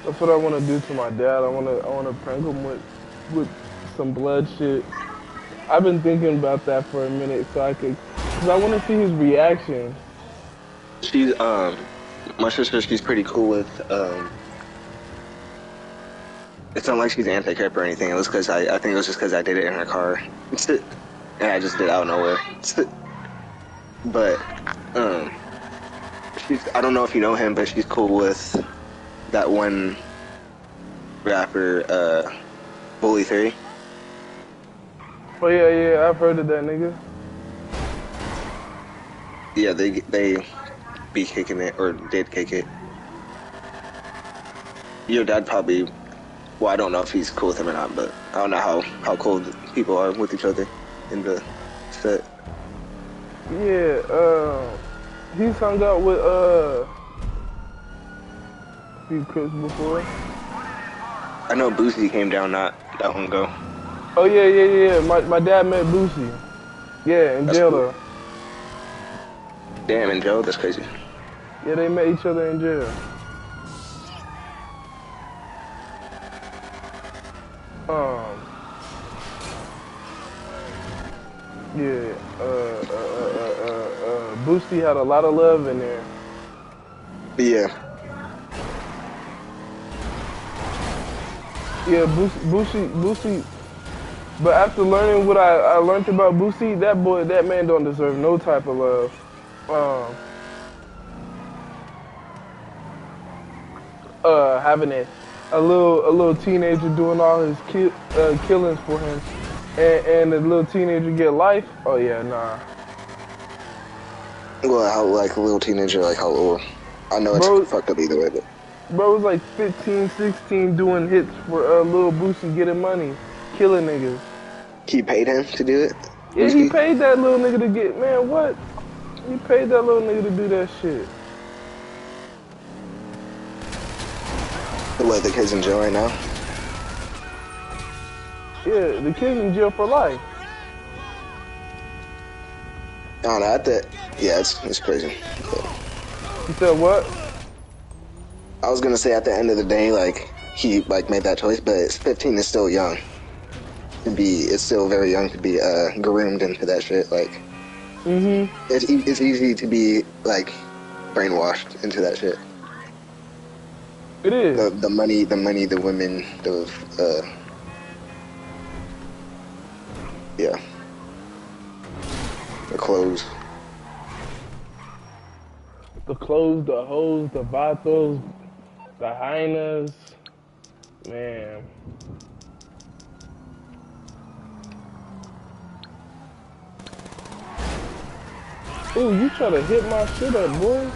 That's what I want to do to my dad. I want to prank him with some blood shit. I've been thinking about that for a minute, cause I want to see his reaction. She's my sister. She's pretty cool with It's not like she's anti-crip or anything. It was because I think it was just because I did it in her car, and I just did it out of nowhere. But I don't know if you know him, but she's cool with that one rapper, Bully 3. Oh yeah, I've heard of that nigga. Yeah, they be kicking it or did kick it. Your dad probably. Well, I don't know if he's cool with him or not, but I don't know how cool people are with each other in the set. Yeah, he's hung out with a few Crips before. I know Boosie came down not that long ago. Oh yeah. My dad met Boosie. Yeah, in jail Cool. though. Damn, in jail? That's crazy. Yeah, they met each other in jail. Yeah, Boosie had a lot of love in there. Yeah. Yeah, Boosie. But after learning what I learned about Boosie, that man don't deserve no type of love. Having a little teenager doing all his killings for him, and the little teenager get life. Oh yeah, nah. Well, how like a little teenager, like how old? I know it's fucked up either way, but bro was like 15, 16 doing hits for little Boosie getting money, killing niggas. He paid him to do it? Yeah, he paid that little nigga to get, man, what? He paid that little nigga to do that shit. What, the kid's in jail right now? Yeah, the kid's in jail for life. I don't know, yeah, it's crazy. But You said what? I was gonna say at the end of the day, like, he like made that choice, but 15 is still young. It's still very young to be groomed into that shit. Like, it's easy to be like brainwashed into that shit. It is. The money, the women, yeah, the clothes. The clothes, the hoes, the vatos, the hyenas, man. Ooh, you try to hit my shit up, boy.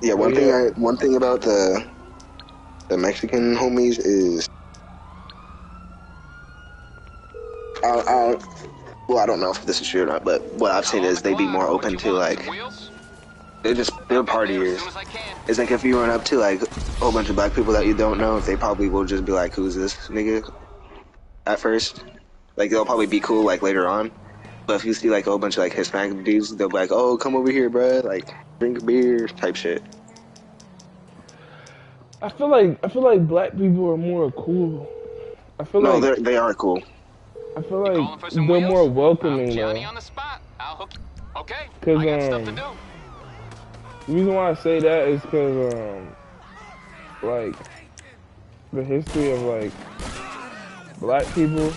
Yeah, one thing about the Mexican homies is, well, I don't know if this is true or not, but what I've seen is they be more open to like, they're partiers. It's like if you run up to like a whole bunch of black people that you don't know, they probably will just be like, "Who's this nigga?" At first, like they'll probably be cool like later on. But if you see like a whole bunch of like Hispanic dudes, they'll be like, "Oh, come over here, bruh. Like drink a beer," type shit. I feel like black people are more cool. I feel No, like they are cool. I feel like they're more welcoming though. Okay. Cause the reason why I say that is cause like the history of like black people,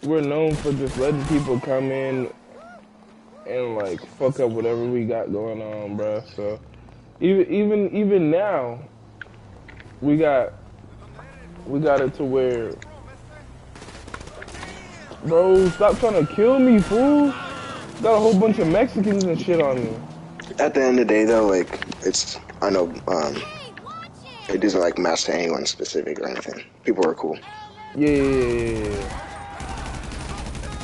we're known for just letting people come in and like fuck up whatever we got going on, bruh. So even now, we got it to where, bro, stop trying to kill me, fool. Got a whole bunch of Mexicans and shit on me. At the end of the day, though, like I know, it doesn't like match to anyone specific or anything. People are cool. Yeah.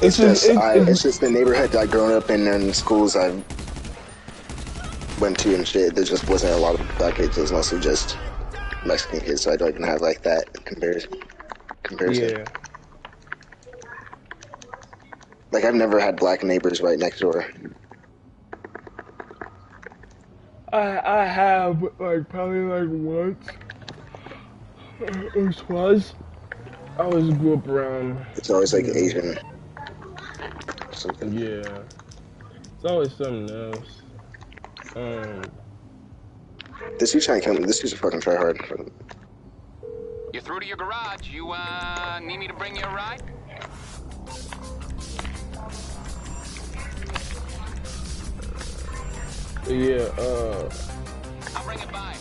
It's just the neighborhood that I grown up in and schools I went to and shit. There just wasn't a lot of black kids. It was mostly just Mexican kids, so I don't even have like that comparison. Yeah. Like I've never had black neighbors right next door. I have like probably like once or twice. I always grew up around. It's always like Asian. Something. Yeah. It's always something else. This dude's trying to kill me. This dude's a fucking tryhard. You're through to your garage. You need me to bring you a ride? Yeah, I'll bring it by.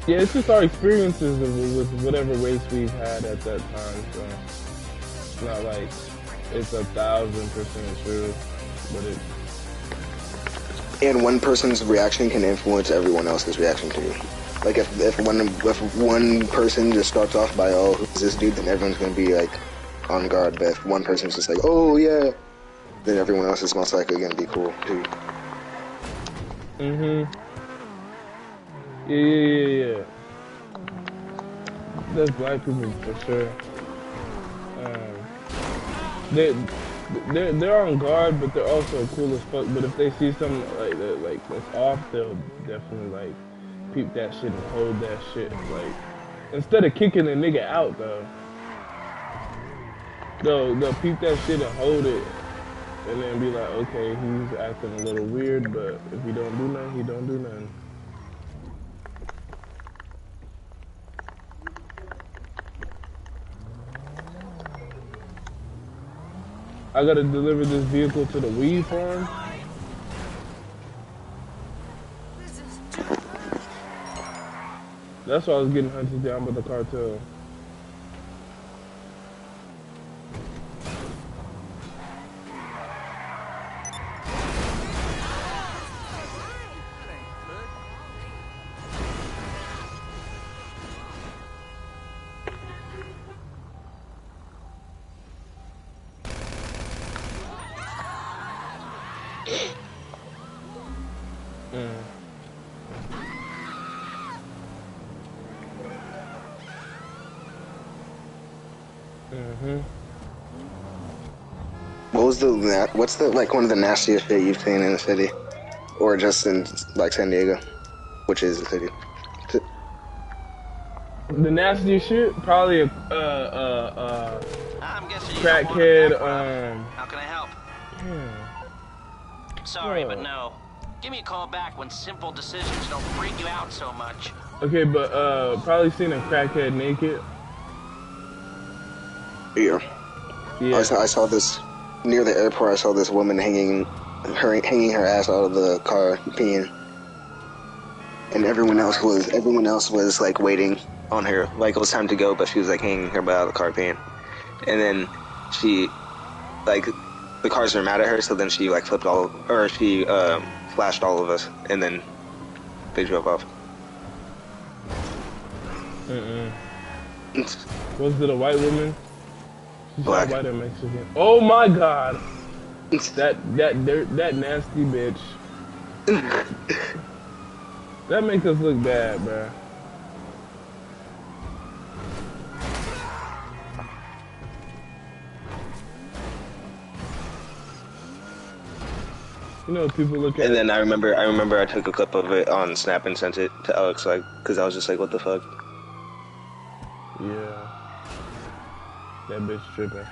yeah, it's just our experiences with whatever race we've had at that time, so it's not like it's 1,000% true, but it. And one person's reaction can influence everyone else's reaction to you. Like if one person just starts off by, "Oh, who's this dude?" then everyone's gonna be like on guard. But if one person's just like, "Oh yeah," then everyone else is most likely gonna be cool too. Yeah. That's black people for sure. They're on guard, but they're also cool as fuck. But if they see something like that, like that's off, they'll definitely like peep that shit and hold that shit. Like instead of kicking the nigga out though, they'll peep that shit and hold it. And then be like, okay, he's acting a little weird, but if he don't do nothing, he don't do nothing. I gotta deliver this vehicle to the weed farm. That's why I was getting hunted down by the cartel. What's the like one of the nastiest shit you've seen in the city, or just in like San Diego, which is the city? The nastiest shit, probably a crackhead. How can I help? Sorry, but no. Give me a call back when simple decisions don't freak you out so much. Okay, but probably seen a crackhead naked. Yeah. Yeah. I saw this near the airport. I saw this woman hanging her ass out of the car peeing, and everyone else was like waiting on her, like it was time to go, but she was like hanging her butt out of the car paying. And then she, like, the cars were mad at her, so then she like flipped she flashed all of us, and then they drove off. Was it a white woman? She's Black. white or Mexican. Oh my god! That nasty bitch. That makes us look bad, bruh. You know, people look at. And then I remember I took a clip of it on Snap and sent it to Alex, like, because I was just like, what the fuck? Yeah. That bitch tripping.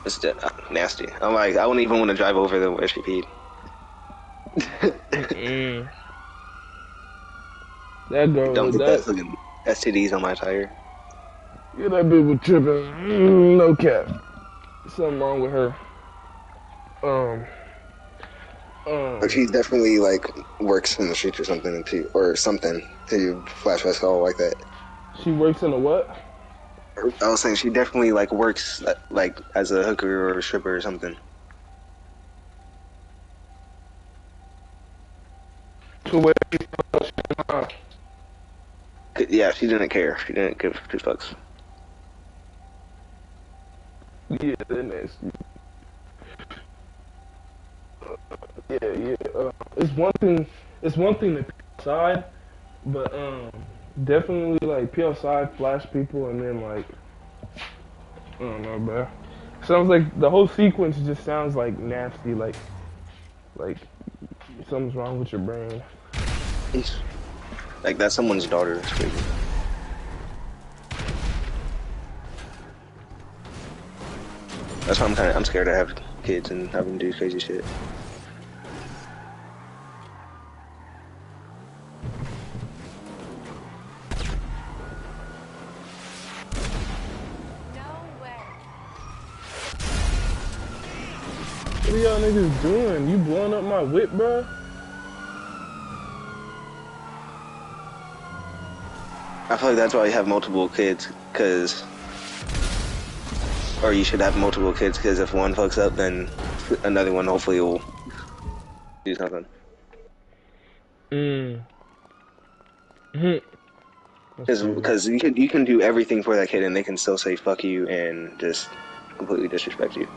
It's just, nasty. I'm like, I wouldn't even want to drive over there where she peed. That girl. Don't get that fucking STDs on my tire. Yeah, that bitch was tripping. No cap. Something wrong with her. But she definitely like works in the streets or something to flash us all like that. She works in a what? I was saying she definitely like works like as a hooker or a stripper or something. To where? Yeah, she didn't care. She didn't give two fucks. Yeah, that nasty. Yeah. It's one thing. It's one thing to pee outside, but definitely like pee outside, flash people, and then like I don't know, bro. Sounds like the whole sequence just sounds like nasty. Like something's wrong with your brain. Like that's someone's daughter. It's crazy. That's why I'm scared to have kids and have them do crazy shit. What are y'all niggas doing? You blowing up my whip, bro? I feel like that's why you have multiple kids, or you should have multiple kids, because if one fucks up, then another one hopefully will do something. Because you can do everything for that kid, and they can still say fuck you and just completely disrespect you.